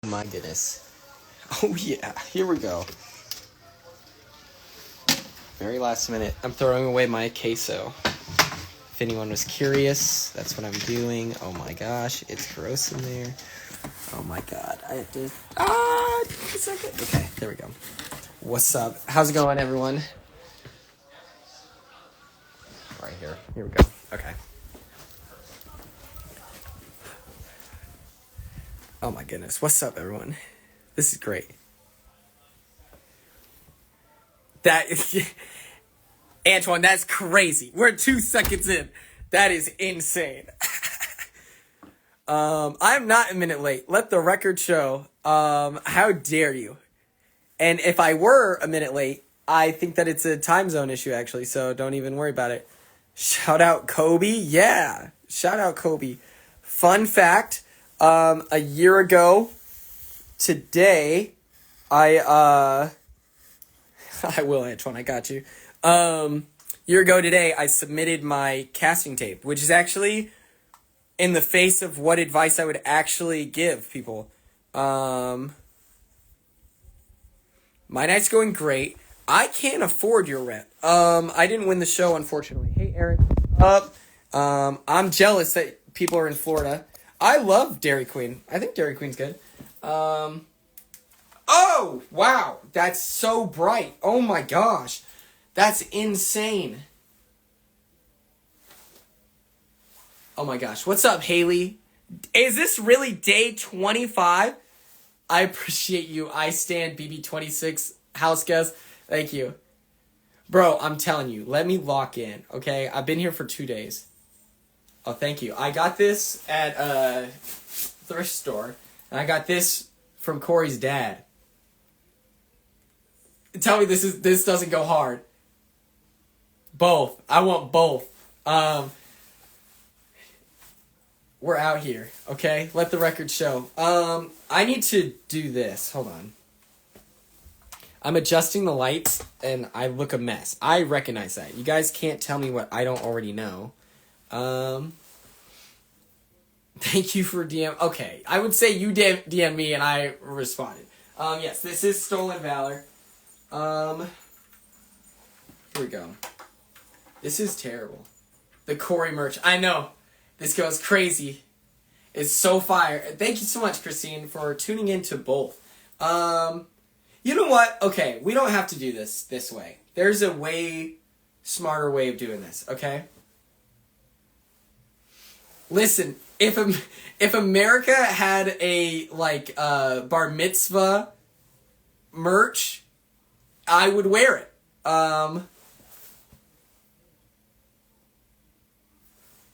My goodness. Oh yeah, here we go. Very last minute. I'm throwing away my queso. If anyone was curious, that's what I'm doing. Oh my gosh, it's gross in there. Oh my god, I have to... give me a second. Okay, there we go. What's up? How's it going, everyone? Right here. Here we go. Okay. Oh my goodness. What's up, everyone? This is great. That is... Antoine, that's crazy. We're 2 seconds in. That is insane. I'm not a minute late. Let the record show. How dare you? And if I were a minute late, I think that it's a time zone issue, actually, so don't even worry about it. Shout out Kobe. Yeah. Shout out Kobe. Fun fact, a year ago today, I will, Antoine, I got you. Year ago today, I submitted my casting tape, which is actually in the face of what advice I would actually give people. My night's going great. I can't afford your rent. I didn't win the show, unfortunately. Hey, Eric. I'm jealous that people are in Florida. I love Dairy Queen. I think Dairy Queen's good. Oh, wow. That's so bright. Oh my gosh. That's insane. Oh my gosh. What's up, Haley? Is this really day 25? I appreciate you. I stand BB26 house guest. Thank you. Bro, I'm telling you, let me lock in, okay? I've been here for 2 days. Oh, thank you. I got this at a thrift store, and I got this from Corey's dad. Tell me this doesn't go hard. Both. I want both. We're out here, okay? Let the record show. I need to do this. Hold on. I'm adjusting the lights, and I look a mess. I recognize that. You guys can't tell me what I don't already know. Thank you for DM. Okay, I would say you DM me, and I responded. Yes, this is Stolen Valor. Here we go. This is terrible. The Corey merch. I know. This goes crazy. It's so fire. Thank you so much, Christine, for tuning in to both. You know what? Okay, we don't have to do this way. There's a way smarter way of doing this, okay? Listen, if America had a, bar mitzvah merch, I would wear it.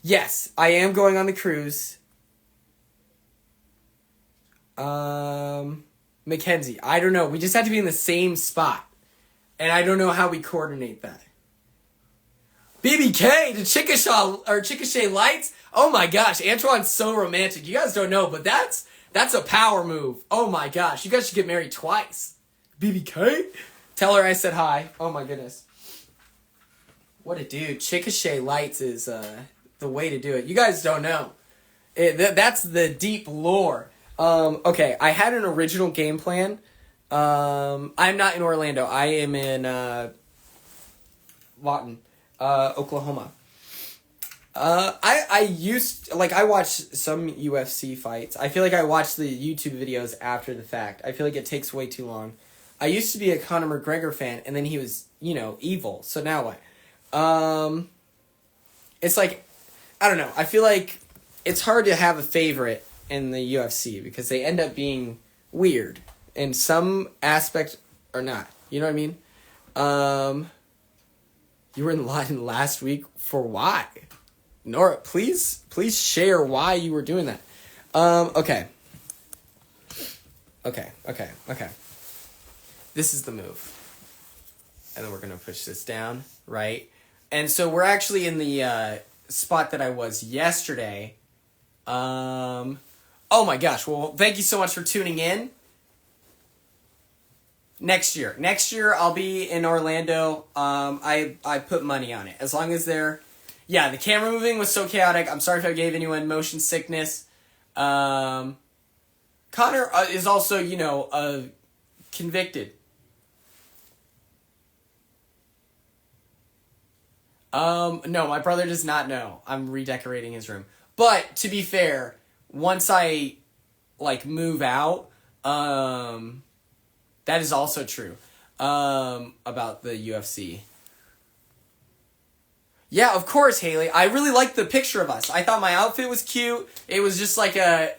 Yes, I am going on the cruise. Mackenzie, I don't know. We just have to be in the same spot. And I don't know how we coordinate that. BBK to Chickasha Lights. Oh my gosh, Antoine's so romantic. You guys don't know, but that's a power move. Oh my gosh, you guys should get married twice. BBK? Tell her I said hi. Oh my goodness. What a dude. Chickasha Lights is the way to do it. You guys don't know. That's the deep lore. Okay, I had an original game plan. I'm not in Orlando. I am in Lawton, Oklahoma. I watched some UFC fights. I feel like I watched the YouTube videos after the fact. I feel like it takes way too long. I used to be a Conor McGregor fan, and then he was, evil. So now what? It's like, I don't know. I feel like it's hard to have a favorite in the UFC because they end up being weird in some aspect or not. You know what I mean? You were in Lawton last week for why? Nora, please share why you were doing that. Okay. This is the move. And then we're going to push this down, right? And so we're actually in the spot that I was yesterday. Oh my gosh. Well, thank you so much for tuning in. Next year I'll be in Orlando. I put money on it. As long as they're... Yeah, the camera moving was so chaotic. I'm sorry if I gave anyone motion sickness. Connor is also, convicted. No, my brother does not know. I'm redecorating his room. But to be fair, once I move out, that is also true. About the UFC. Yeah, of course, Haley. I really liked the picture of us. I thought my outfit was cute. It was just like a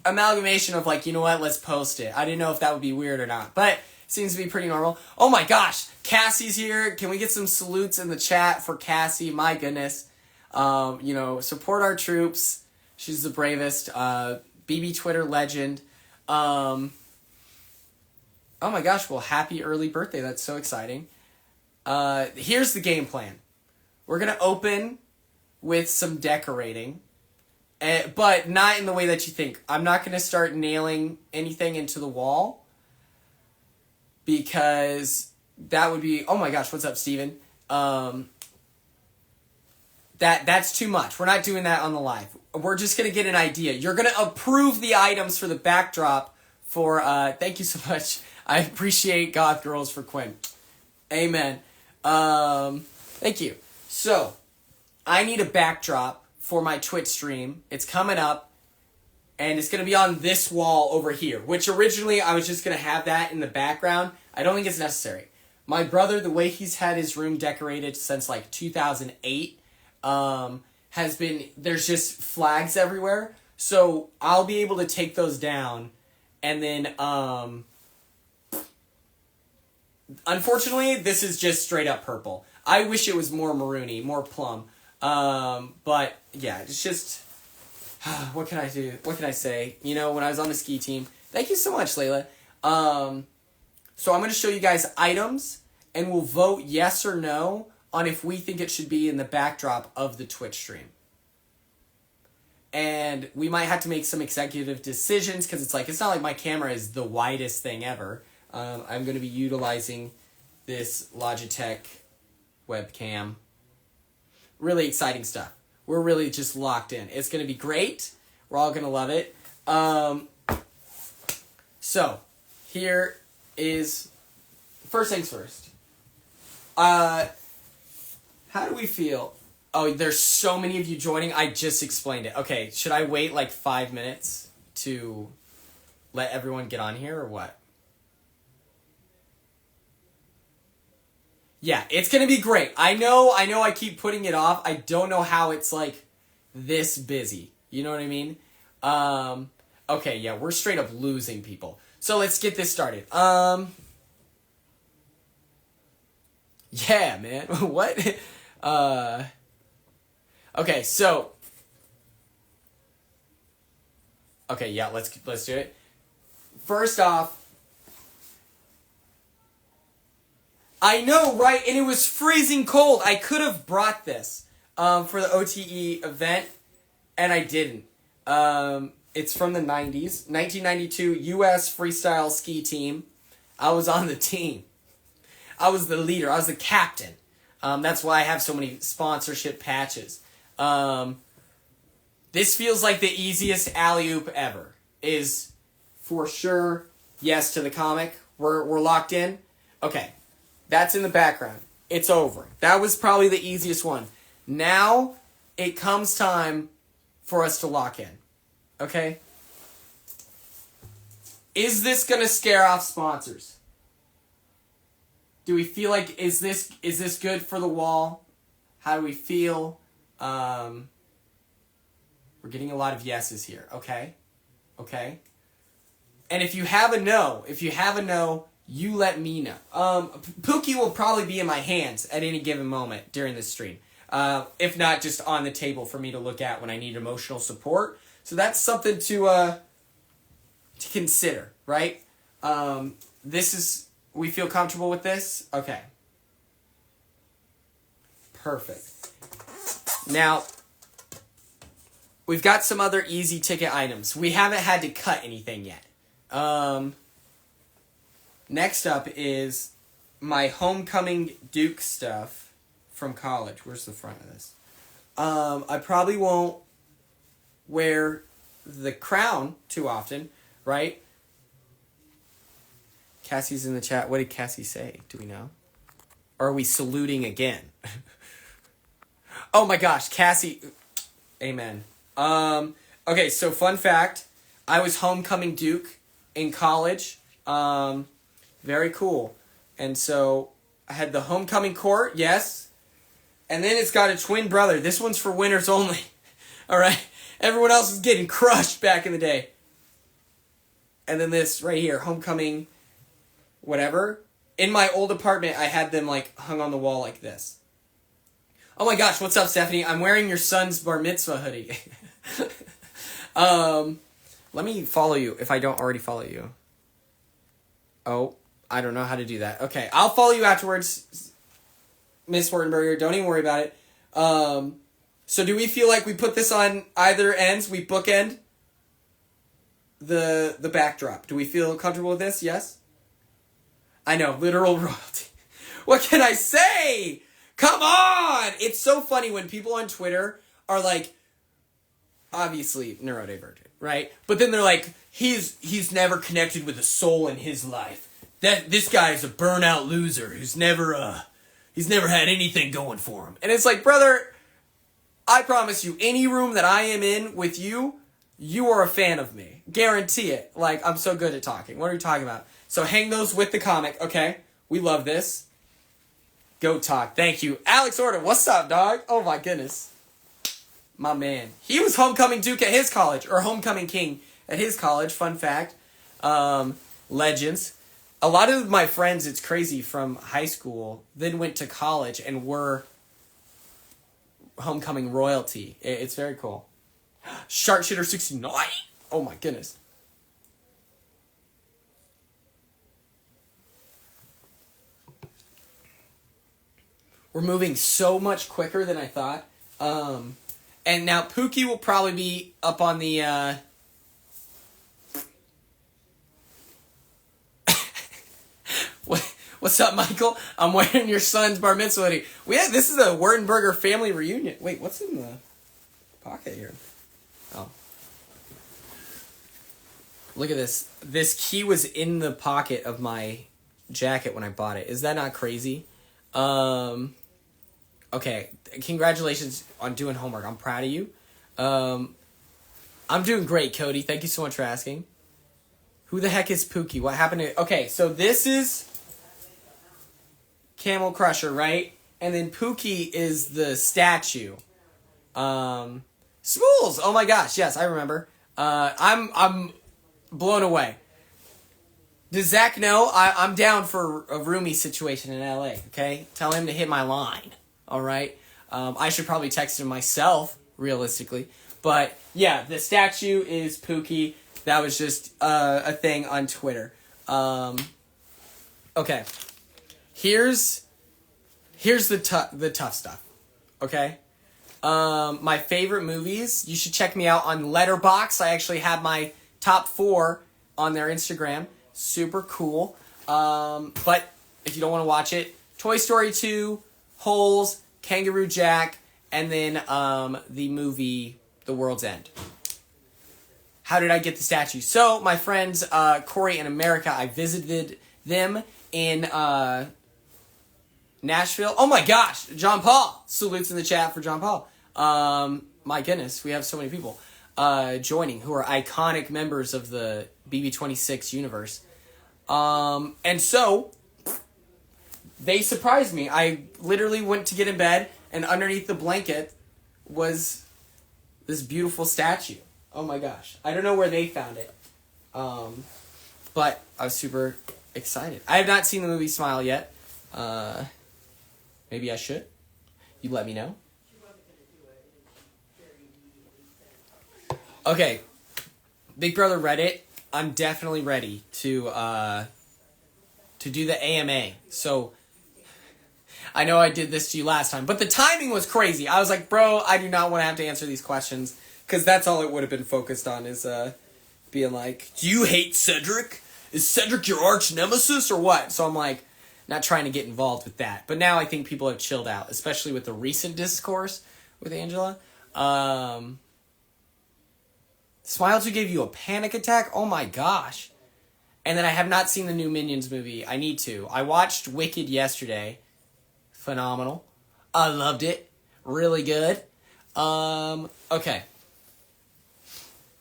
amalgamation of you know what, let's post it. I didn't know if that would be weird or not, but it seems to be pretty normal. Oh my gosh, Cassie's here. Can we get some salutes in the chat for Cassie? My goodness. Support our troops. She's the bravest. BB Twitter legend. Oh my gosh, well, happy early birthday. That's so exciting. Here's the game plan. We're going to open with some decorating, but not in the way that you think. I'm not going to start nailing anything into the wall because that would be... Oh my gosh, what's up, Steven? That's too much. We're not doing that on the live. We're just going to get an idea. You're going to approve the items for the backdrop for... thank you so much. I appreciate Goth Girls for Quinn. Amen. Thank you. So, I need a backdrop for my Twitch stream. It's coming up, and it's going to be on this wall over here, which originally I was just going to have that in the background. I don't think it's necessary. My brother, the way he's had his room decorated since 2008, has been, there's just flags everywhere. So, I'll be able to take those down, and then, unfortunately, this is just straight up purple. I wish it was more maroony, more plum. But yeah, it's just, what can I do? What can I say? When I was on the ski team, thank you so much, Layla. So I'm going to show you guys items, and we'll vote yes or no on if we think it should be in the backdrop of the Twitch stream. And we might have to make some executive decisions, because it's not like my camera is the widest thing ever. I'm going to be utilizing this Logitech webcam. Really exciting stuff. We're really just locked in. It's going to be great. We're all going to love it. So, here is... First things first. How do we feel? Oh, there's so many of you joining. I just explained it. Okay, should I wait 5 minutes to let everyone get on here or what? Yeah, it's going to be great. I know I keep putting it off. I don't know how it's this busy. You know what I mean? Okay, yeah, we're straight up losing people. So let's get this started. Yeah, man. What? Okay, so okay, yeah, let's do it. First off, I know, right? And it was freezing cold. I could have brought this for the OTE event, and I didn't. It's from the 90s. 1992 U.S. freestyle ski team. I was on the team. I was the leader. I was the captain. That's why I have so many sponsorship patches. This feels like the easiest alley-oop ever. Is for sure yes to the comic. We're locked in. Okay. That's in the background. It's over. That was probably the easiest one. Now, it comes time for us to lock in. Okay? Is this going to scare off sponsors? Do we feel like, is this good for the wall? How do we feel? We're getting a lot of yeses here. Okay? Okay? And if you have a no, you let me know. Pookie will probably be in my hands at any given moment during this stream. If not, just on the table for me to look at when I need emotional support. So that's something to consider, right? We feel comfortable with this? Okay. Perfect. Now, we've got some other easy ticket items. We haven't had to cut anything yet. Next up is my homecoming Duke stuff from college. Where's the front of this? I probably won't wear the crown too often, right? Cassie's in the chat. What did Cassie say? Do we know? Or are we saluting again? Oh my gosh, Cassie. Amen. Okay, so fun fact. I was homecoming Duke in college. Very cool. And so I had the homecoming court, yes. And then it's got a twin brother. This one's for winners only. All right? Everyone else is getting crushed back in the day. And then this right here, homecoming whatever. In my old apartment, I had them like hung on the wall like this. Oh my gosh, what's up, Stephanie? I'm wearing your son's bar mitzvah hoodie. Let me follow you if I don't already follow you. Oh, I don't know how to do that. Okay, I'll follow you afterwards, Miss Wartenberger. Don't even worry about it. So do we feel like we put this on either ends? We bookend the backdrop. Do we feel comfortable with this? Yes? I know, literal royalty. What can I say? Come on! It's so funny when people on Twitter are like, obviously neurodivergent, right? But then they're like, he's never connected with a soul in his life. This guy is a burnout loser who's never had anything going for him. And it's like, brother, I promise you, any room that I am in with you, you are a fan of me. Guarantee it. Like, I'm so good at talking. What are you talking about? So hang those with the comic, okay? We love this. Go talk. Thank you. Alex Orton, what's up, dog? Oh my goodness. My man. He was homecoming Duke at his college, or homecoming king at his college. Fun fact. Legends. A lot of my friends, it's crazy, from high school, then went to college and were homecoming royalty. It's very cool. Sharpshooter 69? Oh my goodness. We're moving so much quicker than I thought. And now Pookie will probably be up on the... What's up, Michael? I'm wearing your son's bar mitzvah hoodie. This is a Wertenberger family reunion. Wait, what's in the pocket here? Oh. Look at this. This key was in the pocket of my jacket when I bought it. Is that not crazy? Okay, congratulations on doing homework. I'm proud of you. I'm doing great, Cody. Thank you so much for asking. Who the heck is Pookie? What happened to... Okay, so this is Camel Crusher, right? And then Pookie is the statue. Smools! Oh my gosh, yes, I remember. I'm blown away. Does Zach know? I'm down for a roomie situation in LA, okay? Tell him to hit my line, all right? I should probably text him myself, realistically. But, yeah, the statue is Pookie. That was just a thing on Twitter. Okay. Here's the tough stuff, okay? My favorite movies, you should check me out on Letterboxd. I actually have my top 4 on their Instagram. Super cool. But if you don't want to watch it, Toy Story 2, Holes, Kangaroo Jack, and then the movie The World's End. How did I get the statue? So, my friends Corey and America, I visited them in Nashville. Oh my gosh, John Paul. Salutes in the chat for John Paul. My goodness, we have so many people joining who are iconic members of the BB26 universe. And so, they surprised me. I literally went to get in bed, and underneath the blanket was this beautiful statue. Oh my gosh. I don't know where they found it. But I was super excited. I have not seen the movie Smile yet. Maybe I should. You let me know. Okay. Big Brother Reddit. I'm definitely ready to do the AMA. So, I know I did this to you last time, but the timing was crazy. I was like, bro, I do not want to have to answer these questions, because that's all it would have been focused on, is being like, do you hate Cedric? Is Cedric your arch nemesis or what? So I'm like, not trying to get involved with that. But now I think people have chilled out, especially with the recent discourse with Angela. Smile 2 gave you a panic attack? Oh my gosh. And then I have not seen the new Minions movie. I need to. I watched Wicked yesterday. Phenomenal. I loved it. Really good. Okay.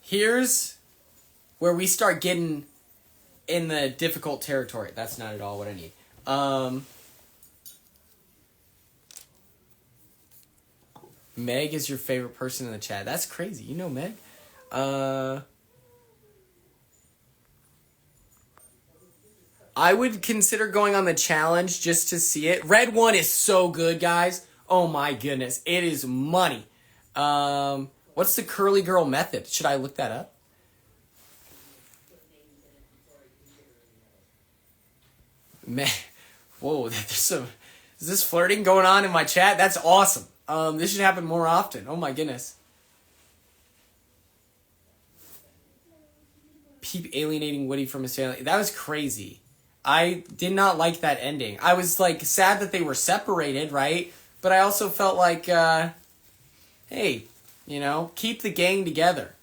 Here's where we start getting in the difficult territory. That's not at all what I need. Meg is your favorite person in the chat. That's crazy. You know Meg. I would consider going on the challenge just to see it. Red 1 is so good, guys. Oh my goodness. It is money. What's the curly girl method? Should I look that up? Man, whoa, there's some... Is this flirting going on in my chat? That's awesome. This should happen more often. Oh my goodness. Peep alienating Woody from his family. That was crazy. I did not like that ending. I was like sad that they were separated, right? But I also felt like, hey, you know, keep the gang together.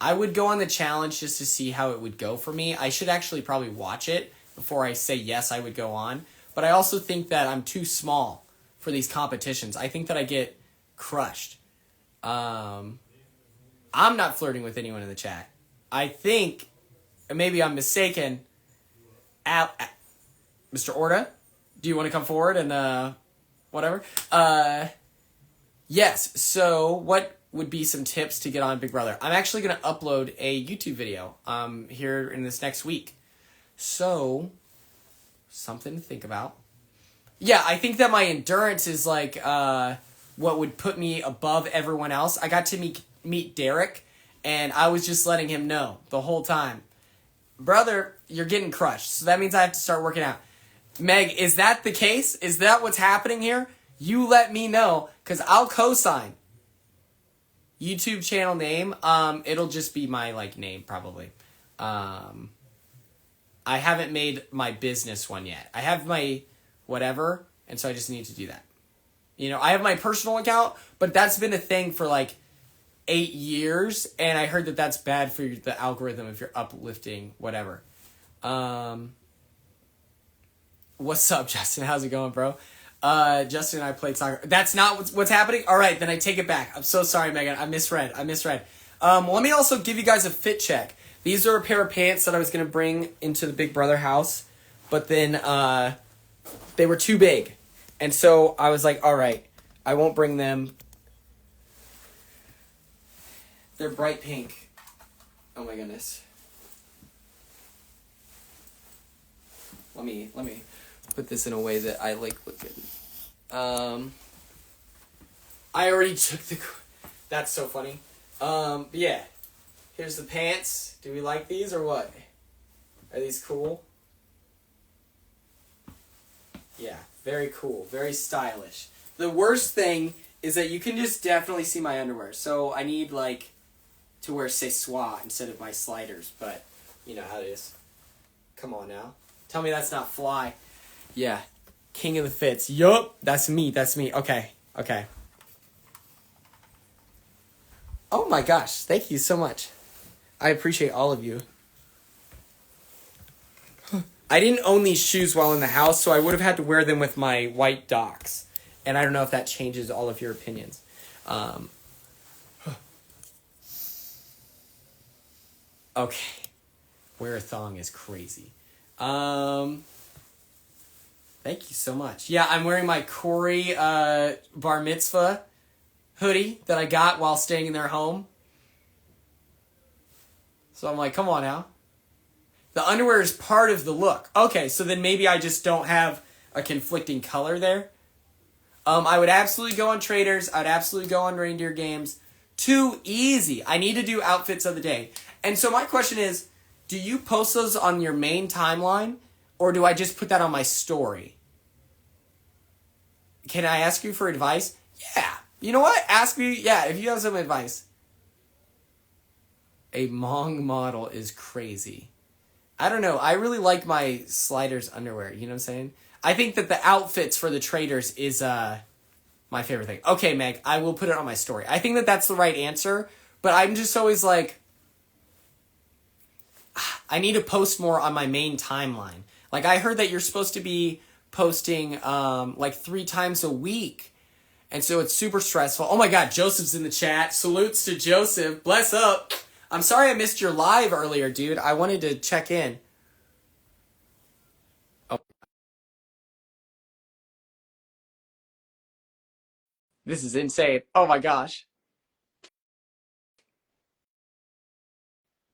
I would go on the challenge just to see how it would go for me. I should actually probably watch it before I say yes, I would go on. But I also think that I'm too small for these competitions. I think that I get crushed. I'm not flirting with anyone in the chat. I think, maybe I'm mistaken, Mr. Orta, do you want to come forward and whatever? Yes, so what would be some tips to get on Big Brother? I'm actually going to upload a YouTube video here in this next week. So, something to think about. Yeah, I think that my endurance is like what would put me above everyone else. I got to meet Derek, and I was just letting him know the whole time. Brother, you're getting crushed, so that means I have to start working out. Meg, is that the case? Is that what's happening here? You let me know, because I'll co-sign. YouTube channel name, it'll just be my, like, name, probably. I haven't made my business one yet. I have my whatever, and so I just need to do that. You know, I have my personal account, but that's been a thing for, like, 8 years, and I heard that that's bad for the algorithm if you're uplifting whatever. What's up, Justin? How's it going, bro? Justin and I played soccer. That's not what's happening? All right, then I take it back. I'm so sorry, Megan. I misread. Let me also give you guys a fit check. These are a pair of pants that I was going to bring into the Big Brother house, but then they were too big. And so I was like, all right, I won't bring them. They're bright pink. Oh my goodness. Let me put this in a way that I like look good. I already took the... That's so funny. Yeah. Here's the pants. Do we like these or what? Are these cool? Yeah, very cool. Very stylish. The worst thing is that you can just definitely see my underwear. So I need, like, to wear Sessois instead of my sliders. But, you know how it is. Come on now. Tell me that's not fly. Yeah. King of the fits. Yup. That's me. Okay. Oh my gosh. Thank you so much. I appreciate all of you. I didn't own these shoes while in the house, so I would have had to wear them with my white Docs. And I don't know if that changes all of your opinions. Okay. Wear a thong is crazy. Thank you so much. Yeah, I'm wearing my Corey bar mitzvah hoodie that I got while staying in their home. So I'm like, come on now. The underwear is part of the look. Okay, so then maybe I just don't have a conflicting color there. I would absolutely go on Traders. I'd absolutely go on Reindeer Games. Too easy. I need to do outfits of the day. And so my question is, do you post those on your main timeline, or do I just put that on my story? Can I ask you for advice? Yeah. You know what? Ask me, yeah, if you have some advice. A Hmong model is crazy. I don't know. I really like my sliders underwear. You know what I'm saying? I think that the outfits for the Traders is my favorite thing. Okay, Meg, I will put it on my story. I think that that's the right answer, But I'm just always like, I need to post more on my main timeline. Like I heard that you're supposed to be posting like 3 times a week. And so it's super stressful. Oh my God, Joseph's in the chat. Salutes to Joseph. Bless up. I'm sorry I missed your live earlier, dude. I wanted to check in. Oh, this is insane. Oh my gosh.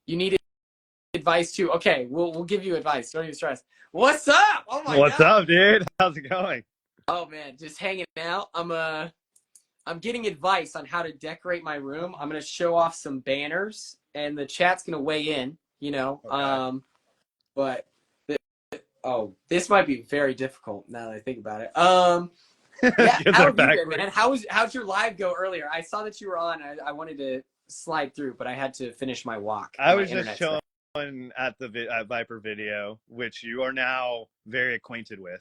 You need advice too. Okay, we'll give you advice. Don't even stress. What's up? Oh my What's God. up, dude? How's it going? Oh man, just hanging out. I'm getting advice on how to decorate my room. I'm gonna show off some banners, and the chat's gonna weigh in. Okay. But this might be very difficult now that I think about it. Yeah, Because how they're have you been, backwards. man? How'd your live go earlier? I saw that you were on. I wanted to slide through, but I had to finish my walk. I My was just internet's down. showing at at Viper Video, which you are now very acquainted with.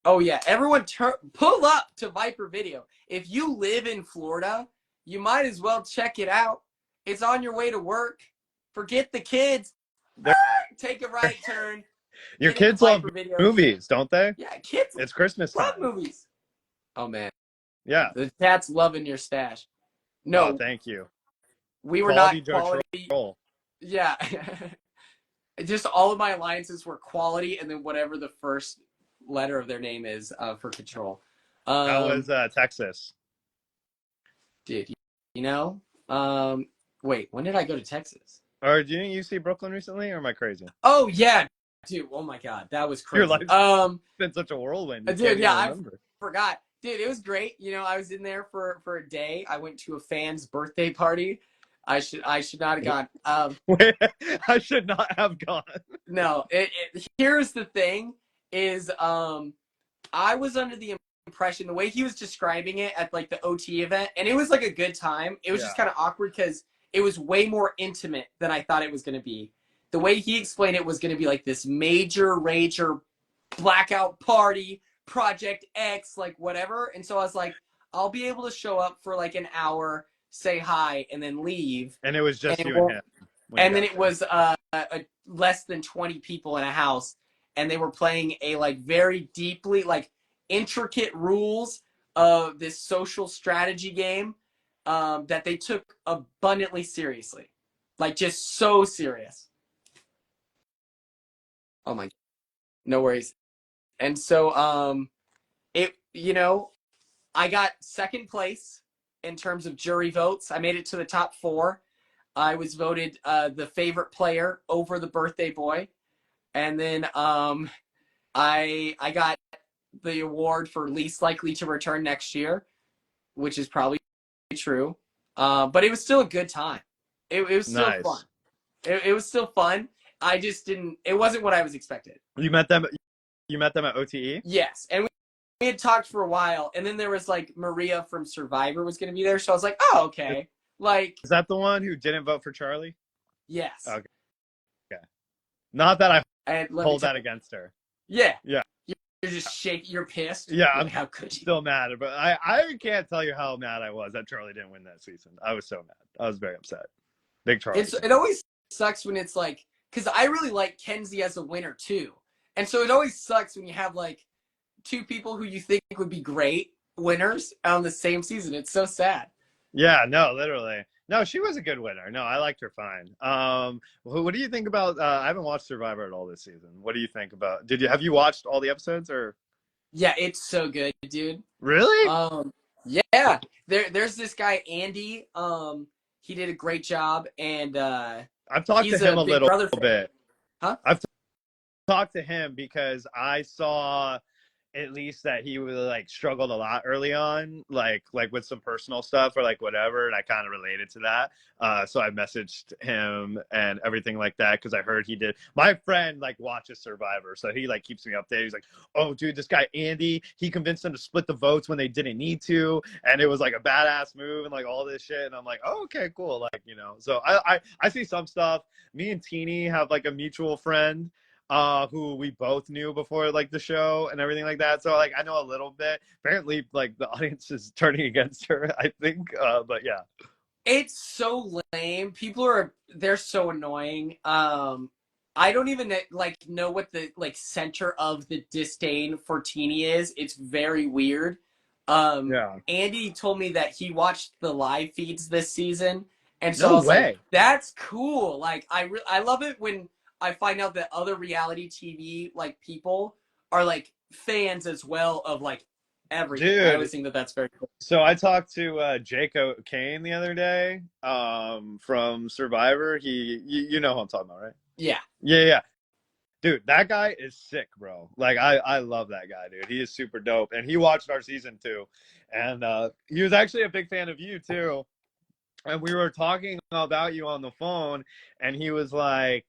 Oh yeah, everyone pull up to Viper Video. If you live in Florida, you might as well check it out. It's on your way to work. Forget the kids. They're, Take a right turn. your Get into kids love Viper Video. movies, don't they? Yeah, kids It's Christmas love time. movies. Oh man, Yeah. the chat's loving your stash. Oh, No, thank you. we were Quality not Joe quality. Troll. Yeah, just all of my alliances were quality, and then whatever the first letter of their name is for control. That was Texas. Dude, you know, um, wait, when did I go to Texas? Or didn't you see Brooklyn recently, or am I crazy? Oh yeah, dude. Oh my God, that was Your crazy. life's been such a whirlwind, you can't Dude, even yeah, I remember. forgot. Dude, it was great. I was in there for a day. I went to a fan's birthday party. I should not have gone. Wait, I should not have gone. No. Here's the thing: is I was under the impression the way he was describing it at like the OT event, and it was like a good time. It was Yeah. just kind of awkward because it was way more intimate than I thought it was going to be. The way he explained it was going to be like this major rager blackout party, Project X, like whatever. And so I was like, I'll be able to show up for like an hour, say hi, and then leave. And it was And just it you and won't. him when you And then got it there. was less than 20 people in a house, and they were playing a like very deeply like intricate rules of this social strategy game that they took abundantly seriously, like just so serious. Oh my, no worries. And so I got second place in terms of jury votes. I made it to the top 4. I was voted the favorite player over the birthday boy, and then I got the award for least likely to return next year, which is probably true. But it was still a good time. It was still fun. Nice. It was still fun. I just didn't. It wasn't what I was expected. You met them. You met them at OTE. Yes, and we had talked for a while, and then there was like Maria from Survivor was going to be there, so I was like, oh okay, like Is that the one who didn't vote for Charlie? yes. Okay. Not that I And let me hold tell that against her. yeah, Yeah. you're just shaking. You're pissed. Yeah, Like, I'm how could you? still mad, but I can't tell you how mad I was that Charlie didn't win that season. I was so mad. I was very upset. Big Charlie. It always sucks when it's like, because I really like Kenzie as a winner too, and so it always sucks when you have like 2 people who you think would be great winners on the same season. It's so sad. Yeah, no, literally. No, she was a good winner. No, I liked her fine. What do you think about? I haven't watched Survivor at all this season. What do you think about? Have you watched all the episodes or? Yeah, it's so good, dude. Really? Yeah. There's this guy Andy. He did a great job, and I've talked to he's him a a Big little Brother fan. bit. Huh? I've talked to him because I saw at least that he was like struggled a lot early on, like with some personal stuff or like whatever, and I kind of related to that. So I messaged him and everything like that because I heard he did. My friend like watches Survivor, so he like keeps me updated. He's like, "Oh, dude, this guy Andy, he convinced them to split the votes when they didn't need to, and it was like a badass move and like all this shit." And I'm like, "Oh, okay, cool." Like so I see some stuff. Me and Teeny have like a mutual friend who we both knew before like the show and everything like that. So like I know a little bit. Apparently like the audience is turning against her, I think. But yeah. It's so lame. They're so annoying. I don't even like know what the like center of the disdain for Teeny is. It's very weird. Yeah. Andy told me that he watched the live feeds this season, and so No I was like, way. "That's cool." Like, I love it when I find out that other reality TV like people are like fans as well of like everything. I Dude, always think that that's very cool. so I talked to Jake Kane the other day from Survivor. You know who I'm talking about, right? Yeah. Yeah, yeah. Dude, that guy is sick, bro. Like I love that guy, dude. He is super dope. And he watched our season too. And he was actually a big fan of you too. And we were talking about you on the phone, and he was like,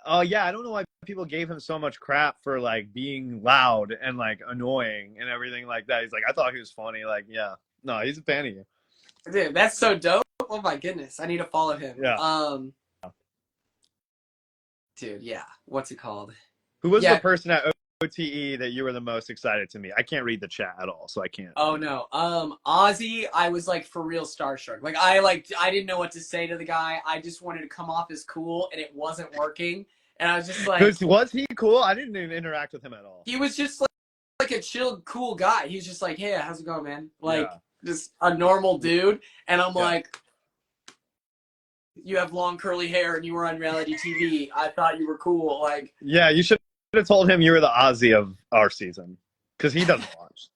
"Oh yeah, I don't know why people gave him so much crap for like being loud and like annoying and everything like that." He's like, "I thought he was funny." Like, yeah. No, he's a fan of you. Dude, that's so dope. Oh my goodness. I need to follow him. Yeah. Dude, yeah. What's it called? Who was the Yeah. person at OTE that you were the most excited to meet? I can't read the chat at all, so I can't. Oh no. Ozzy, I was like for real starstruck. I didn't know what to say to the guy. I just wanted to come off as cool and it wasn't working. And I was just like Was he cool? I didn't even interact with him at all. he was just like a chill, cool guy. He was just like, "Hey, how's it going, man?" Like Yeah. just a normal dude. And I'm Yeah. like, you have long curly hair and you were on reality TV. I thought you were cool. Like Yeah, you should have told him you were the Ozzy of our season because he doesn't watch.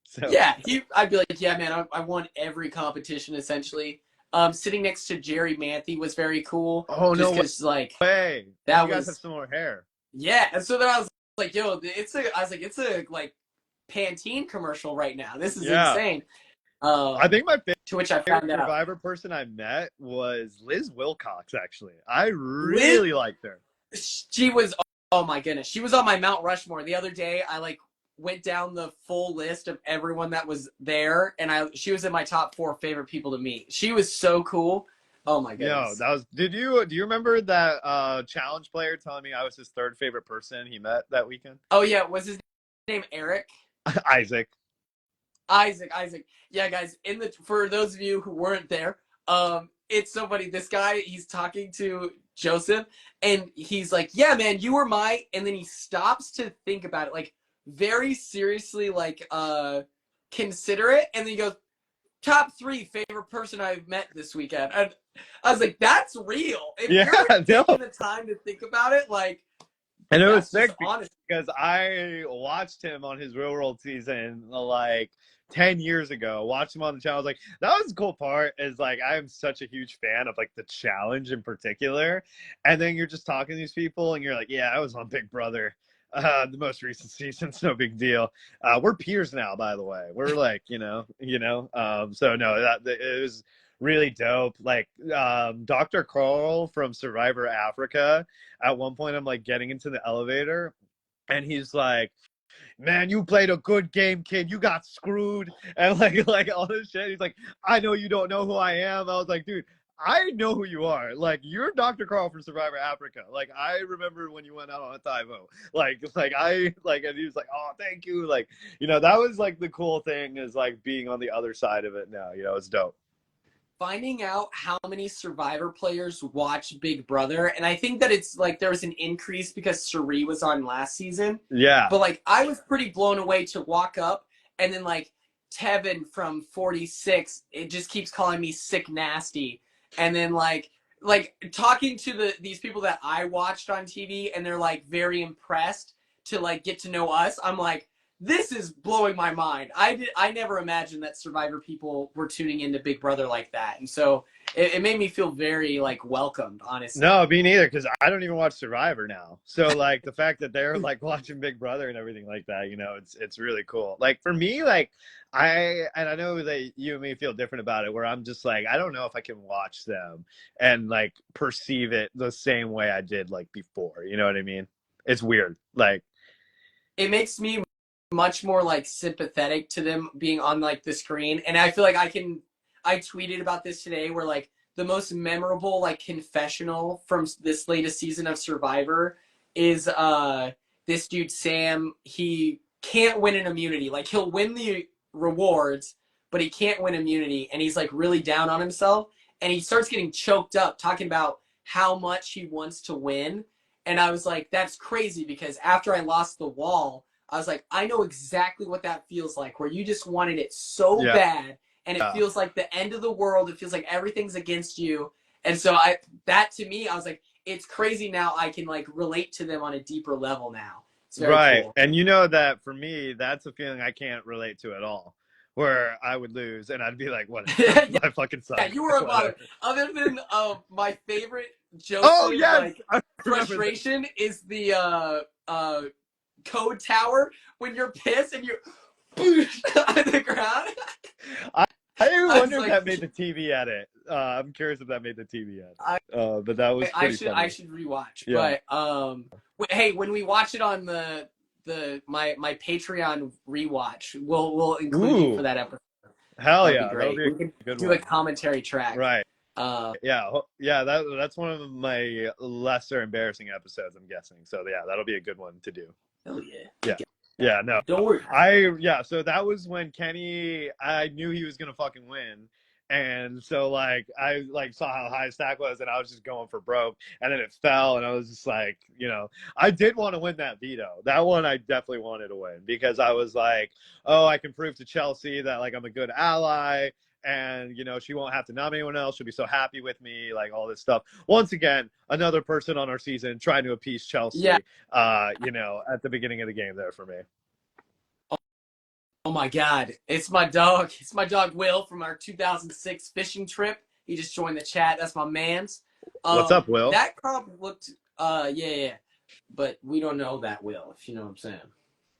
So yeah, I'd be like, yeah, man, I won every competition essentially. Sitting next to Jerry Manthe was very cool. oh Just no because, like, way. that You guys have was, similar hair. yeah. And so then I was like, yo, it's a, like, Pantene commercial right now. This is Yeah. insane. I think my To which I favorite found out. Survivor person I met was Liz Wilcox, actually. I Liz, really liked her. she was, oh my goodness. She was on my Mount Rushmore. The other day, I, like, went down the full list of everyone that was there, and she was in my top 4 favorite people to meet. She was so cool. Oh my Yo, goodness. that was do you remember that challenge player telling me I was his third favorite person he met that weekend? Oh yeah, was his name Eric? Isaac. Isaac. Yeah, guys, for those of you who weren't there, it's so funny. This guy, he's talking to Joseph, and he's like, "Yeah, man, you were my," and then he stops to think about it, like very seriously, like consider it, and then he goes, "Top 3 favorite person I've met this weekend." And I was like, "That's real. If Yeah, you're no. taking the time to think about it, like And it was that's just sick honest." because I watched him on his Real World season like 10 years ago. Watched him on the channel. I was like, that was the cool part is like I am such a huge fan of like the challenge in particular. And then you're just talking to these people and you're like, yeah, I was on Big Brother. The most recent season's no big deal. We're peers now, by the way. We're like, so no, it was really dope. Like Dr. Carl from Survivor Africa, at one point I'm like getting into the elevator and he's like, man, you played a good game, kid. You got screwed. And like all this shit. He's like, I know you don't know who I am. I was like, dude, I know who you are. Like, you're Dr. Carl from Survivor Africa. Like, I remember when you went out on a Tyvo. And he was like, oh, thank you. Like, that was like the cool thing is like being on the other side of it now. It's dope. Finding out how many Survivor players watch Big Brother, and I think that it's like there was an increase because Sheree was on last season. Yeah. But like I was pretty blown away to walk up and then like Tevin from 46, it just keeps calling me sick nasty. And then like talking to these people that I watched on TV and they're like very impressed to like get to know us. I'm like, this is blowing my mind. I never imagined that Survivor people were tuning into Big Brother like that, and so it made me feel very like welcomed, honestly. No, me neither, because I don't even watch Survivor now. So like the fact that they're like watching Big Brother and everything like that, it's really cool. Like for me, like I know that you and me feel different about it, where I'm just like, I don't know if I can watch them and like perceive it the same way I did like before. You know what I mean? It's weird. Like it makes me much more like sympathetic to them being on like the screen, and I feel like I tweeted about this today where like the most memorable like confessional from this latest season of Survivor is this dude Sam. He can't win an immunity. Like he'll win the rewards, but he can't win immunity, and he's like really down on himself. and he starts getting choked up talking about how much he wants to win. And I was like, that's crazy, because after I lost the wall, I was like, I know exactly what that feels like, where you just wanted it so Yeah. bad, and it feels like the end of the world. It feels like everything's against you. And so that to me, I was like, it's crazy now. I can like relate to them on a deeper level now. It's very Right. cool. And you know that for me, that's a feeling I can't relate to at all. Where I would lose and I'd be like, whatever. Yeah, I fucking suck. you were a bottom. Whatever. Other than my favorite Oh Joseph yes. like I remember that. frustration is the code tower when you're pissed and you're on the ground. I, I I was wonder if like, that made the TV edit. I'm curious if that made the TV edit. I, But that was pretty funny. I should rewatch. Yeah. But hey, when we watch it on my Patreon rewatch, we'll include you for that episode. Hell That'll yeah. be great. We can do a commentary track. Right. Uh, Yeah. That's one of my lesser embarrassing episodes, I'm guessing. So yeah, that'll be a good one to do. Hell yeah. Yeah. Yeah, no. Don't worry. So that was when Kenny, I knew he was gonna fucking win. And so like I like saw how high his stack was and I was just going for broke, and then it fell and I was just like, I did want to win that veto. That one I definitely wanted to win, because I was like, oh, I can prove to Chelsea that like I'm a good ally, and she won't have to nominate anyone else. She'll be so happy with me, like all this stuff. Once again, another person on our season trying to appease Chelsea. Yeah. At the beginning of the game there for me. Oh my God. It's my dog. It's my dog Will from our 2006 fishing trip. He just joined the chat. That's my man's. What's up, Will? That comp looked yeah. But we don't know that Will, if you know what I'm saying.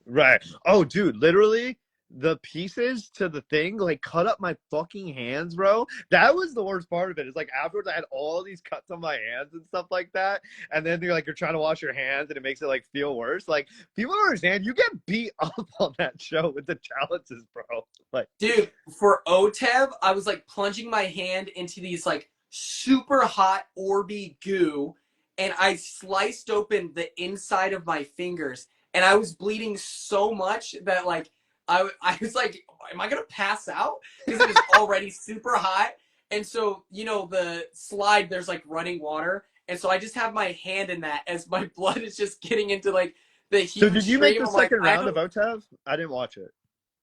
Right. Oh, dude, literally the pieces to the thing like cut up my fucking hands, bro. That was the worst part of it. It's like afterwards I had all these cuts on my hands and stuff like that, and then you're trying to wash your hands and it makes it like feel worse. Like, people don't understand, you get beat up on that show with the challenges, bro. Like, dude, for OTEV, I was like plunging my hand into these like super hot Orby goo, and I sliced open the inside of my fingers, and I was bleeding so much that like I was like, am I gonna pass out? Because it was already super hot. And so, the slide, there's like running water. And so I just have my hand in that as my blood is just getting into like the huge so did you make the second like, round of OTEV? I didn't watch it.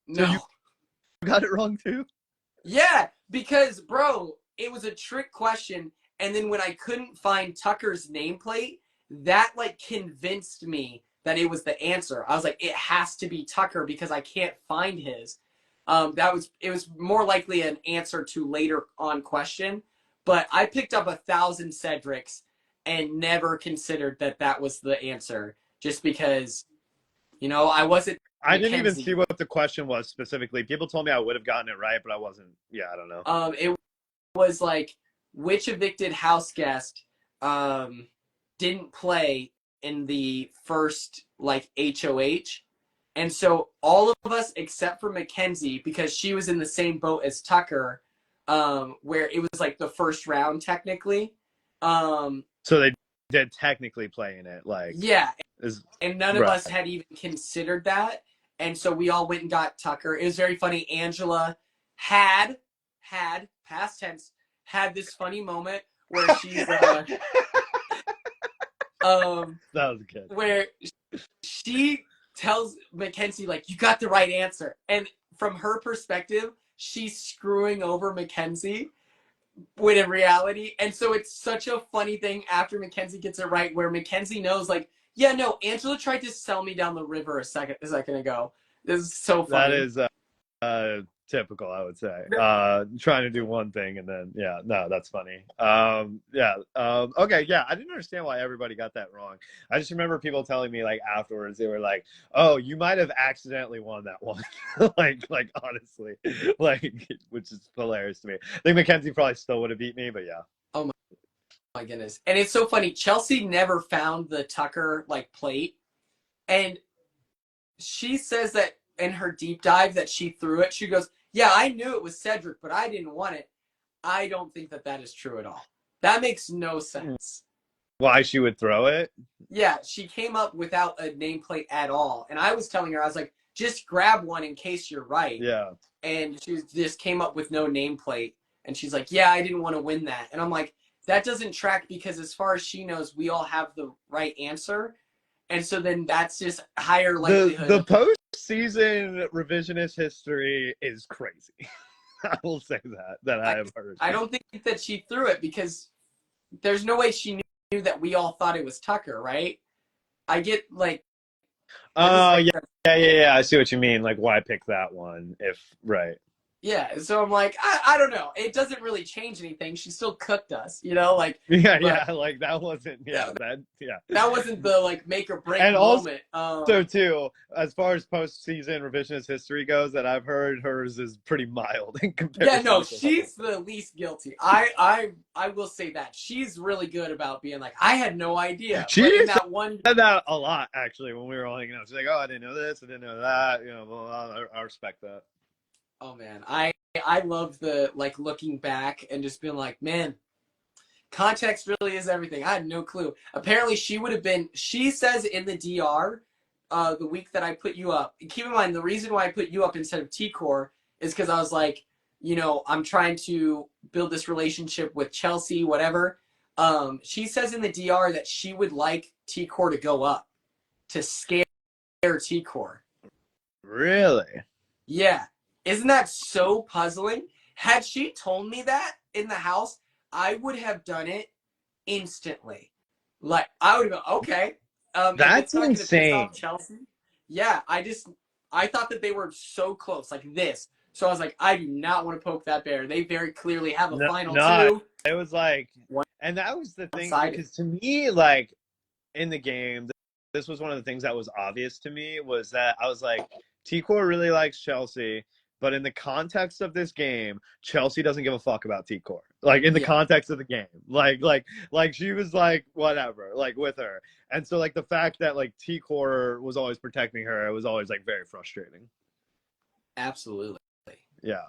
No. So you got it wrong too? Yeah, because bro, it was a trick question. And then when I couldn't find Tucker's nameplate, that like convinced me that it was the answer. I was like, it has to be Tucker because I can't find his. It was more likely an answer to later on question, but I picked up 1,000 Cedrics and never considered that was the answer, just because, I wasn't. I didn't even see what the question was specifically. People told me I would have gotten it right, but I wasn't. Yeah, I don't know. It was like, which evicted house guest didn't play in the first like HOH, and so all of us except for Mackenzie, because she was in the same boat as Tucker, where it was like the first round technically. So they did technically play in it, like, yeah, and none of us had even considered that, and so we all went and got Tucker. It was very funny. Angela had past tense had this funny moment where she's that was good. Where she tells Mackenzie, like, you got the right answer. And from her perspective, she's screwing over Mackenzie when in reality. And so it's such a funny thing after Mackenzie gets it right, where Mackenzie knows, like, yeah, no, Angela tried to sell me down the river a second ago. This is so funny. That is typical, I would say. Trying to do one thing and then, yeah, no, that's funny. Okay, yeah, I didn't understand why everybody got that wrong. I just remember people telling me, like, afterwards, they were like, oh, you might have accidentally won that one. like honestly, like, which is hilarious to me. I think Mackenzie probably still would have beat me, but yeah. Oh my goodness. And it's so funny. Chelsea never found the Tucker, like, plate. And she says that in her deep dive that she threw it. She goes, yeah, I knew it was Cedric, but I didn't want it. I don't think that is true at all. That makes no sense. Why she would throw it? Yeah, she came up without a nameplate at all. And I was telling her, I was like, just grab one in case you're right. Yeah. And she just came up with no nameplate. And she's like, yeah, I didn't want to win that. And I'm like, that doesn't track because as far as she knows, we all have the right answer. And so then that's just higher likelihood. The postseason revisionist history is crazy. I will say that I have heard. I don't think that she threw it because there's no way she knew that we all thought it was Tucker, right? I get like. Oh, yeah. I see what you mean. Like, why pick that one? Right. Yeah, so I'm like, I don't know. It doesn't really change anything. She still cooked us, you know, like. Yeah. Like that wasn't. That wasn't the like make or break and moment. So too, as far as postseason revisionist history goes, that I've heard hers is pretty mild in comparison. Yeah, no, she's the least guilty. I will say that she's really good about being like, I had no idea. She that one said that a lot actually when we were all hanging out. She's like, oh, I didn't know this, I didn't know that. You know, well, I respect that. Oh man, I love the like looking back and just being like, man, context really is everything. I had no clue. Apparently, she would have been. She says in the DR, the week that I put you up. Keep in mind the reason why I put you up instead of T-Core is because I was like, you know, I'm trying to build this relationship with Chelsea, whatever. She says in the DR that she would like T-Core to go up to scare T-Core. Really? Yeah. Isn't that so puzzling? Had she told me that in the house, I would have done it instantly. Like, I would have gone, okay. That's insane. Chelsea. Yeah, I thought that they were so close, like this. So I was like, I do not want to poke that bear. They very clearly have a final two. It was like, and that was the thing, because to me, like, in the game, this was one of the things that was obvious to me, was that I was like, T-Core really likes Chelsea, but in the context of this game, Chelsea doesn't give a fuck about T-Core. Like, in the context of the game. Like she was like, whatever, like, with her. And so, like, the fact that, like, T-Core was always protecting her, it was always, like, very frustrating. Absolutely. Yeah.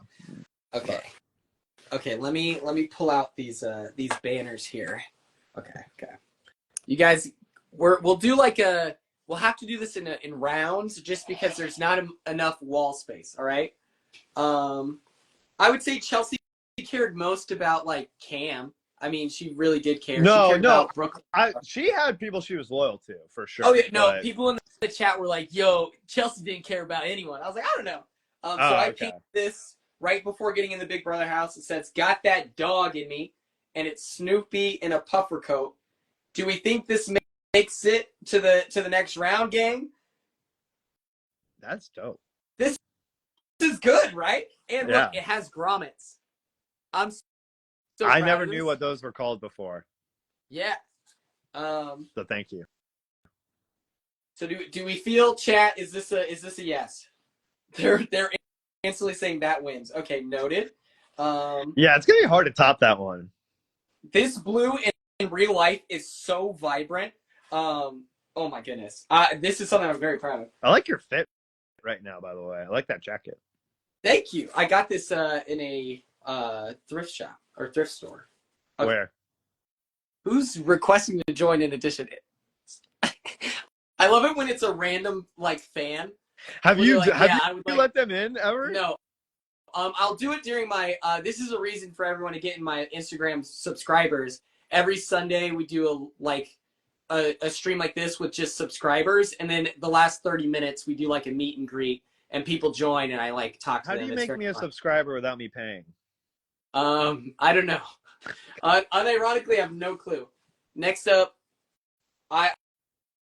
Okay, let me pull out these banners here. Okay. You guys, we'll do like we'll have to do this in rounds just because there's not enough wall space, all right? I would say Chelsea cared most about like Cam. I mean, she really did care. No, she cared about Brooklyn. She had people she was loyal to, for sure. Oh yeah, no, people in the chat were like, "Yo, Chelsea didn't care about anyone." I was like, I don't know. So I picked this right before getting in the Big Brother house. It says, "Got that dog in me," and it's Snoopy in a puffer coat. Do we think this makes it to the next round, gang? That's dope. This is good, right? And look, it has grommets. I never knew what those were called before. Yeah. So thank you. So do we feel, chat? Is this a yes? They're instantly saying that wins. Okay, noted. Yeah, it's gonna be hard to top that one. This blue in real life is so vibrant. Oh my goodness. This is something I'm very proud of. I like your fit right now, by the way. I like that jacket. Thank you. I got this in a thrift shop or thrift store. Okay. Where? Who's requesting to join in addition? I love it when it's a random like fan. Have you let them in ever? No. I'll do it during my this is a reason for everyone to get in my Instagram subscribers. Every Sunday we do a stream like this with just subscribers, and then the last 30 minutes we do like a meet and greet and people join and I like talk to them. How do you make me a subscriber without me paying? I don't know. Unironically, I have no clue. Next up, I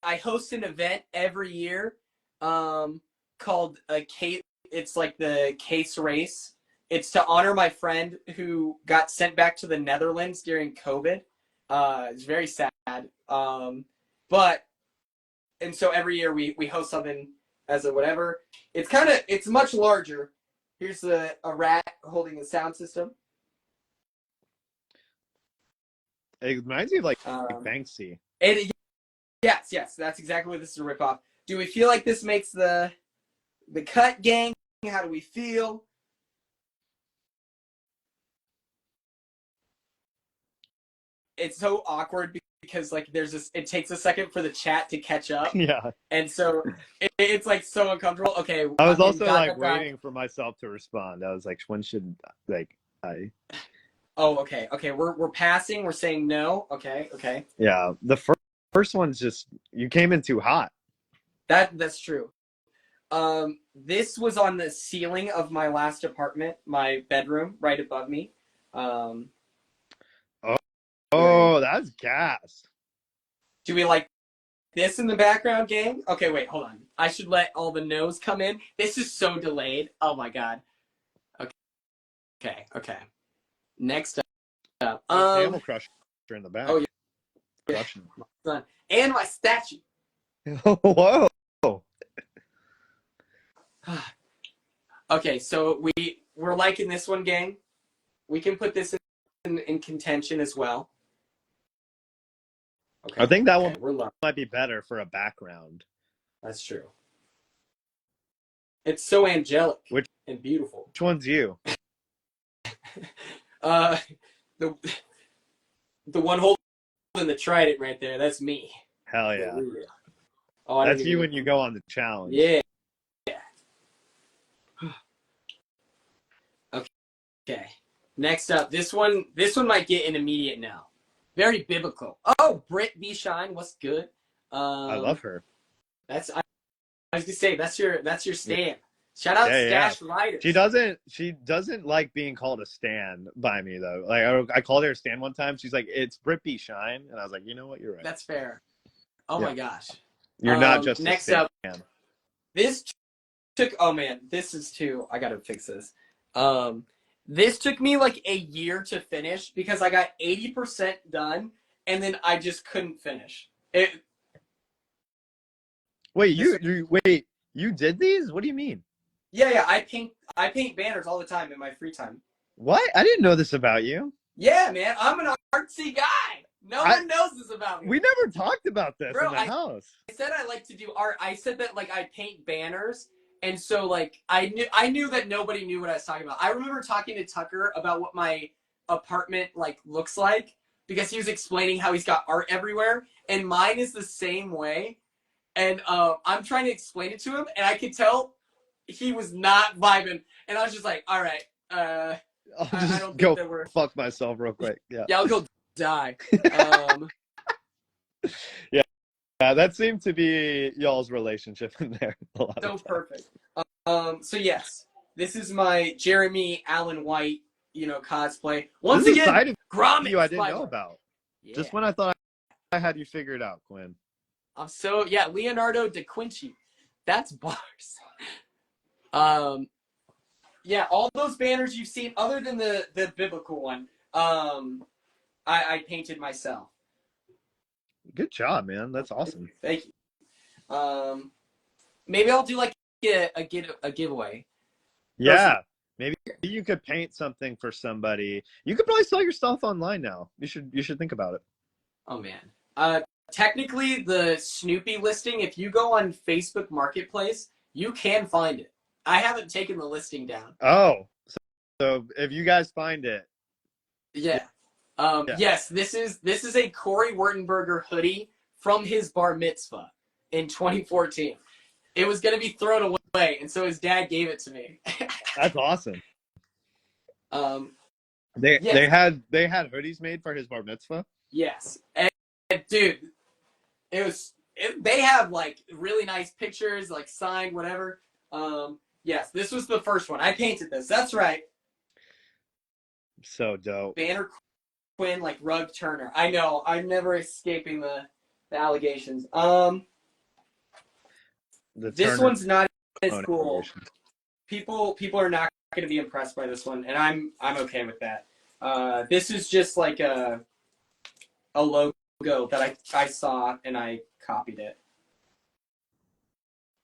host an event every year called a case. It's like the case race. It's to honor my friend who got sent back to the Netherlands during COVID. It's very sad. And so every year we host something as a whatever. It's much larger. Here's a rat holding a sound system. It reminds me of like Banksy. Yes, that's exactly what this is a ripoff. Do we feel like this makes the cut, gang? How do we feel? It's so awkward because like there's this. It takes a second for the chat to catch up. Yeah. And so it's like so uncomfortable. Okay. I was also like waiting for myself to respond. I was like, when should like Oh, okay. Okay, we're passing. We're saying no. Okay, okay. Yeah, the first one's just you came in too hot. That's true. This was on the ceiling of my last apartment, my bedroom, right above me. Um, Oh, very. oh, that's gas. Do we like this in the background, gang? Okay, wait, hold on. I should let all the no's come in. This is so delayed. Oh my god. Okay, okay, okay. Next up. Camel Crusher in the back. Oh yeah, Crushing. son. And my statue. Whoa. Okay, so we're liking this one, gang. We can put this in contention as well. Okay. I think that okay, one might be better for a background. That's true. It's so angelic and beautiful. Which one's you? The one holding the trident right there. That's me. Hell yeah. Oh, that's you when you go on the challenge. Yeah. Okay. Next up, this one might get an immediate no. Very biblical. Oh, Britt B. Shine, what's good? I love her. I was gonna say that's your stand. Shout out Stash Riders. She doesn't like being called a stan by me though. Like I called her a stan one time. She's like, "It's Britt B. Shine," and I was like, "You know what? You're right." That's fair. Oh my gosh. You're not just next a stan. up. This took. Oh man, this is too. I gotta fix this. This took me like a year to finish because I got 80% done and then I just couldn't finish it. Wait, you did these? What do you mean? Yeah. I paint banners all the time in my free time. What? I didn't know this about you. Yeah, man, I'm an artsy guy. No one knows this about me. We never talked about this in the house. I said I like to do art. I said that like I paint banners, and so like I knew that nobody knew what I was talking about. I remember talking to Tucker about what my apartment like looks like because he was explaining how he's got art everywhere, and mine is the same way. And I'm trying to explain it to him, and I could tell he was not vibing. And I was just like, all right, I'll I just don't go think that we're... fuck myself real quick. Yeah. Yeah, I'll go die. Yeah, that seemed to be y'all's relationship in there. So perfect. So yes, this is my Jeremy Allen White, cosplay. Once this again, is a side of Gromit you I didn't know about. Yeah. Just when I thought I had you figured out, Quinn. Leonardo da Vinci. That's bars. Yeah, all those banners you've seen, other than the biblical one, I painted myself. Good job, man. That's awesome. Thank you. Maybe I'll do like a giveaway. Yeah. Maybe you could paint something for somebody. You could probably sell your stuff online now. You should think about it. Oh man. Technically the Snoopy listing, if you go on Facebook Marketplace, you can find it. I haven't taken the listing down. Oh. So if you guys find it. Yeah. Yes, this is a Corey Wurtenberger hoodie from his bar mitzvah in 2014. It was going to be thrown away, and so his dad gave it to me. That's awesome. They had hoodies made for his bar mitzvah. Yes, and dude, they have like really nice pictures, like signed, whatever. Yes, this was the first one. I painted this. That's right. So dope. Banner Quinn, like Rug Turner. I know. I'm never escaping the allegations. This one's not as cool. People are not going to be impressed by this one, and I'm okay with that. This is just like a logo that I saw and I copied it.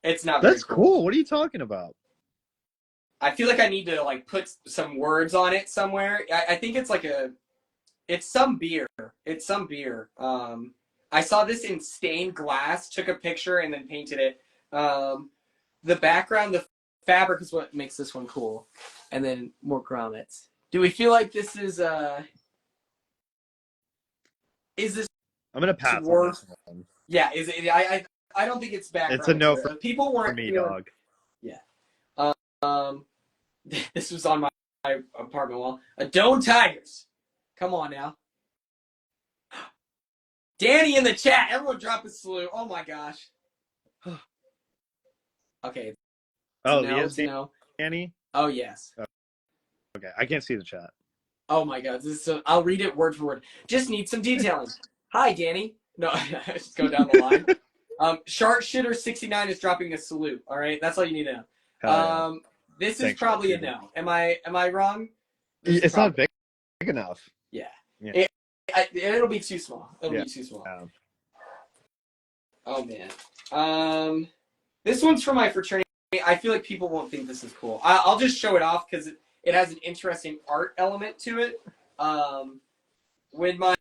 It's not. That's cool. What are you talking about? I feel like I need to like put some words on it somewhere. I think it's like it's some beer. It's some beer. I saw this in stained glass, took a picture, and then painted it. The background, the fabric is what makes this one cool. And then more grommets. Do we feel like this is this I'm gonna pass on this one. Yeah, is it? I don't think it's background. It's a no for people weren't me, dog. Yeah. This was on apartment wall. Adone Tigers. Come on now. Danny in the chat. Everyone drop a salute. Oh my gosh. Okay. Oh, No, is no. Danny? Oh yes. Okay, I can't see the chat. Oh my god. I'll read it word for word. Just need some detailing. Hi, Danny. No, just go down the line. Sharpshooter69 is dropping a salute. All right, that's all you need to know. Yeah. This is Thanks, probably a Sharpshooter. no. Am I wrong? It's not big enough. Yeah. Yeah. It'll be too small. It'll Yeah. be too small. Yeah. Oh man. This one's for my fraternity. I feel like people won't think this is cool. I'll just show it off because it has an interesting art element to it. With my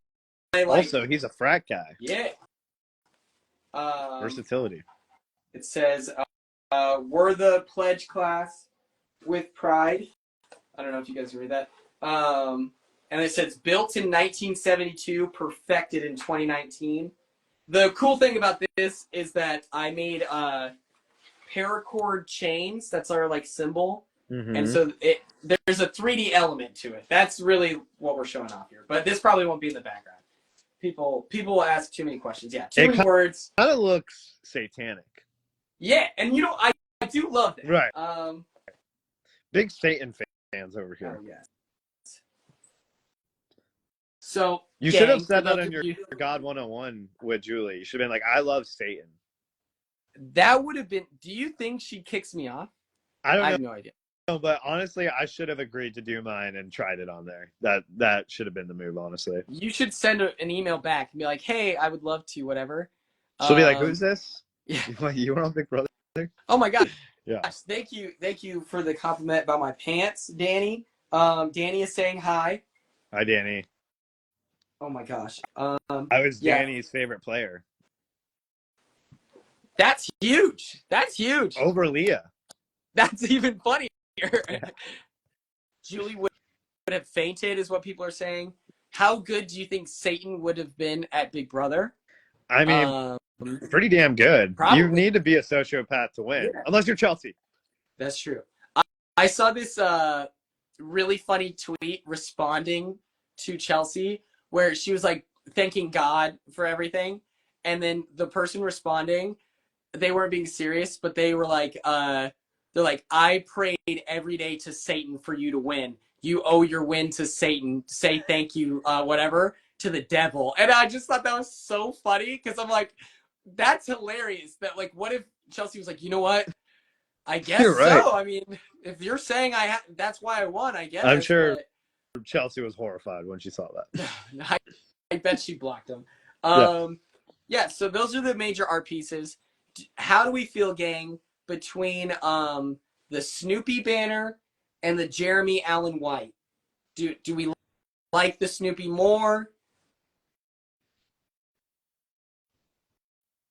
like, also, he's a frat guy. yeah. Versatility. It says, "We're the pledge class with pride." I don't know if you guys read that. And it says, "Built in 1972, perfected in 2019." The cool thing about this is that I made paracord chains. That's our like symbol, and so there's a 3D element to it. That's really what we're showing off here. But this probably won't be in the background. People will ask too many questions. Yeah, too many words. Kind of looks satanic. Yeah, and I do love that. Right. Big Satan fans over here. Oh yes. So you should have said that on your God 101 with Julie. You should have been like, "I love Satan." That would have been. Do you think she kicks me off? I have no idea. No, but honestly, I should have agreed to do mine and tried it on there. That should have been the move, honestly. You should send an email back and be like, "Hey, I would love to, whatever." She'll be like, "Who's this?" Yeah. You were on Big Brother? Oh my god. Yeah. Gosh, thank you for the compliment about my pants, Danny. Danny is saying hi. Hi, Danny. Oh my gosh. I was Danny's favorite player. That's huge. That's huge. Over Leah. That's even funnier. Yeah. Julie would have fainted, is what people are saying. How good do you think Satan would have been at Big Brother? I mean, pretty damn good. Probably. You need to be a sociopath to win, unless you're Chelsea. That's true. I saw this really funny tweet responding to Chelsea where she was like thanking God for everything. And then the person responding, they weren't being serious, but they were like, they're like, "I prayed every day to Satan for you to win. You owe your win to Satan. Say thank you, whatever, to the devil." And I just thought that was so funny because I'm like, that's hilarious. That like, what if Chelsea was like, "You know what? I guess you're right. So. I mean, if you're saying that's why I won, I guess." I'm sure Chelsea was horrified when she saw that. I bet she blocked them. Yeah, so those are the major art pieces. How do we feel, gang, between the Snoopy banner and the Jeremy Allen White? Do we like the Snoopy more?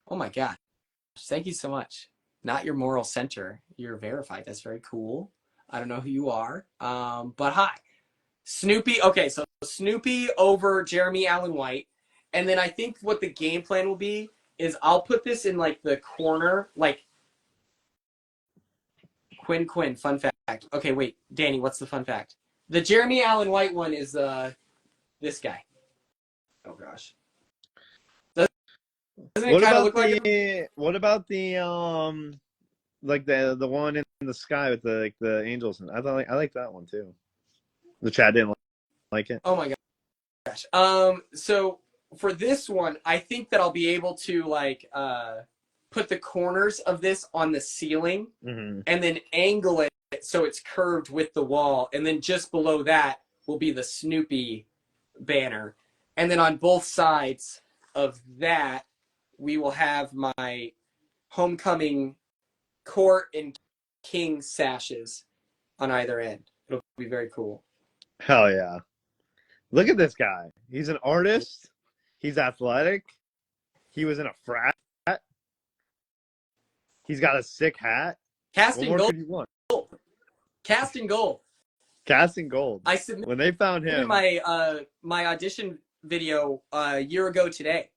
Oh my god. Thank you so much. Not your moral center. You're verified. That's very cool. I don't know who you are. But hi. Snoopy. Okay, so Snoopy over Jeremy Allen White. And then I think what the game plan will be is I'll put this in like the corner, like Quinn, fun fact. Okay, wait, Danny, what's the fun fact? The Jeremy Allen White one is this guy. Oh gosh. Doesn't it kind of look like him? What about the like the one in the sky with the angels? I like that one too. The chat didn't like it. Oh my gosh. So for this one, I think that I'll be able to like put the corners of this on the ceiling and then angle it so it's curved with the wall, and then just below that will be the Snoopy banner, and then on both sides of that we will have my homecoming court and king sashes on either end. It'll be very cool. Hell yeah. Look at this guy. He's an artist. He's athletic. He was in a frat. He's got a sick hat. Casting gold. Casting gold. Casting gold. I submitted when they found him my audition video a year ago today,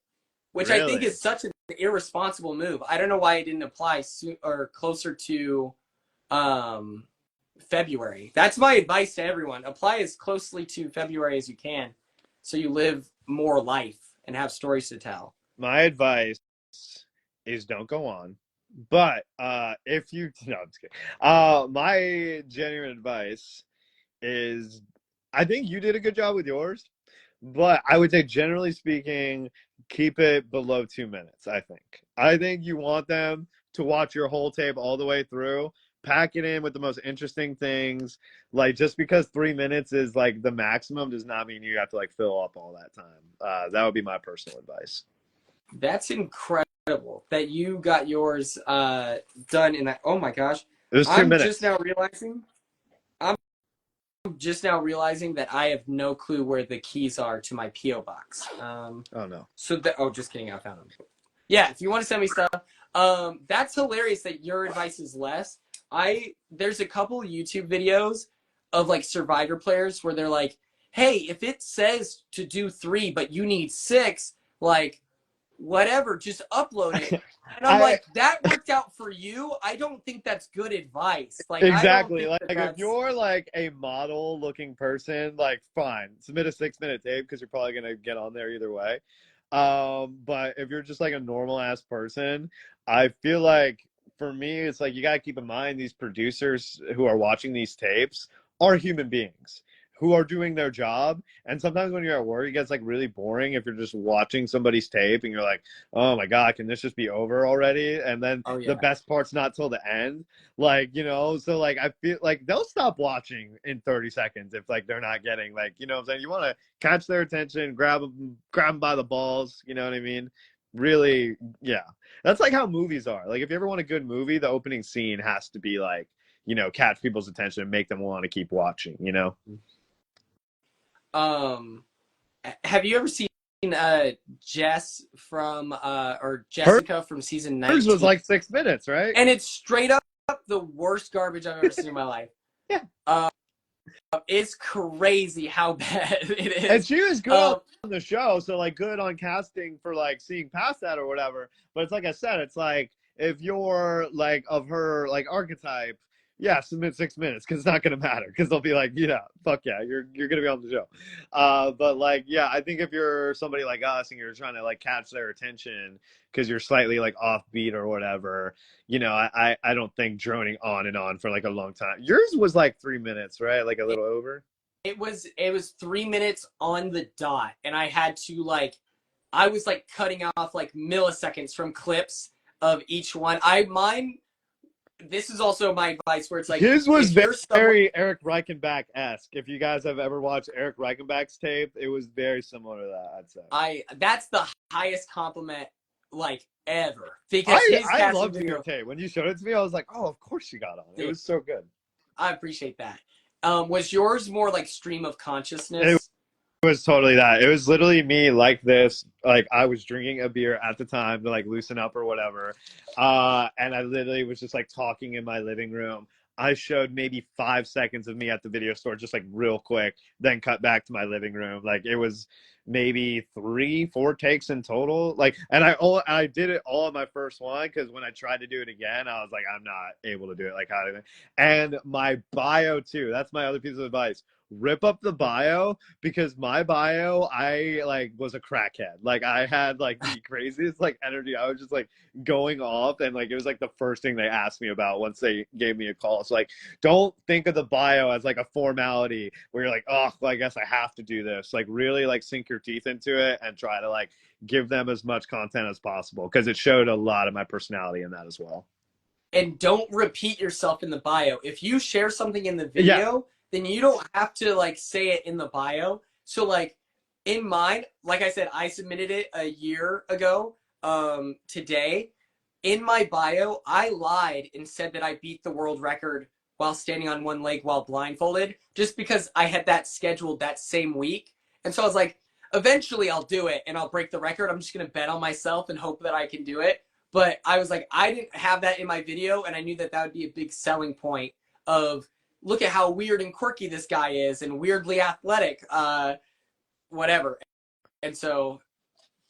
which really? I think is such an irresponsible move. I don't know why it didn't apply or closer to February. That's my advice to everyone. Apply as closely to February as you can so you live more life and have stories to tell. My advice is don't go on. But if you no, I'm just kidding. My genuine advice is I think you did a good job with yours, but I would say generally speaking, keep it below 2 minutes, I think you want them to watch your whole tape all the way through. Pack it in with the most interesting things. Like just because 3 minutes is like the maximum does not mean you have to like fill up all that time. That would be my personal advice. That's incredible that you got yours done in that. Oh my gosh. It was two I'm just minutes. now realizing I'm just now realizing that I have no clue where the keys are to my PO box. Oh no. Oh, just kidding, I found them. Yeah, if you want to send me stuff, that's hilarious that your advice is less. There's a couple YouTube videos of like Survivor players where they're like, "Hey, if it says to do 3 but you need 6, like whatever, just upload it." And I'm I like, that worked out for you. I don't think that's good advice. Like, I don't exactly think like that if that's. you're like a model looking person, like fine, submit a 6 minute tape because you're probably gonna get on there either way. But if you're just like a normal ass person, I feel like for me, it's like you gotta keep in mind these producers who are watching these tapes are human beings who are doing their job. And sometimes when you're at work, it gets like really boring if you're just watching somebody's tape and you're like, oh my God, can this just be over already? And then Oh the yeah. best part's not till the end. Like, so like I feel like they'll stop watching in 30 seconds if like they're not getting like, what I'm saying? You want to catch their attention, grab them by the balls, you know what I mean? Really, yeah. That's like how movies are. Like if you ever want a good movie, the opening scene has to be like, catch people's attention and make them want to keep watching. Um, have you ever seen Jess from or Hers Jessica from season was 19? like 6 minutes, right? And it's straight up the worst garbage I've ever seen in my life. Yeah. It's crazy how bad it And is. she was good on Um, the show, so like good on casting for like seeing past that or whatever. But it's like I said, it's like if you're like of her like archetype, yeah, submit 6 minutes because it's not gonna matter because they'll be like, yeah, fuck yeah, you're gonna be on the show. But like, yeah, I think if you're somebody like us and you're trying to like catch their attention because you're slightly like offbeat or whatever, I don't think droning on and on for like a long time. Yours was like 3 minutes, right? Like a little over. it was 3 minutes on the dot, and I had to I was like cutting off like milliseconds from clips of each one. Mine. This is also my advice, where it's like, His was if you're someone, very Eric Reichenbach-esque. If you guys have ever watched Eric Reichenbach's tape, it was very similar to that, I'd say. that's the highest compliment like ever, because I his I casting loved your video, tape. When you showed it to me, I was like, oh, of course you got on. It dude, was so good. I appreciate that. Was yours more like stream of It consciousness? was totally that. It was literally me like this. Like I was drinking a beer at the time to like loosen up or whatever. And I literally was just like talking in my living room. I showed maybe 5 seconds of me at the video store, just like real quick, then cut back to my living room. Like it was maybe 3, 4 takes in total. Like, and I did it all in my first one because when I tried to do it again, I was like, I'm not able to do it. Like how did And my bio too. That's my other piece of advice. Rip up the bio because my bio, I like was a crackhead. Like I had like the craziest like energy. I was just like going off and like it was like the first thing they asked me about once they gave me a call. So like don't think of the bio as like a formality where you're like, oh, well, I guess I have to do this. Like really like sink your teeth into it and try to like give them as much content as possible because it showed a lot of my personality in that as well. And don't repeat yourself in the bio. If you share something in the Yeah. video, then you don't have to like say it in the bio. So like in mine, like I said, I submitted it a year ago today. In my bio, I lied and said that I beat the world record while standing on one leg while blindfolded, just because I had that scheduled that same week. And so I was like, eventually I'll do it and I'll break the record. I'm just going to bet on myself and hope that I can do it. But I was like, I didn't have that in my video, and I knew that that would be a big selling point of, look at how weird and quirky this guy is and weirdly athletic, whatever. And so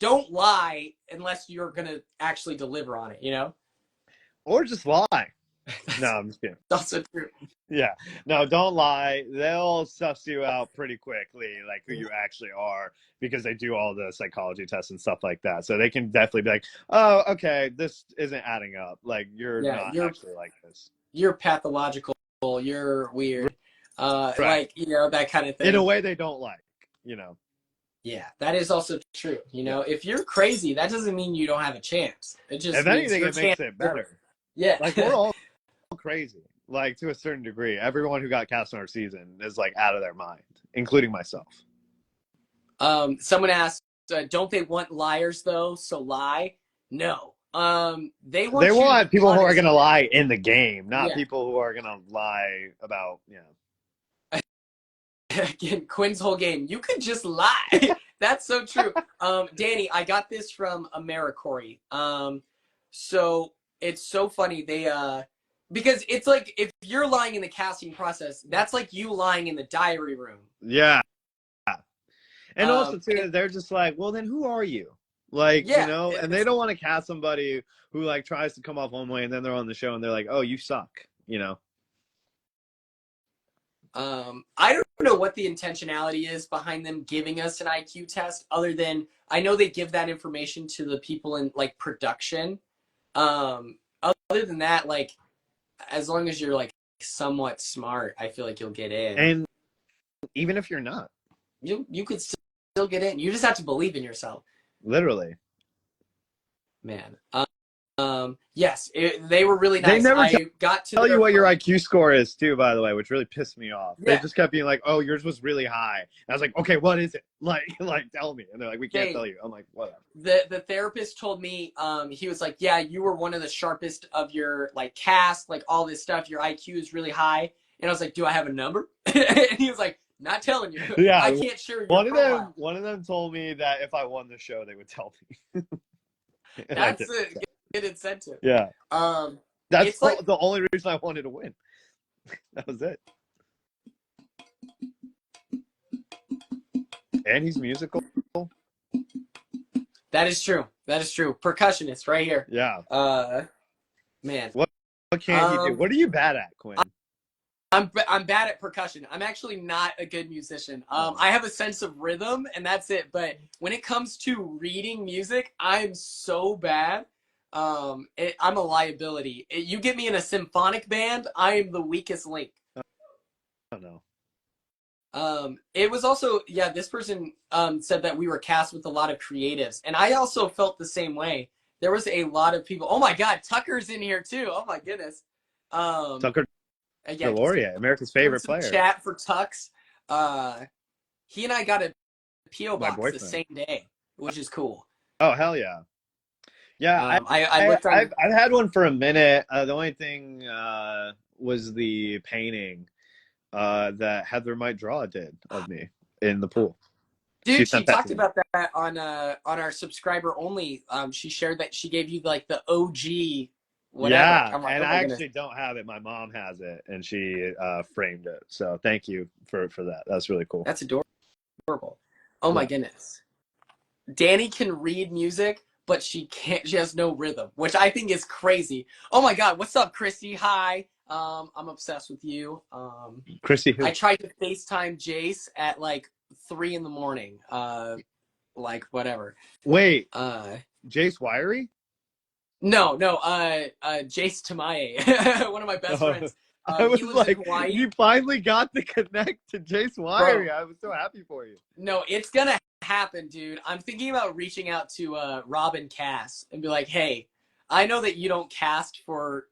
don't lie unless you're going to actually deliver on it, you know? Or just lie. No, I'm just kidding. Also true. Yeah. No, don't lie. They'll suss you out pretty quickly, like who you actually are, because they do all the psychology tests and stuff like that. So they can definitely be like, oh, okay, this isn't adding up. Like, you're Yeah, not actually like this. you're pathological. You're weird. Right. Like, that kind of In a thing. way they don't like, you know. Yeah, that is also true. Yeah. If you're crazy, that doesn't mean you don't have a chance. It just If means anything, your it makes chance. it better. Yeah. Like, we're all crazy, like, to a certain degree. Everyone who got cast in our season is, like, out of their mind, including myself. Someone asked, don't they want liars though? So lie? No. They want They you to want be people who are honest. going to lie in the game, not Yeah. people who are going to lie about, Again, Quinn's whole game. You could just lie. That's so true. Danny, I got this from AmeriCorey. So it's so funny. Because it's like if you're lying in the casting process, that's like you lying in the diary room. Yeah. And also, too, And, they're just like, well, then who are you? Like, yeah, and they don't want to cast somebody who, like, tries to come off one way and then they're on the show and they're like, oh, you suck, I don't know what the intentionality is behind them giving us an IQ test, other than I know they give that information to the people in like production. Other than that, like, as long as you're like somewhat smart, I feel like you'll get in. And even if you're not, you could still get in. You just have to believe in yourself. literally. Man. Yes, they were really nice. They never got to tell you what your IQ score is, too, by the way, which really pissed me off. Yeah. They just kept being like, oh, yours was really high. And I was like, okay, what is it? Like, tell me. And they're like, we can't tell you. I'm like, whatever. The therapist told me, he was like, yeah, you were one of the sharpest of your like cast, like all this stuff. Your IQ is really high. And I was like, do I have a number? And he was like, not telling you. Yeah, I can't share your profile. One of them told me that if I won the show, they would tell me. That's a good incentive. Yeah. That's like, the only reason I wanted to win. That was it. And he's musical. That is true. Percussionist right here. Yeah. Man. What can you do? What are you bad at, Quinn? I'm bad at percussion. I'm actually not a good musician. I have a sense of rhythm and that's it. But when it comes to reading music, I'm so bad. I'm a liability. You get me in a symphonic band, I am the weakest link. Oh no. It was also, this person said that we were cast with a lot of creatives, and I also felt the same way. There was a lot of people. Oh my God, Tucker's in here too. Oh my goodness. Tucker Deloria, America's favorite player. Chat for Tux. He and I got a PO box the same day, which is cool. Oh hell yeah. Yeah, I've had one for a minute. The only thing was the painting that Heather Might Draw did of me in the pool. Dude, she talked about that on our subscriber only. She shared that she gave you like the OG whatever. Yeah, and I actually don't have it. My mom has it, and she framed it. So thank you for that. That's really cool. That's adorable. Oh my goodness. Danny can read music, but she has no rhythm, which I think is crazy. Oh my God, what's up, Christy? Hi. I'm obsessed with you. Christy who? I tried to FaceTime Jace at like 3 a.m. Like whatever. Wait. Jace Wiry? No, Jace Tamaye, one of my best friends. I was like, you finally got the connect to Jace Wiry. I was so happy for you. No, it's gonna happen, dude. I'm thinking about reaching out to Robin Cass and be like, hey, I know that you don't cast for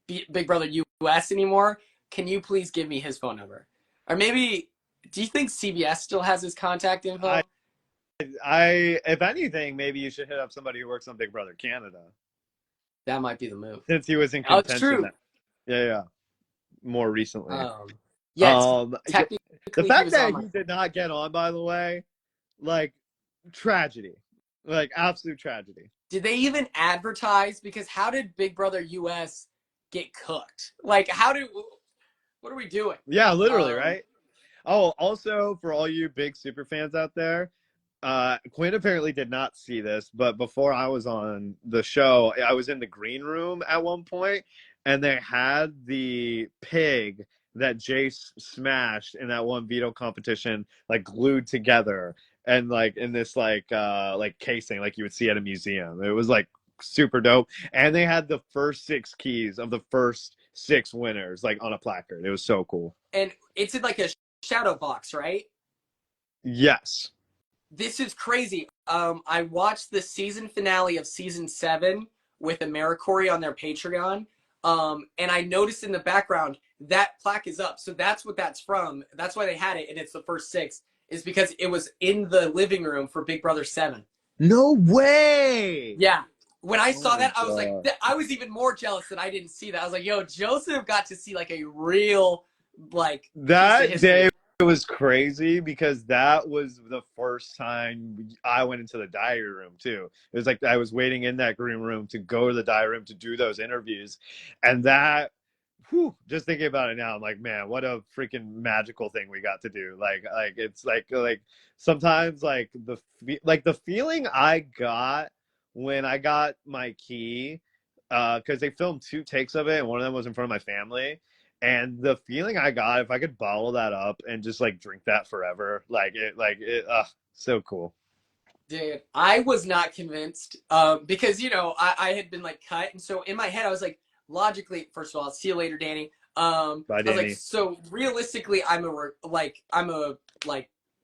Big Brother US anymore. Can you please give me his phone number? Or maybe, do you think CBS still has his contact info? If anything, maybe you should hit up somebody who works on Big Brother Canada. That might be the move. Since he was in contention. True. Yeah. More recently. Technically, the fact that he did not get on, by the way, like, tragedy. Like, absolute tragedy. Did they even advertise? Because how did Big Brother US get cooked? Like, what are we doing? Yeah, literally, right? Oh, also, for all you big super fans out there, Quinn apparently did not see this, but before I was on the show, I was in the green room at one point, and they had the pig that Jace smashed in that one veto competition, like glued together and like in this like casing like you would see at a museum. It was like super dope. And they had the first 6 keys of the first 6 winners like on a placard. It was so cool. And it's in like a shadow box, right? Yes. This is crazy. I watched the season finale of season 7 with AmeriCorey on their Patreon. And I noticed in the background that plaque is up. So that's what that's from. That's why they had it. And it's the first 6 is because it was in the living room for Big Brother 7. No way. Yeah. When I saw that, I was God. like, I was even more jealous that I didn't see that. I was like, yo, Joseph got to see like a real, like, That day was crazy because that was the first time I went into the diary room too. It was like I was waiting in that green room to go to the diary room to do those interviews, and that, just thinking about it now, I'm like, man, what a freaking magical thing we got to do. Like it's like sometimes like the feeling I got when I got my key, because they filmed 2 takes of it, and one of them was in front of my family. And the feeling I got, if I could bottle that up and just like drink that forever, so cool. Dude, I was not convinced because, you know, I had been like cut. And so in my head, I was like, logically, first of all, see you later, Danny. Bye, I was Danny. like, so realistically, I'm a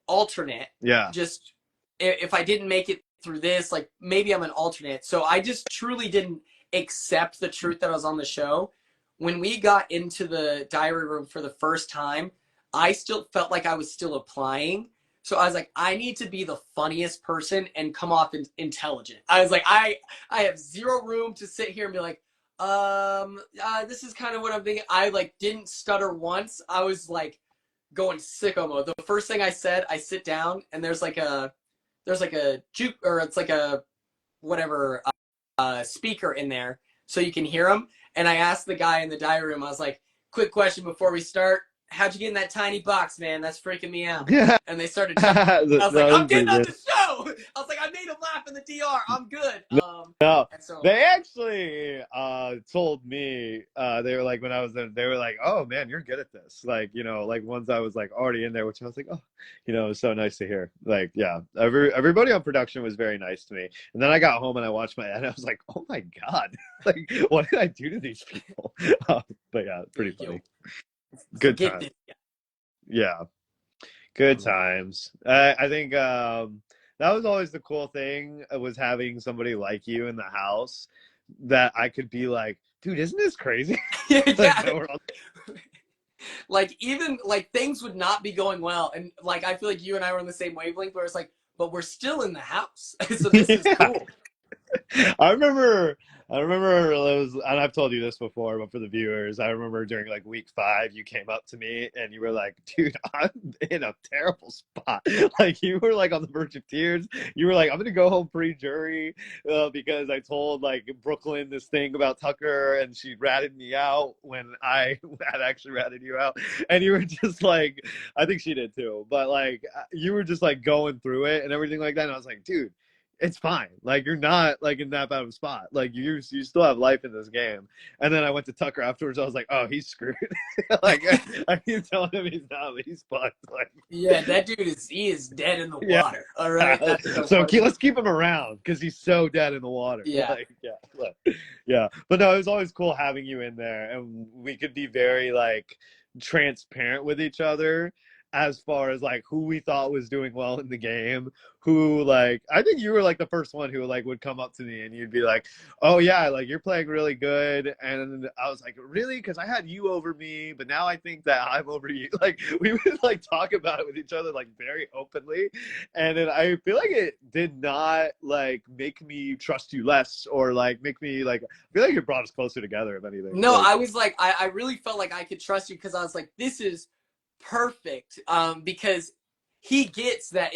alternate. Yeah. Just if I didn't make it through this, like maybe I'm an alternate. So I just truly didn't accept the truth that I was on the show. When we got into the diary room for the first time, I still felt like I was still applying. So I was like, I need to be the funniest person and come off intelligent. I was like, I have zero room to sit here and be like, this is kind of what I'm thinking. I like didn't stutter once. I was like going sicko mode. The first thing I said, I sit down and there's like a juke, or it's like a whatever speaker in there so you can hear them. And I asked the guy in the diary room, I was like, quick question before we start. How'd you get in that tiny box, man? That's freaking me out. And they started chuckling. I was like, I'm getting on the show. I was like, I made him laugh in the DR. I'm good. No, so they actually told me, they were like, when I was there, they were like, oh man, you're good at this. Like, you know, like once I was like already in there, which I was like, oh, you know, it was so nice to hear. Like, yeah, everybody on production was very nice to me. And then I got home and I watched my edit. I was like, oh my God, like, what did I do to these people? But yeah, pretty funny. Good time. Yeah, good times. I think that was always the cool thing, was having somebody like you in the house that I could be like, dude, isn't this crazy? Yeah. Like even like things would not be going well, and like I feel like you and I were on the same wavelength where it's like, but we're still in the house. So this is cool. I remember it was, and I've told you this before, but for the viewers, I remember during like week 5, you came up to me and you were like, dude, I'm in a terrible spot. Like you were like on the verge of tears. You were like, I'm gonna go home pre-jury because I told like Brooklyn this thing about Tucker and she ratted me out when I had actually ratted you out. And you were just like, I think she did too, but like you were just like going through it and everything like that. And I was like, dude, it's fine. Like you're not like in that bad of a spot. Like you still have life in this game. And then I went to Tucker afterwards. I was like, oh, he's screwed. Like I keep telling him he's not, but he's fucked. Like, yeah, that dude is dead in the water. Yeah. All right. That's so let's keep him around because he's so dead in the water. Yeah. Like, yeah. But no, it was always cool having you in there, and we could be very like transparent with each other as far as like who we thought was doing well in the game, who like, I think you were like the first one who like would come up to me and you'd be like, oh yeah, like you're playing really good. And I was like, really? Because I had you over me, but now I think that I'm over you. Like we would like talk about it with each other like very openly, and then I feel like it did not like make me trust you less or like make me like, I feel like it brought us closer together, if anything. No, like, I was like, I really felt like I could trust you because I was like, this is perfect, because he gets that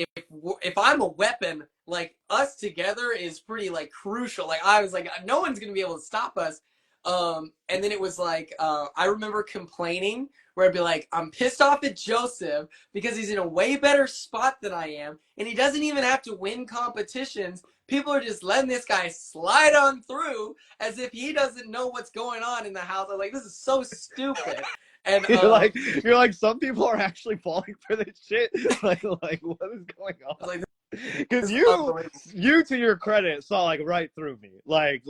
if I'm a weapon, like us together is pretty like crucial. Like I was like, no one's gonna be able to stop us. And then it was like, I remember complaining where I'd be like, I'm pissed off at Joseph because he's in a way better spot than I am, and he doesn't even have to win competitions. people are just letting this guy slide on through as if he doesn't know what's going on in the house. I'm like, this is so stupid. And you're like, some people are actually falling for this shit. Like what is going on? like, Because you, to your credit, saw like right through me. Like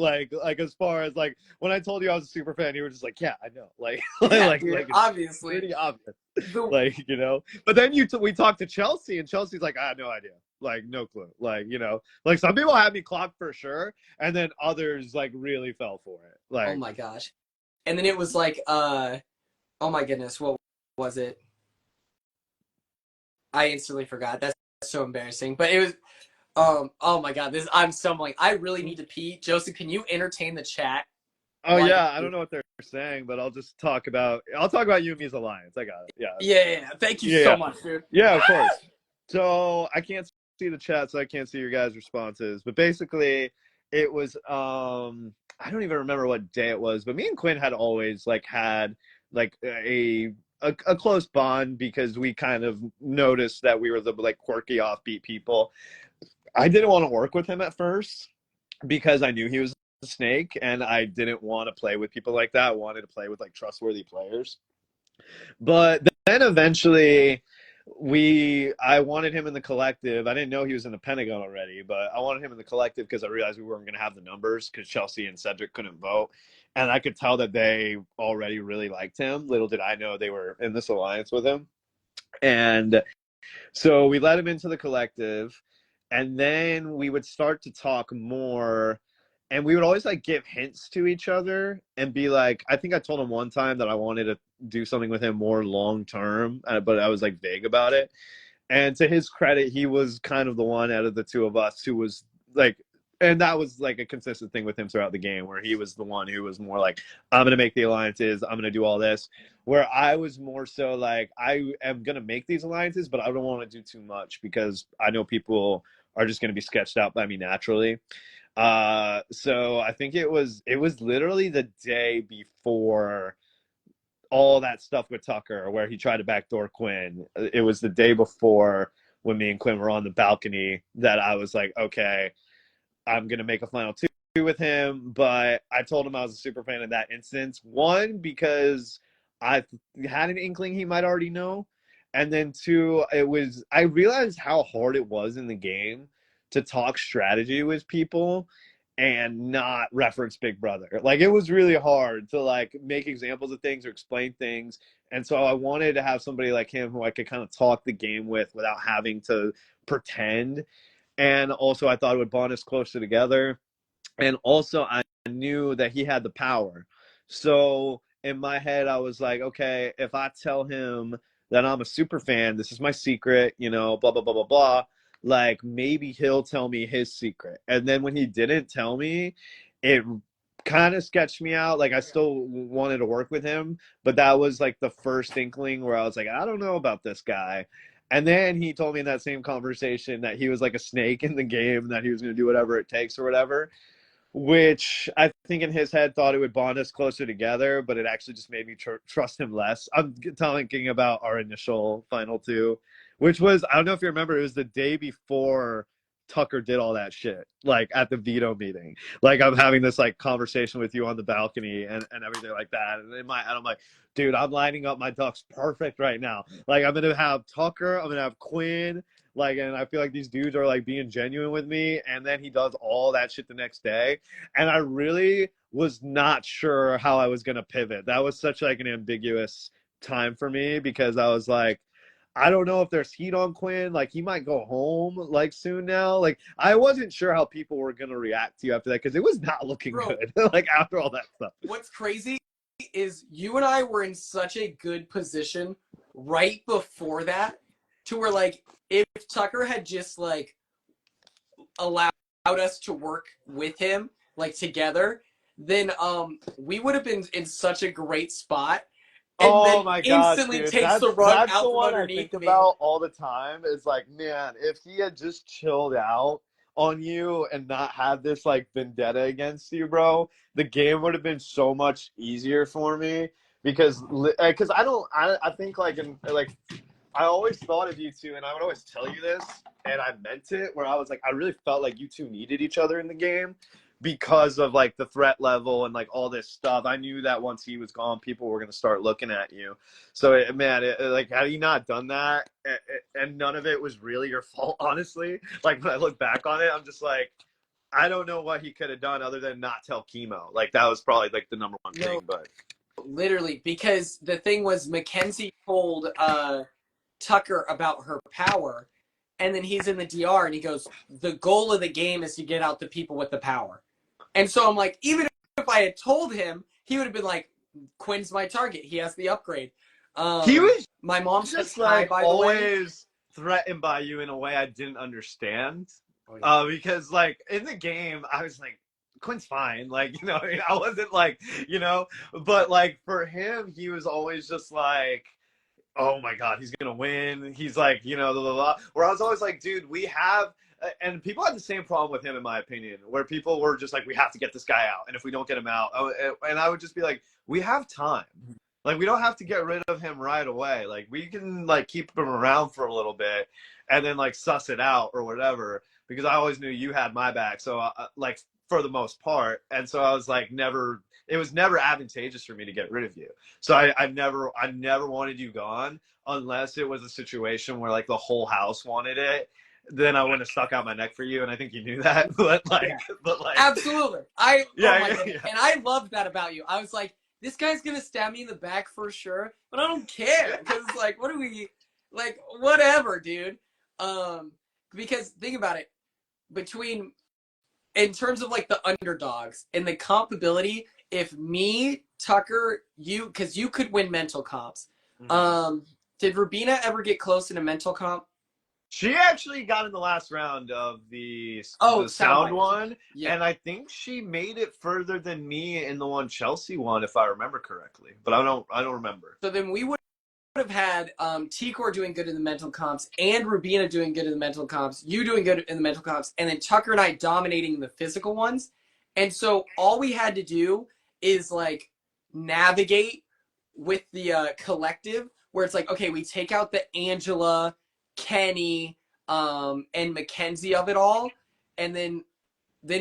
as far as like when I told you I was a super fan, you were just like, yeah, I know. Like, yeah, dude, obviously, pretty obvious. Like, you know. But then we talked to Chelsea, and Chelsea's like, I had no idea. Like, no clue. Like, you know, like some people had me clocked for sure, and then others like really fell for it. Like, oh my gosh. And then it was like, oh my goodness, what was it? I instantly forgot. That's so embarrassing. But it was, oh my god, I'm stumbling. I really need to pee. Joseph, can you entertain the chat? Oh yeah, I don't know what they're saying, but I'll talk about you and me's alliance. I got it. Yeah. Yeah. Thank you so much, dude. Yeah, of course. So I can't see the chat, so I can't see your guys' responses. But basically, it was I don't even remember what day it was, but me and Quinn had always like had like a close bond because we kind of noticed that we were the like quirky offbeat people. I didn't want to work with him at first because I knew he was a snake and I didn't want to play with people like that. I wanted to play with like trustworthy players. But then eventually I wanted him in the collective. I didn't know he was in the Pentagon already, but I wanted him in the collective because I realized we weren't going to have the numbers because Chelsea and Cedric couldn't vote. And I could tell that they already really liked him. Little did I know they were in this alliance with him. And so we let him into the collective. And then we would start to talk more. And we would always like give hints to each other and be like, I think I told him one time that I wanted to do something with him more long term, but I was like vague about it. And to his credit, he was kind of the one out of the two of us who was like, and that was like a consistent thing with him throughout the game, where he was the one who was more like, I'm going to make the alliances, I'm going to do all this. Where I was more so like, I am going to make these alliances, but I don't want to do too much because I know people are just going to be sketched out by me naturally. So I think it was literally the day before all that stuff with Tucker where he tried to backdoor Quinn. It was the day before when me and Quinn were on the balcony that I was like, okay, I'm going to make a final two with him. But I told him I was a super fan in that instance. One, because I had an inkling he might already know. And then two, I realized how hard it was in the game to talk strategy with people and not reference Big Brother. Like, it was really hard to like make examples of things or explain things. And so I wanted to have somebody like him who I could kind of talk the game with without having to pretend. And also I thought it would bond us closer together. And also I knew that he had the power. So in my head, I was like, okay, if I tell him that I'm a super fan, this is my secret, you know, blah, blah, blah, blah, blah. Like, maybe he'll tell me his secret. And then when he didn't tell me, it kind of sketched me out. Like, I still wanted to work with him, but that was like the first inkling where I was like, I don't know about this guy. And then he told me in that same conversation that he was like a snake in the game, that he was going to do whatever it takes or whatever, which I think in his head thought it would bond us closer together, but it actually just made me trust him less. I'm thinking about our initial final two, which was, I don't know if you remember, it was the day before Tucker did all that shit, like at the veto meeting. Like, I'm having this like conversation with you on the balcony and everything like that. And in my head, I'm like, dude, I'm lining up my ducks perfect right now. Like, I'm going to have Tucker, I'm going to have Quinn, like, and I feel like these dudes are like being genuine with me. And then he does all that shit the next day. And I really was not sure how I was going to pivot. That was such like an ambiguous time for me because I was like, I don't know if there's heat on Quinn. Like, he might go home like soon now. Like, I wasn't sure how people were going to react to you after that because it was not looking good. Like, after all that stuff. What's crazy is you and I were in such a good position right before that to where, like, if Tucker had just like allowed us to work with him like together, then we would have been in such a great spot. And oh my god, instantly dude. takes the rug out from I underneath think me. about all the time is like, man, if he had just chilled out on you and not had this like vendetta against you, bro, the game would have been so much easier for me because I think like I always thought of you two, and I would always tell you this, and I meant it, where I was like, I really felt like you two needed each other in the game because of like the threat level and like all this stuff. I knew that once he was gone, people were going to start looking at you. So like, had you not done that, and none of it was really your fault, honestly. Like when I look back on it, I'm just like, I don't know what he could have done other than not tell Chemo. Like that was probably like the number one thing. But literally, because the thing was, Mackenzie told Tucker about her power, and then he's in the DR and he goes, the goal of the game is to get out the people with the power. And so I'm like, even if I had told him, he would have been like, Quinn's my target. He has the upgrade. He was my mom just said hi, like by the way. always threatened by you in a way I didn't understand. Oh, yeah. Because like in the game, I was like, Quinn's fine. Like, you know, I wasn't like, you know, but like for him, he was always just like, oh my God, he's going to win. He's like, you know, blah, blah, blah. Where I was always like, dude, we have, and people had the same problem with him, in my opinion, where people were just like, we have to get this guy out. And if we don't get him out, and I would just be like, we have time. Like, we don't have to get rid of him right away. Like, we can like keep him around for a little bit and then like suss it out or whatever, because I always knew you had my back. So like for the most part. And so I was like, it was never advantageous for me to get rid of you. So I never wanted you gone unless it was a situation where like the whole house wanted it. Then I wouldn't have stuck out my neck for you, and I think you knew that. But like, Absolutely, oh my God. And I loved that about you. I was like, this guy's gonna stab me in the back for sure, but I don't care because like, what do we like? Whatever, dude. Because think about it, in terms of like the underdogs and the comp ability, if me, Tucker, you, because you could win mental comps. Did Rubina ever get close in a mental comp? She actually got in the last round of the sound one, yeah. And I think she made it further than me in the one Chelsea won, if I remember correctly. But I don't remember. So then we would have had T-Core doing good in the mental comps, and Rubina doing good in the mental comps, you doing good in the mental comps, and then Tucker and I dominating the physical ones. And so all we had to do is like navigate with the collective, where it's like, okay, we take out the Angela, Kenny, and Mackenzie of it all, and then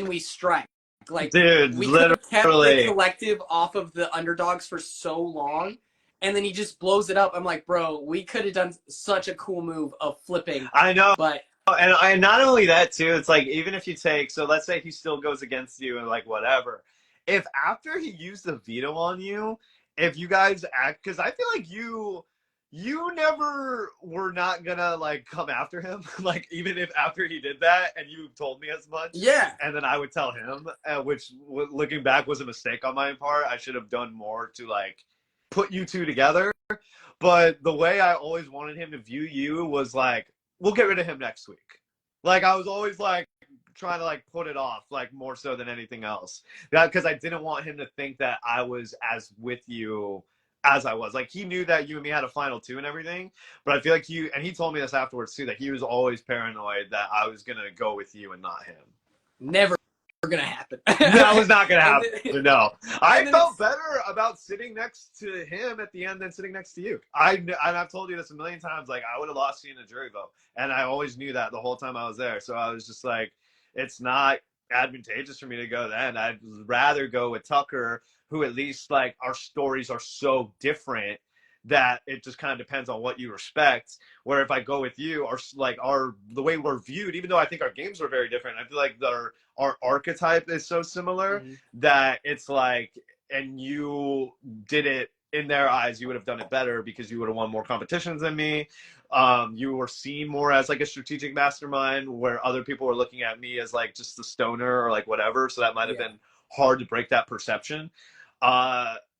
we strike. Like, dude, we could have kept the collective off of the underdogs for so long, and then he just blows it up. I'm like, bro, we could have done such a cool move of flipping. I know, but and not only that too, it's like, even if you take, so let's say he still goes against you and like whatever, if after he used the veto on you, if you guys act, because I feel like you never were not gonna like come after him, like even if after he did that and you told me as much, yeah, and then I would tell him, which looking back was a mistake on my part. I should have done more to like put you two together. But the way I always wanted him to view you was like, we'll get rid of him next week. Like I was always like trying to like put it off, like more so than anything else, because I didn't want him to think that I was as with you as I was. Like, he knew that you and me had a final two and everything, but I feel like and he told me this afterwards too, that he was always paranoid that I was gonna go with you and not him. Never gonna happen. That was not gonna happen. No, I felt better about sitting next to him at the end than sitting next to you. And I've told you this a million times. Like, I would have lost you in a jury vote, and I always knew that the whole time I was there. So I was just like, it's not advantageous for me to go then. I'd rather go with Tucker, who at least like our stories are so different that it just kind of depends on what you respect. Where if I go with you, the way we're viewed, even though I think our games were very different, I feel like our archetype is so similar that it's like, and you did it in their eyes, you would have done it better because you would have won more competitions than me. You were seen more as like a strategic mastermind, where other people were looking at me as like just the stoner or like whatever. So that might have been hard to break that perception.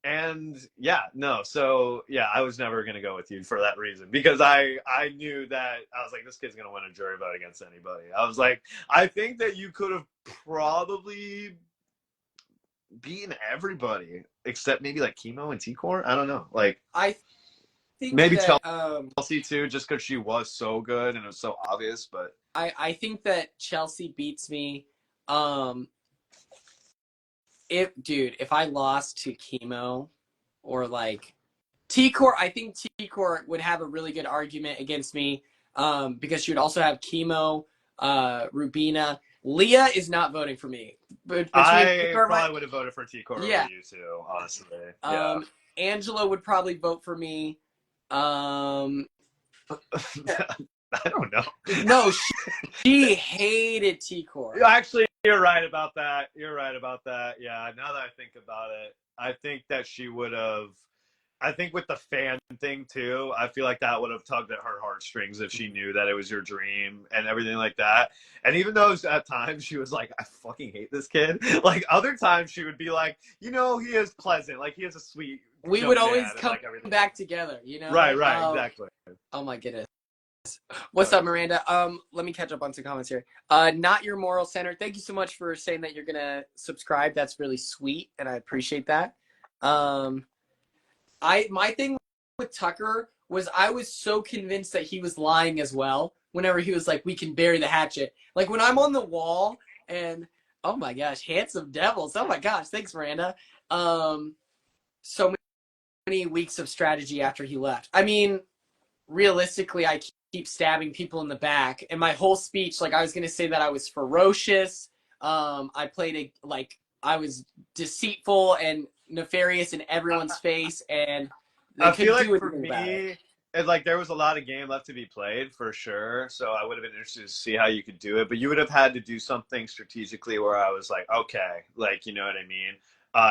And yeah, no. So yeah, I was never going to go with you for that reason, because I knew that I was like, this kid's going to win a jury vote against anybody. I was like, I think that you could have probably beaten everybody except maybe like Chemo and T-Core. I don't know. Like, I think maybe that, Chelsea too, just because she was so good and it was so obvious. But I think that Chelsea beats me. If I lost to Chemo or like T-Core, I think T-Core would have a really good argument against me. because she would also have Chemo, Rubina. Leah is not voting for me. But I probably would have voted for T-Core over yeah. you too, honestly. Yeah. Angela would probably vote for me. I don't know. No, she hated T-Core. Actually, you're right about that. You're right about that. Yeah, now that I think about it, I think that she would have. I think with the fan thing too, I feel like that would have tugged at her heartstrings if she knew that it was your dream and everything like that. And even though at times she was like, I fucking hate this kid, like other times she would be like, he is pleasant. Like he is a sweet. We would always come back together, Right, exactly. Oh my goodness. What's up, Miranda? Let me catch up on some comments here. Not Your Moral Center. Thank you so much for saying that you're gonna subscribe. That's really sweet, and I appreciate that. My thing with Tucker was I was so convinced that he was lying as well. Whenever he was like, "We can bury the hatchet." Like when I'm on the wall and oh my gosh, handsome devils. Oh my gosh, thanks, Miranda. So many weeks of strategy after he left. I mean, realistically, I keep stabbing people in the back, and my whole speech, like I was gonna say that I was ferocious. I played I was deceitful and nefarious in everyone's face, and I feel like for me, like there was a lot of game left to be played for sure. So I would have been interested to see how you could do it, but you would have had to do something strategically where I was like, okay, like you know what I mean.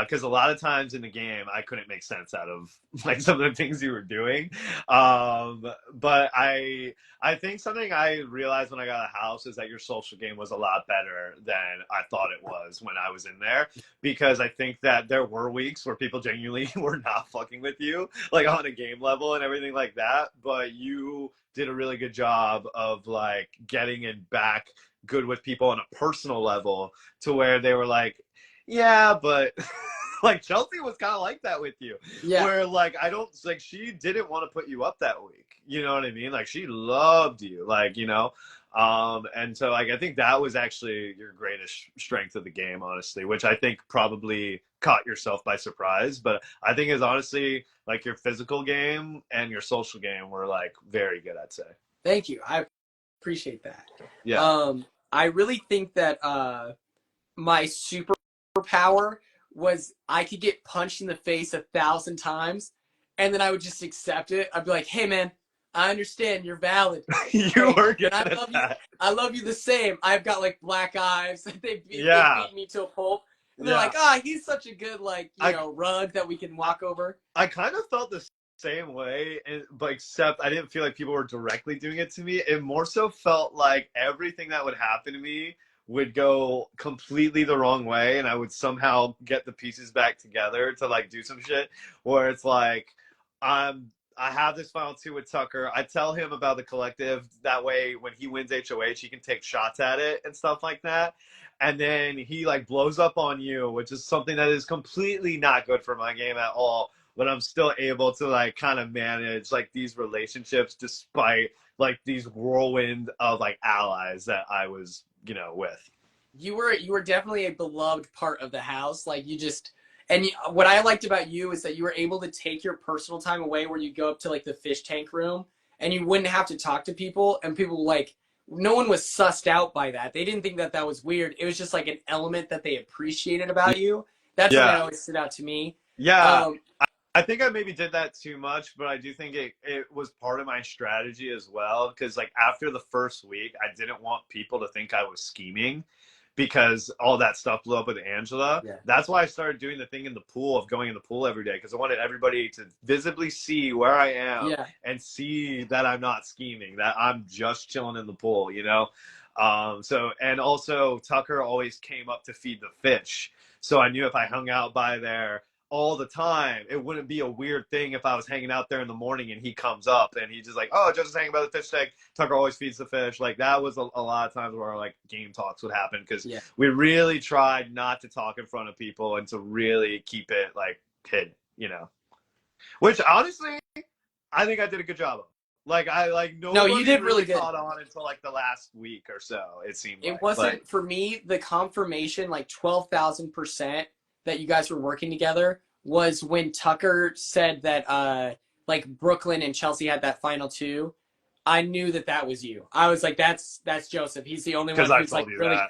Because a lot of times in the game, I couldn't make sense out of like some of the things you were doing. But I think something I realized when I got a house is that your social game was a lot better than I thought it was when I was in there. Because I think that there were weeks where people genuinely were not fucking with you, like on a game level and everything like that. But you did a really good job of like getting it back good with people on a personal level to where they were like, yeah, but like Chelsea was kind of like that with you. Yeah. Where like she didn't want to put you up that week. You know what I mean? Like she loved you, like, and so like I think that was actually your greatest strength of the game, honestly, which I think probably caught yourself by surprise. But I think is honestly like your physical game and your social game were like very good, I'd say. Thank you. I appreciate that. Yeah. I really think that my superpower was I could get punched in the face 1,000 times and then I would just accept it. I'd be like, hey man, I understand you're valid. You were good at that. I love you the same. I've got like black eyes. They beat me to a pulp. And they're like, he's such a good rug that we can walk over. I kind of felt the same way, but except I didn't feel like people were directly doing it to me. It more so felt like everything that would happen to me would go completely the wrong way, and I would somehow get the pieces back together to like do some shit where it's like I have this final 2 with Tucker. I tell him about the collective. That way, when he wins HOH, he can take shots at it and stuff like that. And then he like blows up on you, which is something that is completely not good for my game at all. But I'm still able to like kind of manage like these relationships despite like these whirlwind of like allies that I was, with. You were definitely a beloved part of the house. Like what I liked about you is that you were able to take your personal time away where you go up to like the fish tank room and you wouldn't have to talk to people, and people like no one was sussed out by that. They didn't think that that was weird. It was just like an element that they appreciated about you. That's what always stood out to me. Yeah. I think I maybe did that too much, but I do think it was part of my strategy as well. Because like after the first week, I didn't want people to think I was scheming because all that stuff blew up with Angela. Yeah. That's why I started doing the thing in the pool of going in the pool every day, because I wanted everybody to visibly see where I am and see that I'm not scheming, that I'm just chilling in the pool, and also Tucker always came up to feed the fish. So I knew if I hung out by there all the time, it wouldn't be a weird thing if I was hanging out there in the morning and he comes up and he's just like, oh, just hanging by the fish tank. Tucker always feeds the fish. Like that was a lot of times where like game talks would happen because we really tried not to talk in front of people and to really keep it like hidden, which honestly, I think I did a good job of. Like no, you did really good. Caught on until like the last week or so. It seemed it wasn't for me. The confirmation, like 12,000%. That you guys were working together was when Tucker said that like Brooklyn and Chelsea had that final 2. I knew that was you. I was like, that's Joseph. He's the only because one I who's like told you really, that.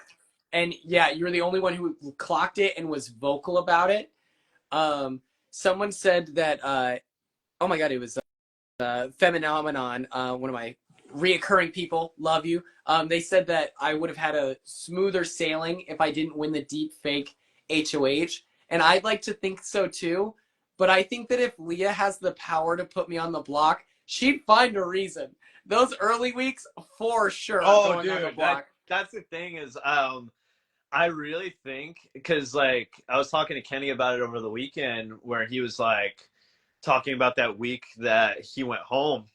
and yeah, you're the only one who clocked it and was vocal about it. Someone said that, oh my God, it was Phenomenon, one of my reoccurring people, love you. They said that I would have had a smoother sailing if I didn't win the deep fake HOH. And I'd like to think so too. But I think that if Leah has the power to put me on the block, she'd find a reason. Those early weeks, for sure, Oh, going on the dude, block. that's the thing is, I really think because like I was talking to Kenny about it over the weekend, where he was like talking about that week that he went home,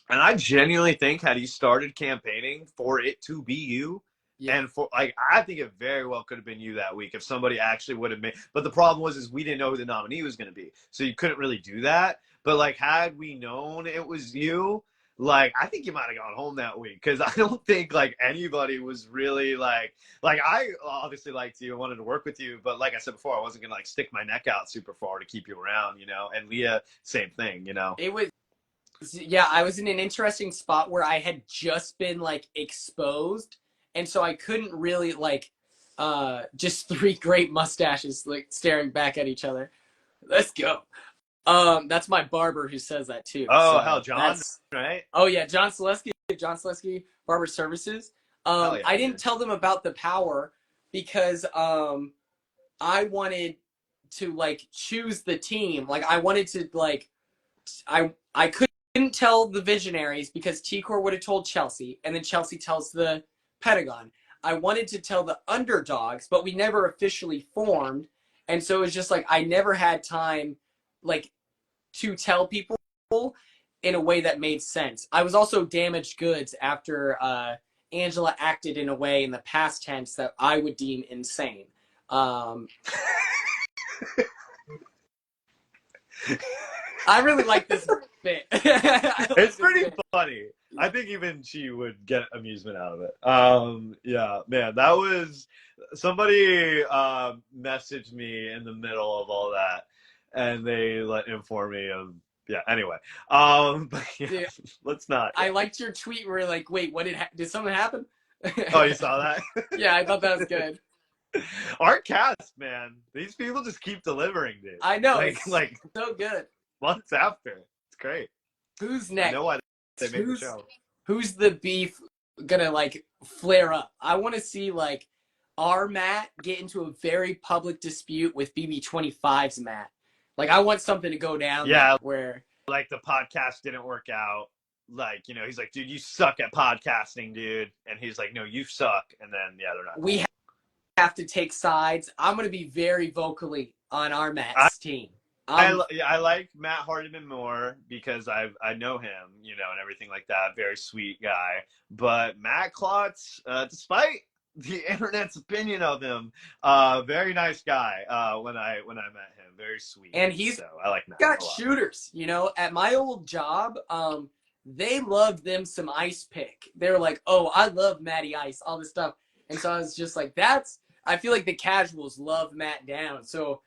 and I genuinely think had he started campaigning for it to be you, Yeah. and for like I think it very well could have been you that week if somebody actually would have made. But the problem was is we didn't know who the nominee was going to be, so you couldn't really do that. But like had we known it was you, like I think you might have gone home that week because I don't think like anybody was really like I obviously liked you and wanted to work with you, but like I said before, I wasn't gonna like stick my neck out super far to keep you around, you know. And Leah, same thing, you know. It was, yeah, I was in an interesting spot where I had just been like exposed, and so I couldn't really like just three great mustaches like staring back at each other. Let's go. That's my barber who says that too. Oh hell, So John, that's, right? oh yeah, John Selesky Barber Services. Hell yeah, I didn't dude. tell them about the power because I wanted to like choose the team. Like I wanted to like I couldn't tell the Visionaries because T-Core would have told Chelsea, and then Chelsea tells the Pentagon. I wanted to tell the underdogs, but we never officially formed, and so it was just like I never had time, like, to tell people in a way that made sense. I was also damaged goods after Angela acted in a way in the past tense that I would deem insane. Um, I really like this bit. I like It's this pretty bit. funny. I think even she would get amusement out of it. Yeah, man, that was somebody messaged me in the middle of all that, and they let inform me of yeah. Anyway, but yeah, Dude, let's not. I liked your tweet where you're like, wait, what did something happen? Oh, you saw that? Yeah, I thought that was good. Our cast, man, these people just keep delivering, dude. I know, Like it's like so good. months after, it's great. Who's I next? know why they made the Who's show. who's the beef gonna like flare up? I want to see like our Matt get into a very public dispute with BB25's Matt. Like I want something to go down there Yeah, where like the podcast didn't work out. Like, you know, he's like, dude, you suck at podcasting, dude. And he's like, no, you suck. And then, yeah, they're not we cool. have to take sides. I'm gonna be very vocally on our I, Matt's team. Um, I like Matt Hardiman more because I know him, you know, and everything like that. Very sweet guy. But Matt Klotz, despite the internet's opinion of him, very nice guy. When I met him, very sweet. and he's So I like Matt got a lot. shooters. You know, at my old job, they loved them some ice pick. They're like, oh, I love Matty Ice, all this stuff. And so I was just like, that's. I feel like the casuals love Matt Down. So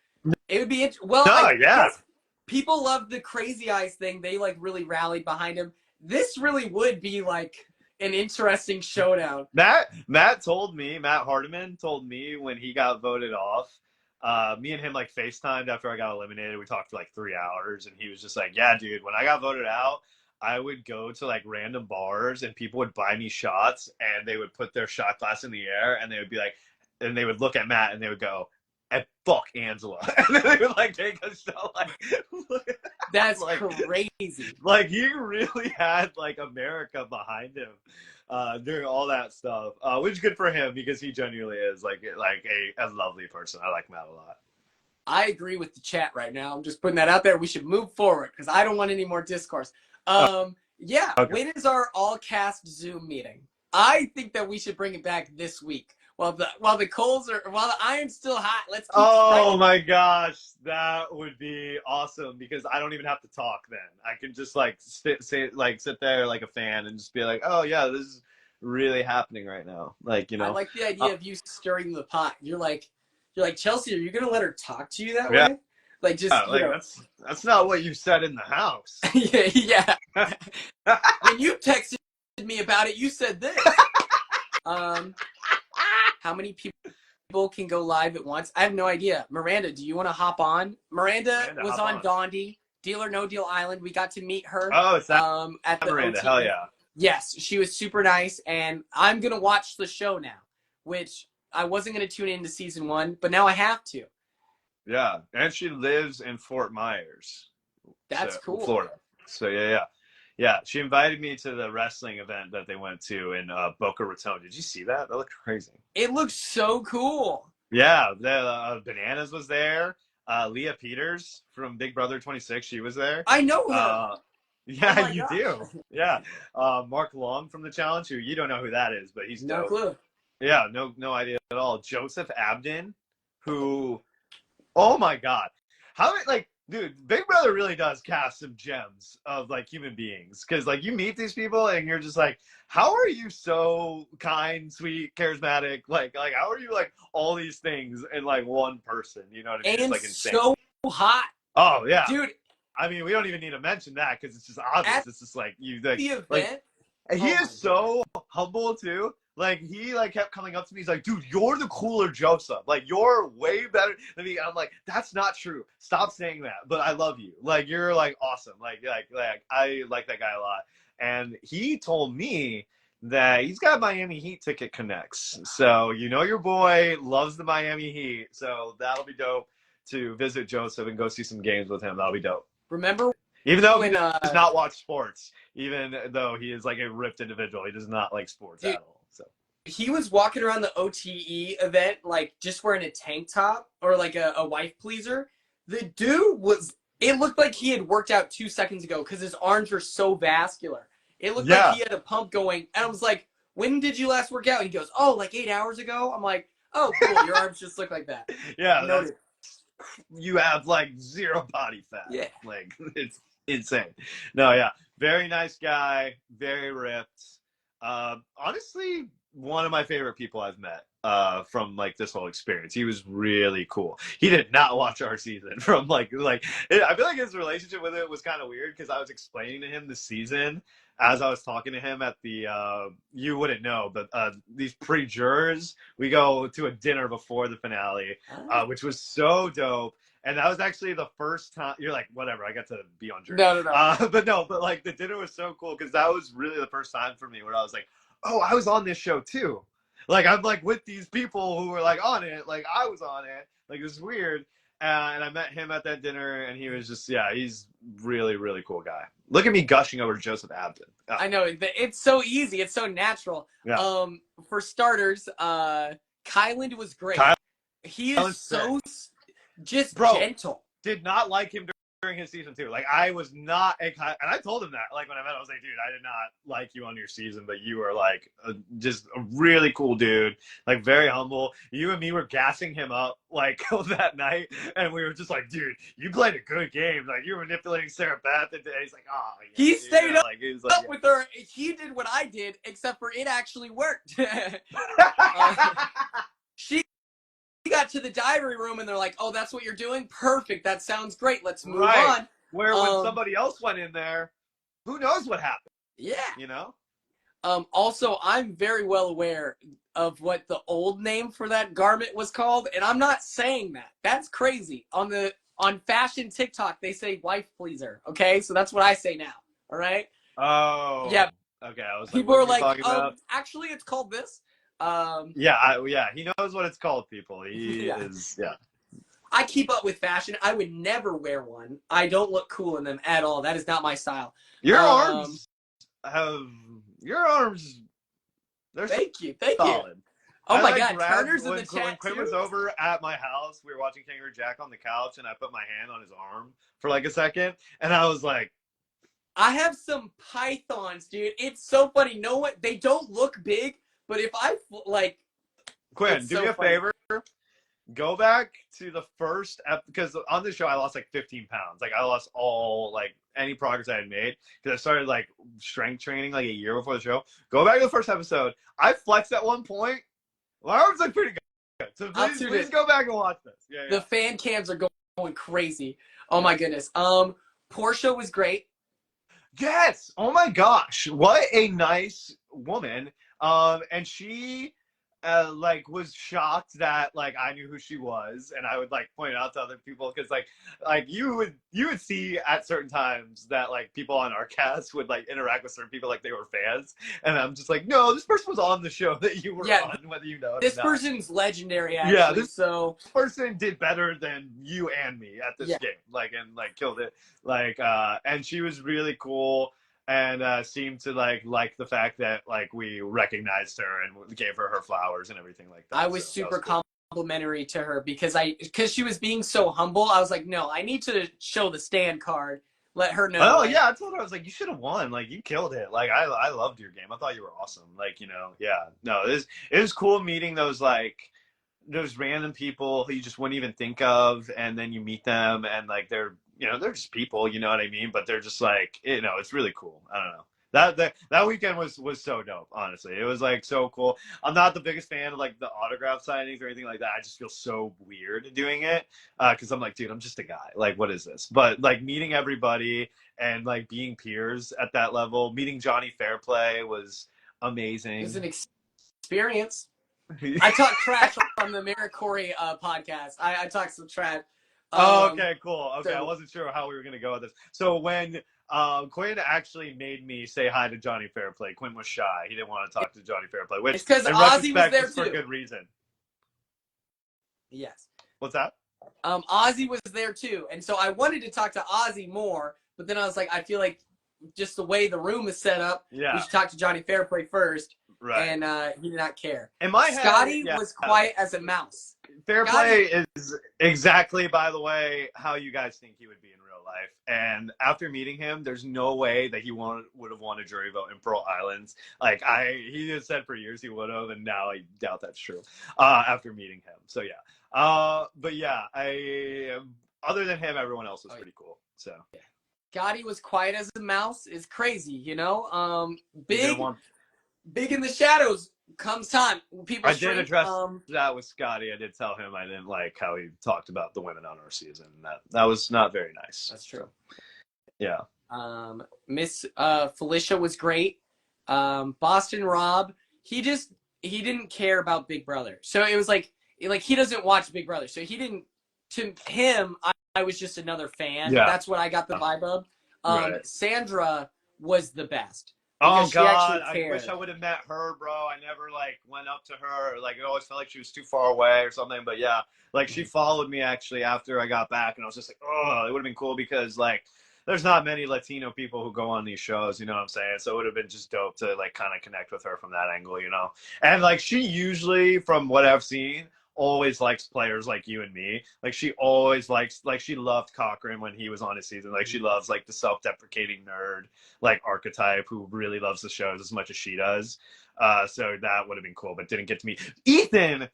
it would be well. No, I yeah. guess people love the crazy ice thing. They like really rallied behind him. This really would be like an interesting showdown. Matt Hardiman told me when he got voted off. Me and him like FaceTimed after I got eliminated. We talked for like 3 hours, and he was just like, "Yeah, dude, when I got voted out, I would go to like random bars, and people would buy me shots, and they would put their shot glass in the air, and they would be like, and they would look at Matt, and they would go." And fuck Angela, and then they would like take a shot. Like That's like, crazy. like he really had like America behind him during all that stuff, which is good for him because he genuinely is like a lovely person. I like Matt a lot. I agree with the chat right now. I'm just putting that out there. We should move forward because I don't want any more discourse. Yeah, Okay. when is our all cast Zoom meeting? I think that we should bring it back this week. While the coals are while the iron's still hot, let's keep Oh my gosh, that would be awesome because I don't even have to talk then. I can just like sit there like a fan and just be like, oh yeah, this is really happening right now. Like, you I know. like the idea of you stirring the pot. You're like Chelsea, are you gonna let her talk to you that Yeah. way? Like just that's not what you said in the house. yeah. When you texted me about it, you said this. How many people can go live at once? I have no idea. Miranda, do you want to hop on? Miranda was on Gandhi, Deal or No Deal Island. We got to meet her. Oh, it's that at the Miranda. OT. Hell yeah. Yes, she was super nice, and I'm gonna watch the show now, which I wasn't gonna tune into season 1, but now I have to. Yeah, and she lives in Fort Myers. That's cool. Florida. So yeah. She invited me to the wrestling event that they went to in Boca Raton. Did you see that? That looked crazy. It looks so cool. Yeah, the Bananas was there. Leah Peters from Big Brother 26, she was there. I know her. Yeah, you do. Yeah. Mark Long from The Challenge, who you don't know who that is, but he's dope. No clue. Yeah, no idea at all. Joseph Abden, who, oh my God. Dude, Big Brother really does cast some gems of like human beings. Cause like you meet these people and you're just like, how are you so kind, sweet, charismatic? Like how are you like all these things in like one person? You know what I mean? And it's like insane. so hot. Oh yeah. Dude. I mean, we don't even need to mention that because it's just obvious. It's just like you like the event. Like, he is so humble too. Like he like kept coming up to me. He's like, dude, you're the cooler Joseph. Like you're way better than me. I'm like, that's not true. Stop saying that. But I love you. Like you're like awesome. Like I like that guy a lot. And he told me that he's got Miami Heat ticket connects. So you know your boy loves the Miami Heat. So that'll be dope to visit Joseph and go see some games with him. That'll be dope. Remember? Even though he does not watch sports, even though he is like a ripped individual, he does not like sports at all. So he was walking around the OTE event like just wearing a tank top or like a wife pleaser. The dude it looked like he had worked out 2 seconds ago because his arms were so vascular. It looked like he had a pump going. And I was like, when did you last work out? He goes, oh, like 8 hours ago. I'm like, oh, cool. Your arms just look like that. Yeah. You have like zero body fat. Yeah. Like it's insane. No, yeah. Very nice guy. Very ripped. Honestly, one of my favorite people I've met from like this whole experience. He was really cool. He did not watch our season from I feel like his relationship with it was kind of weird because I was explaining to him the season as I was talking to him at the you wouldn't know, but these pre-jurors, we go to a dinner before the finale, which was so dope. And that was actually the first time. You're like, whatever, I got to be on jury. No. But like the dinner was so cool because that was really the first time for me where I was like, oh, I was on this show too. Like I'm like with these people who were like on it. Like I was on it. Like it was weird. And I met him at that dinner, and he was just, he's really, really cool guy. Look at me gushing over Joseph Abden. Oh. I know. It's so easy. It's so natural. Yeah. For starters, Kyland was great. He is so just gentle. Did not like him during his season 2. Like, I was not and I told him that. Like, when I met him, I was like, dude, I did not like you on your season, but you were, like, just a really cool dude. Like, very humble. You and me were gassing him up, like, that night, and we were just like, dude, you played a good game. Like, you were manipulating Sarah Beth, and he's like, oh, yeah. He stayed up with her. He did what I did, except for it actually worked. She got to the diary room and they're like, oh, that's what you're doing? Perfect. That sounds great. Let's move on. Where when somebody else went in there, who knows what happened? Yeah. You know? Also, I'm very well aware of what the old name for that garment was called, and I'm not saying that. That's crazy. On fashion TikTok, they say wife pleaser. Okay? So that's what I say now. All right? Oh. Yeah. Okay. I was like, people are like, oh, actually, it's called this. He knows what it's called, people. He is. I keep up with fashion. I would never wear one. I don't look cool in them at all. That is not my style. Your arms they're thank you solid. Oh my God, Turner's in the chat. When Quinn was over at my house, we were watching Kangaroo Jack on the couch, and I put my hand on his arm for like a second, and I was like, I have some pythons, dude. It's so funny. They don't look big. But if I, like... Quinn, do me a favor. Go back to the first... Because on this show, I lost, like, 15 pounds. Like, I lost all, like, any progress I had made. Because I started, like, strength training, like, a year before the show. Go back to the first episode. I flexed at one point. My arms look pretty good. So please go back and watch this. The fan cams are going crazy. Oh my goodness. Portia was great. Yes. Oh my gosh. What a nice woman. And she like was shocked that like I knew who she was, and I would like point it out to other people because like you would see at certain times that like people on our cast would like interact with certain people like they were fans, and I'm just like, no, this person was on the show that you were on, whether you know it This or not. person's legendary, actually. This so person did better than you and me at this game, like, and like killed it, like, and she was really cool and seemed to like the fact that like we recognized her and gave her flowers and everything like that. I was super complimentary to her because she was being so humble. I was like, no, I need to show the stand card, let her know. Oh yeah, I told her, I was like, you should have won. Like, you killed it. Like, I loved your game. I thought you were awesome. Like, you know, yeah, no, it was cool meeting those random people who you just wouldn't even think of, and then you meet them and like they're just people, you know what I mean? But they're just like, it's really cool. I don't know. That weekend was so dope, honestly. It was like so cool. I'm not the biggest fan of like the autograph signings or anything like that. I just feel so weird doing it because I'm like, dude, I'm just a guy. Like, what is this? But like meeting everybody and like being peers at that level, meeting Johnny Fairplay was amazing. It was an experience. I talked trash on the Maricori podcast. I talked some trash. Okay, cool. Okay, I wasn't sure how we were going to go with this. So when Quinn actually made me say hi to Johnny Fairplay, Quinn was shy. He didn't want to talk to Johnny Fairplay, which it's because Ozzy was there too. For good reason. Yes. What's that? Ozzy was there too, and so I wanted to talk to Ozzy more, but then I was like, I feel like just the way the room is set up, we should talk to Johnny Fairplay first. Right. And he did not care. In my Scotty was quiet as a mouse. Fairplay is exactly, by the way, how you guys think he would be in real life. And after meeting him, there's no way that he would have won a jury vote in Pearl Islands. Like he has said for years he would have, and now I doubt that's true. After meeting him, so yeah. But yeah, other than him, everyone else was pretty cool. So. Yeah. Scotty was quiet as a mouse. Is crazy, you know. Big in the shadows comes time. People did address that with Scotty. I did tell him I didn't like how he talked about the women on our season. That was not very nice. That's true. Yeah. Miss Felicia was great. Boston Rob, he didn't care about Big Brother. So it was like he doesn't watch Big Brother. So he didn't. To him, I was just another fan. Yeah. That's what I got the vibe of. Right. Sandra was the best. Oh God! I wish I would have met her, bro. I never like went up to her. Like, it always felt like she was too far away or something. But yeah, like she followed me actually after I got back, and I was just like, oh, it would have been cool because like there's not many Latino people who go on these shows. You know what I'm saying? So it would have been just dope to like kind of connect with her from that angle, you know. And like she usually, from what I've seen, always likes players like you and me. Like she always likes, like she loved Cochran when he was on his season. Like she loves like the self-deprecating nerd like archetype who really loves the shows as much as she does. So that would have been cool, but didn't get to meet Ethan.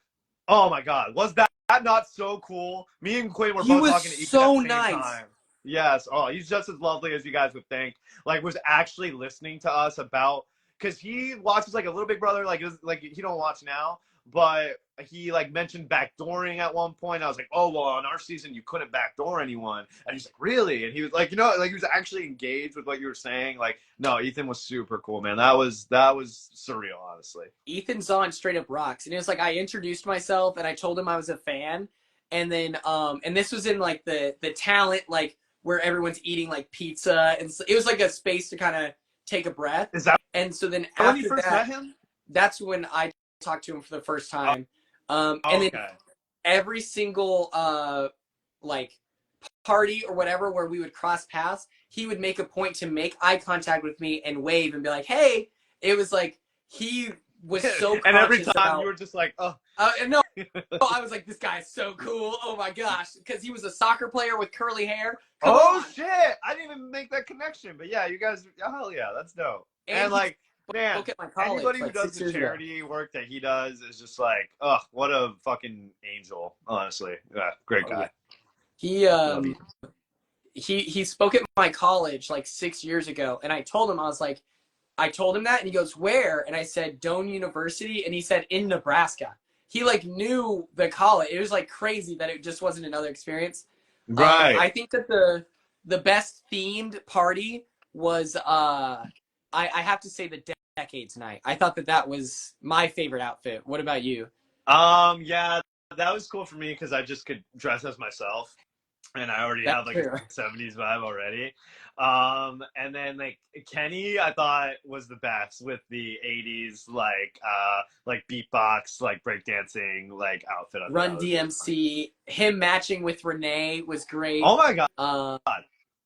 Oh my God, was that not so cool? Me and Quinn were both talking to Ethan so at the same time. Yes. Oh, he's just as lovely as you guys would think. Like, was actually listening to us about, because he watches like a Little Big Brother, like he don't watch now. But he like mentioned backdooring at one point. I was like, oh, well, on our season, you couldn't backdoor anyone. And he's like, really? And he was like, like he was actually engaged with what you were saying. Like, no, Ethan was super cool, man. That was surreal, honestly. Ethan's on straight up rocks. And it was like, I introduced myself and I told him I was a fan. And then, and this was in like the talent, like where everyone's eating like pizza. And so it was like a space to kind of take a breath. Is that? And so then when you first met him? That's when I talked to him for the first time. And then every single like party or whatever where we would cross paths, he would make a point to make eye contact with me and wave and be like, hey. It was like he was so and every time you were just like, oh. No, I was like, this guy is so cool. Oh my gosh, because he was a soccer player with curly hair. Come on. Shit, I didn't even make that connection. But yeah, you guys, hell yeah, that's dope. And like, man, look at my college, anybody who does the charity work that he does is just like, oh, what a fucking angel, honestly. Yeah, great guy. He spoke at my college like 6 years ago, and I told him that, and he goes, where? And I said, Doane University, and he said, in Nebraska. He like knew the college. It was like crazy that it just wasn't another experience. Right. I think that the best themed party was I have to say the Decades Night. I thought that that was my favorite outfit. What about you? Yeah, that was cool for me because I just could dress as myself, and I already have That's like a true. 70s vibe already. And then like Kenny, I thought was the best with the 80s like beatbox, like breakdancing, like outfit. I thought Run that was really fun. DMC, him matching with Renee was great. Oh my god. Um,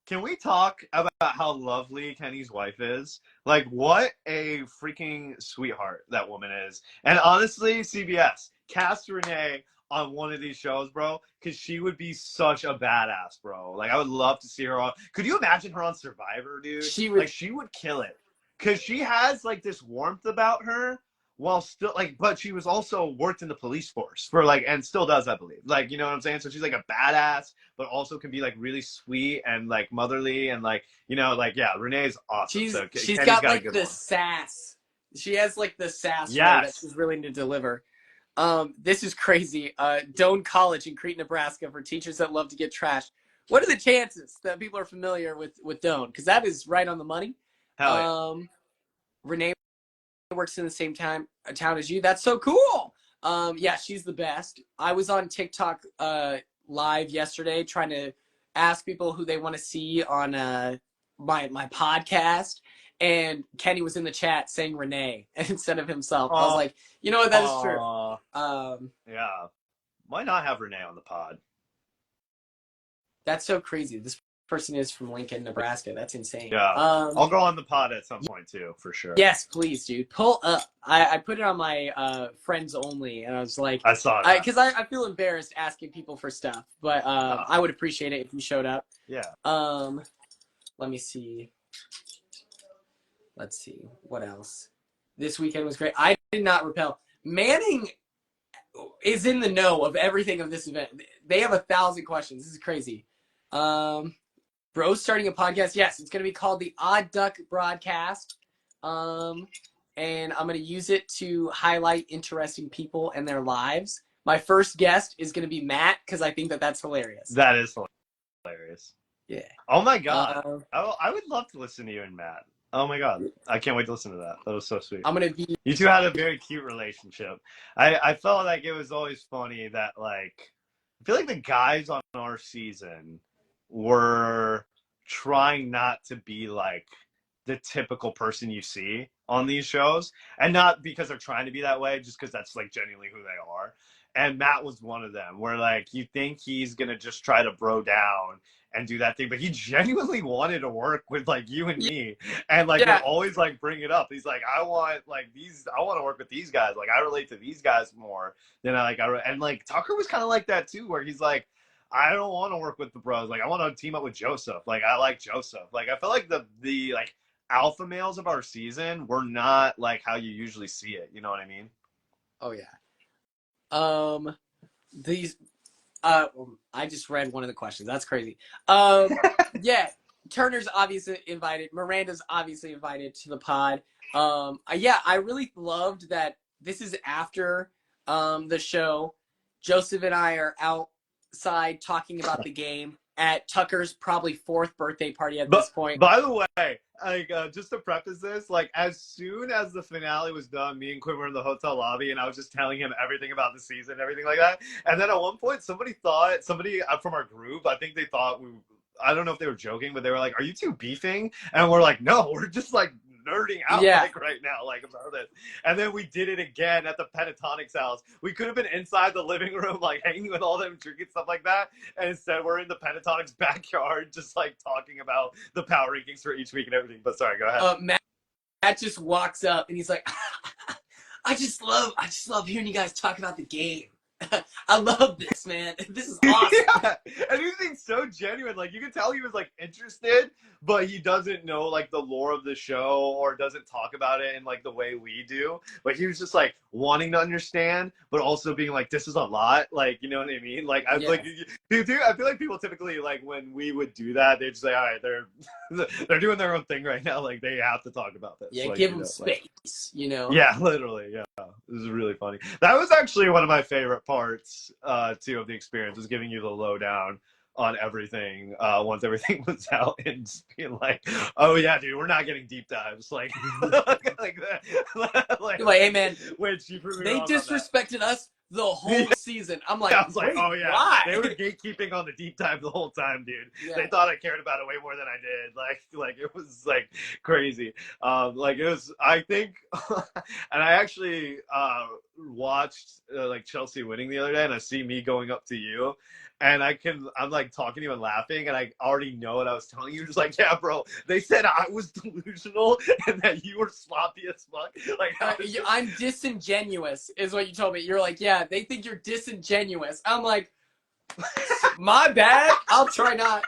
Can we talk about how lovely Kenny's wife is? Like, what a freaking sweetheart that woman is. And honestly, CBS, cast Renee on one of these shows, bro, because she would be such a badass, bro. Like, I would love to see her on. Could you imagine her on Survivor, dude? she Like, would. she would kill it. Because she has, like, this warmth about her while still, like, but she was also worked in the police force for, like, and still does, I believe. Like, you know what I'm saying? So she's, like, a badass but also can be like really sweet and like motherly and like like yeah, Renee's awesome. So She's Kenny's got got a like good the one. sass. She has like the sass for her that Yes, she's willing to deliver. This is crazy. Doane College in Crete, Nebraska, for teachers that love to get trashed. What are the chances that people are familiar with Doane? Because that is right on the money. hell yeah. Renee works in the same town as you. That's so cool. Yeah, she's the best. I was on TikTok live yesterday trying to ask people who they want to see on my podcast, and Kenny was in the chat saying Renee instead of himself. I was Oh, like, you know what, that is true. yeah. Why not have Renee on the pod? That's so crazy. This person is from Lincoln, Nebraska. That's insane. Yeah, I'll go on the pod at some point too, for sure. Yes, please, dude. Pull up. I put it on my friends only, and I was like, I saw that. because I feel embarrassed asking people for stuff, but I would appreciate it if you showed up. Yeah. Let me see. Let's see what else. This weekend was great. I did not repel. Manning is in the know of everything of this event. They have 1,000 questions. This is crazy. Bro's starting a podcast. Yes, it's going to be called the Odd Duck Broadcast. And I'm going to use it to highlight interesting people and their lives. My first guest is going to be Matt because I think that that's hilarious. That is hilarious. Yeah. Oh my god. I would love to listen to you and Matt. Oh my god. I can't wait to listen to that. That was so sweet. I'm going to be. You two had a very cute relationship. I felt like it was always funny that like I feel like the guys on our season were trying not to be like the typical person you see on these shows, and not because they're trying to be that way, just because that's like genuinely who they are. And Matt was one of them where like you think he's gonna just try to bro down and do that thing, but he genuinely wanted to work with like you and me, and like would always like bring it up. He's like, I want to work with these guys. Like I relate to these guys more than and like Tucker was kind of like that too, where he's like, I don't want to work with the bros. Like I want to team up with Joseph. Like I like Joseph. Like I feel like the like alpha males of our season were not like how you usually see it. You know what I mean? Oh yeah. These. I just read one of the questions. That's crazy. Yeah. Turner's obviously invited. Miranda's obviously invited to the pod. Yeah, I really loved that. This is after the show. Joseph and I are outside talking about the game at Tucker's probably 4th birthday party at this point. By the way, like just to preface this, like as soon as the finale was done, me and Quinn were in the hotel lobby, and I was just telling him everything about the season, everything like that. And then at one point, somebody from our group, I think they thought I don't know if they were joking, but they were like, "Are you two beefing?" And we're like, "No, we're just like nerding out like right now, like about it." And then we did it again at the Pentatonics house. We could have been inside the living room, like hanging with all them drinking stuff like that, and instead we're in the Pentatonics backyard, just like talking about the power rankings for each week and everything. But sorry, go ahead. Matt just walks up and he's like, I just love hearing you guys talk about the game. I love this, man. This is awesome. Yeah. And he was so genuine. Like you could tell he was like interested, but he doesn't know like the lore of the show or doesn't talk about it in like the way we do. But he was just like wanting to understand, but also being like, this is a lot. Like, you know what I mean? Like I like I feel like people typically like when we would do that, they'd say, all right, they're doing their own thing right now. Like they have to talk about this. Yeah, like, give them space, you know? Yeah, literally. Yeah. This is really funny. That was actually one of my favorite parts too of the experience, was giving you the lowdown on everything once everything was out, and just being like, "Oh yeah, dude, we're not getting deep dives like like that." You're like, hey man, which you proved me they wrong on that. disrespected us the whole season. I'm like, I was like, wait, oh yeah, why? they were gatekeeping on the deep dive the whole time, dude. Yeah. They thought I cared about it way more than I did. Like it was like crazy. Like it was. I think, and I actually watched like Chelsea winning the other day, and I see me going up to you, and I'm like talking to you and laughing, and I already know what I was telling you. Just like, yeah, bro, they said I was delusional and that you were sloppy as fuck. Like, I'm disingenuous, is what you told me. You're like, yeah, they think you're disingenuous. I'm like, my bad. I'll try not.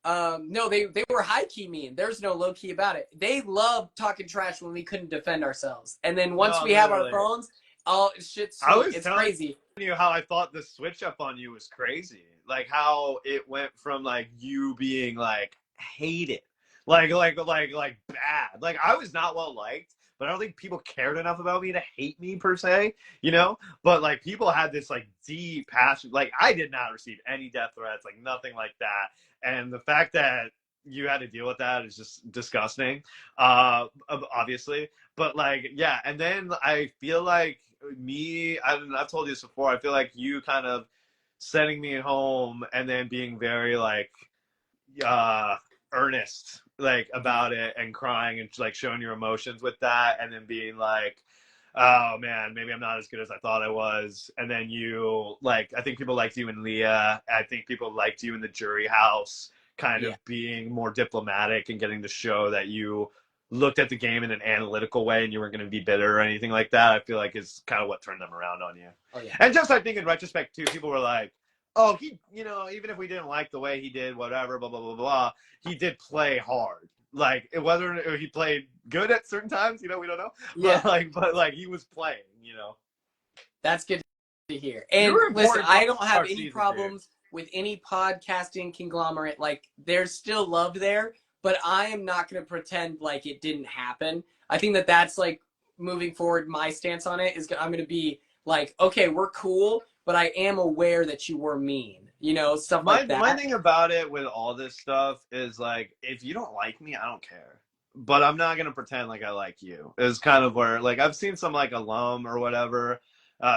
No, they were high key mean. There's no low key about it. They loved talking trash when we couldn't defend ourselves, and then once we have our phones, oh shit's sweet. It's crazy. You how I thought the switch up on you was crazy. Like how it went from like you being like hated, like bad. Like I was not well liked, but I don't think people cared enough about me to hate me per se, you know? But like people had this like deep passion. Like I did not receive any death threats, like nothing like that. And the fact that you had to deal with that is just disgusting, obviously. But like, yeah. And then I feel like I've told you this before, I feel like you kind of sending me home and then being very like earnest like about it and crying and like showing your emotions with that, and then being like, oh man, maybe I'm not as good as I thought I was. And then you like, I think people liked you in Leah. I think people liked you in the jury house, kind of being more diplomatic and getting to show that you looked at the game in an analytical way and you weren't going to be bitter or anything like that. I feel like is kind of what turned them around on you. Oh, yeah. And just I think in retrospect too, people were like, oh, he, you know, even if we didn't like the way he did, whatever, blah, blah, blah, blah, he did play hard. Like whether he played good at certain times, you know, we don't know. Yeah. But like he was playing, you know. That's good to hear. And listen, I don't have any problems with any podcasting conglomerate. Like there's still love there, but I am not going to pretend like it didn't happen. I think that that's like moving forward. My stance on it is I'm going to be like, okay, we're cool, but I am aware that you were mean. You know, stuff like that. My thing about it with all this stuff is like, if you don't like me, I don't care. But I'm not gonna pretend like I like you. Is kind of where like I've seen some like alum or whatever,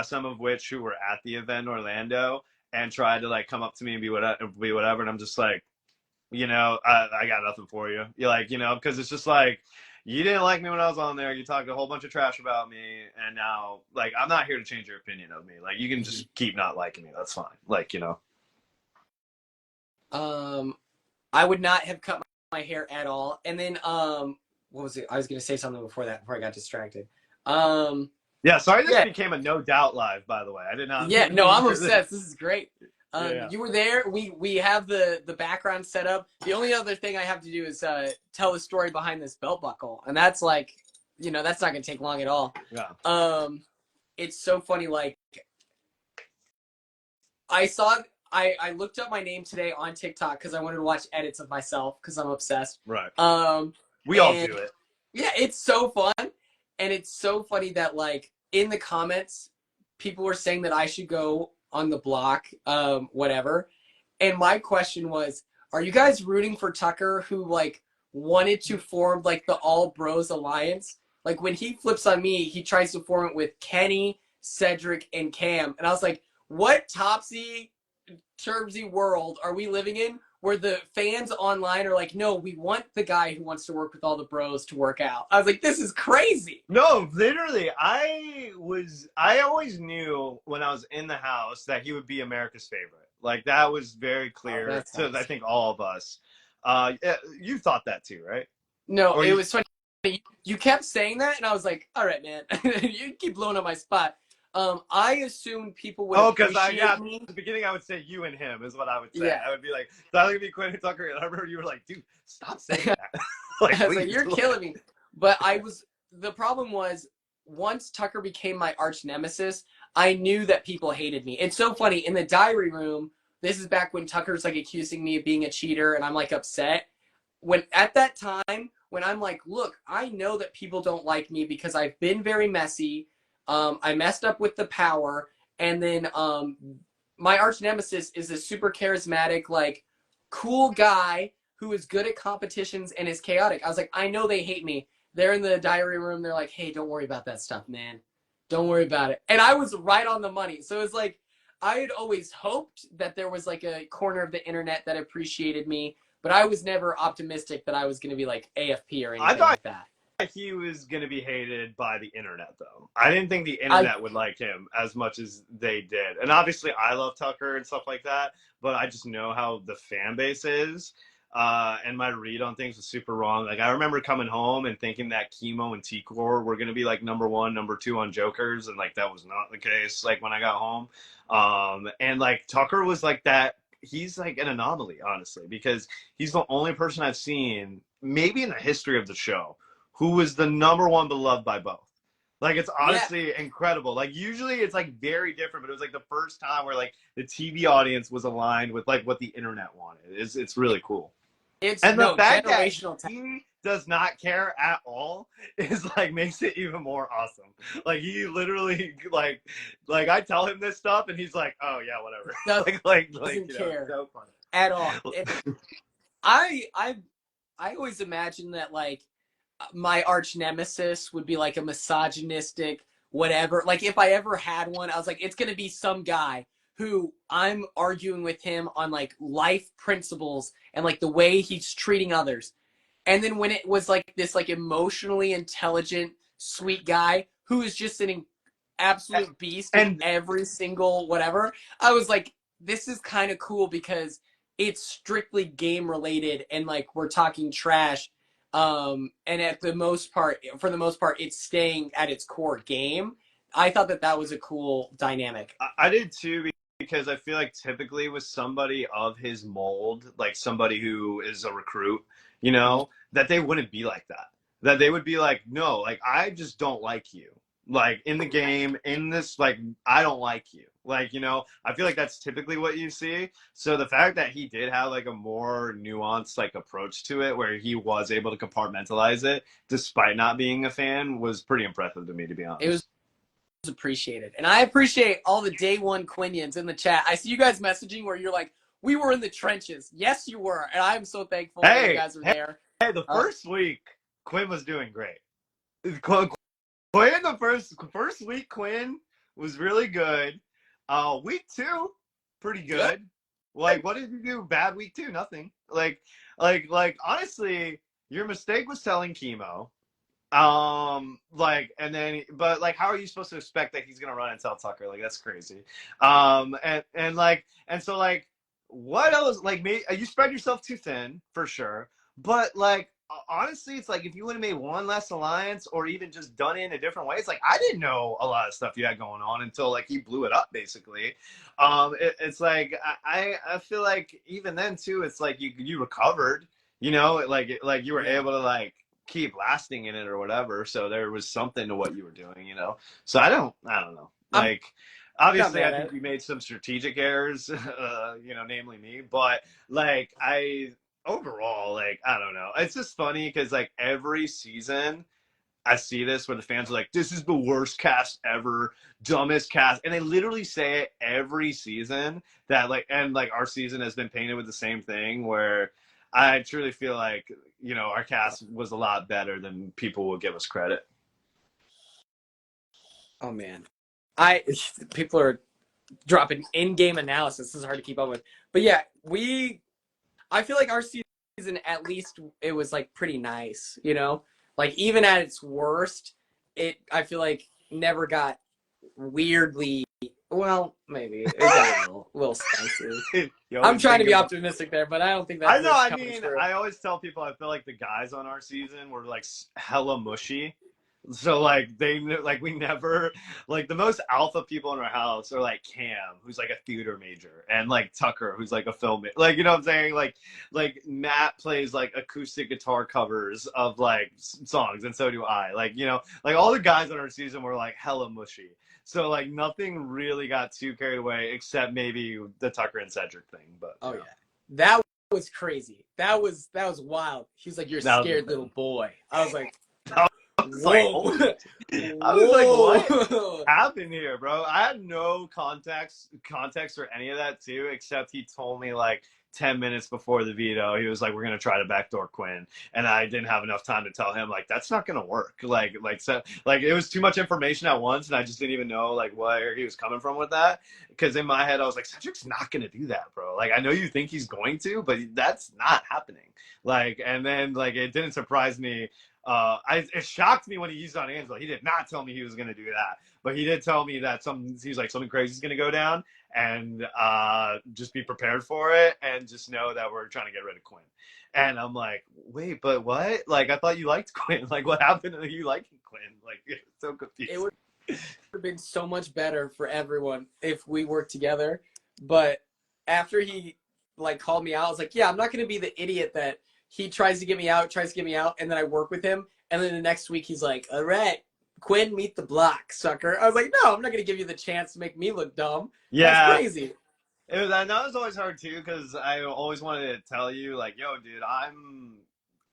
some of which who were at the event in Orlando and tried to like come up to me and be whatever, and I'm just like, you know, I got nothing for you. You're like, you know, because it's just like, you didn't like me when I was on there. You talked a whole bunch of trash about me, and now like I'm not here to change your opinion of me. Like you can just keep not liking me. That's fine. Like, you know. I would not have cut my hair at all. And then, what was it? I was going to say something before that, before I got distracted. Yeah, sorry this became a no doubt live, by the way. I did not. Yeah, no, I'm obsessed. This is great. Yeah. You were there. We have the background set up. The only other thing I have to do is tell the story behind this belt buckle. And that's like, you know, that's not going to take long at all. Yeah. It's so funny. Like, I looked up my name today on TikTok because I wanted to watch edits of myself because I'm obsessed. Right. We all do it. Yeah, it's so fun. And it's so funny that like in the comments, people were saying that I should go on the block, whatever. And my question was, are you guys rooting for Tucker who like wanted to form like the All Bros Alliance? Like when he flips on me, he tries to form it with Kenny, Cedric, and Cam. And I was like, what topsy-turvy world are we living in where the fans online are like, no, we want the guy who wants to work with all the bros to work out? I was like, this is crazy. No, literally, I always knew when I was in the house that he would be America's favorite. Like that was very clear to I think all of us. You thought that too, right? No, it was funny. You kept saying that, and I was like, all right, man, you keep blowing up my spot. I assumed people would appreciate me. At the beginning I would say you and him is what I would say. Yeah. I would be like, Tyler could be Quinn and Tucker, and I remember you were like, dude, stop saying that. Like, I was like, you're killing me. But the problem was, once Tucker became my arch nemesis, I knew that people hated me. It's so funny, in the diary room, this is back when Tucker's like accusing me of being a cheater, and I'm like upset. At that time, when I'm like, look, I know that people don't like me because I've been very messy. I messed up with the power, and then my arch nemesis is a super charismatic, like, cool guy who is good at competitions and is chaotic. I was like, I know they hate me. They're in the diary room. They're like, hey, don't worry about that stuff, man. Don't worry about it. And I was right on the money. So it was like, I had always hoped that there was like a corner of the internet that appreciated me, but I was never optimistic that I was going to be like AFP or anything like that. He was going to be hated by the internet, though. I didn't think the internet would like him as much as they did. And obviously, I love Tucker and stuff like that, but I just know how the fan base is. And my read on things was super wrong. Like, I remember coming home and thinking that Chemo and T-Core were going to be like number 1, number 2 on Jokers. And like, that was not the case, like, when I got home. And like, Tucker was like that. He's like an anomaly, honestly, because he's the only person I've seen, maybe in the history of the show, who was the number 1 beloved by both. Like, it's honestly incredible. Like, usually it's like very different, but it was like the first time where like the TV audience was aligned with like what the internet wanted. It's really cool. It's and the fact that generational he does not care at all is like makes it even more awesome. Like, he literally like I tell him this stuff and he's like, oh yeah, whatever. Doesn't care so funny. at all. I always imagine that like my arch nemesis would be like a misogynistic whatever. Like, if I ever had one, I was like, it's gonna be some guy who I'm arguing with him on like life principles and like the way he's treating others. And then when it was like this like emotionally intelligent, sweet guy who is just an absolute beast in every single whatever, I was like, this is kind of cool because it's strictly game related and like we're talking trash. And for the most part, it's staying at its core game. I thought that was a cool dynamic. I did too, because I feel like typically with somebody of his mold, like somebody who is a recruit, you know, that they wouldn't be like that. That they would be like, no, like, I just don't like you. Like, in the game, in this, like, I don't like you. Like, you know, I feel like that's typically what you see. So the fact that he did have like a more nuanced like approach to it, where he was able to compartmentalize it despite not being a fan, was pretty impressive to me, to be honest. It was appreciated. And I appreciate all the day one Quinians in the chat. I see you guys messaging where you're like, we were in the trenches. Yes, you were. And I'm so thankful that you guys were there. Hey, the first week, Quinn was doing great. Quinn, the first week, Quinn was really good. Week 2, pretty good. Like, what did you do? Bad week 2? Nothing. Like, honestly, your mistake was telling Chemo. And then, but like, how are you supposed to expect that he's gonna run and tell Tucker? Like, that's crazy. And so like, what else? Like, you spread yourself too thin for sure. But like, honestly, it's like, if you would have made one less alliance or even just done it in a different way, it's like, I didn't know a lot of stuff you had going on until like he blew it up, basically. It's like, I feel like even then too, it's like you recovered, you know, like you were able to like keep lasting in it or whatever. So there was something to what you were doing, you know? So I don't know. Like, obviously I think we made some strategic errors, you know, namely me, but like, overall, like, I don't know. It's just funny because like every season I see this where the fans are like, this is the worst cast ever, dumbest cast. And they literally say it every season, that like, and like our season has been painted with the same thing, where I truly feel like, you know, our cast was a lot better than people will give us credit. Oh man. People are dropping in-game analysis. This is hard to keep up with. But yeah, I feel like our season, at least, it was like pretty nice, you know? Like, even at its worst, I feel like never got weirdly, well, maybe it got a little spicy. I'm trying to be optimistic there, but I don't think that's I know. I mean, true. I always tell people I feel like the guys on our season were like hella mushy. So like we never, like, the most alpha people in our house are like Cam, who's like a theater major, and like Tucker, who's like a film, like, you know what I'm saying? Like Matt plays like acoustic guitar covers of like songs, and so do I. Like, you know, like all the guys on our season were like hella mushy. So like nothing really got too carried away, except maybe the Tucker and Cedric thing. But oh yeah, that was crazy. That was wild. He was like, "You're a scared little boy." I was like, was like, Whoa. holy. I was like, what Whoa. happened here, bro? I had no context or any of that too, except he told me like 10 minutes before the veto, he was like, we're gonna try to backdoor Quinn. And I didn't have enough time to tell him like that's not gonna work. So like it was too much information at once, and I just didn't even know like where he was coming from with that. Because in my head I was like, Cedric's not gonna do that, bro. Like I know you think he's going to, but that's not happening. Like, and then like it didn't surprise me. It shocked me when he used on Angela. He did not tell me he was going to do that, but he did tell me that he's like something crazy is going to go down, and just be prepared for it, and just know that we're trying to get rid of Quinn. And I'm like, wait, but what? Like I thought you liked Quinn. Like what happened to you liking Quinn? Like it's so confusing. It would have been so much better for everyone if we worked together. But after he like called me out, I was like, yeah, I'm not going to be the idiot that he tries to get me out, and then I work with him. And then the next week he's like, all right, Quinn, meet the block, sucker. I was like, no, I'm not going to give you the chance to make me look dumb. Yeah. That's crazy. That was always hard too, because I always wanted to tell you like, yo, dude, I'm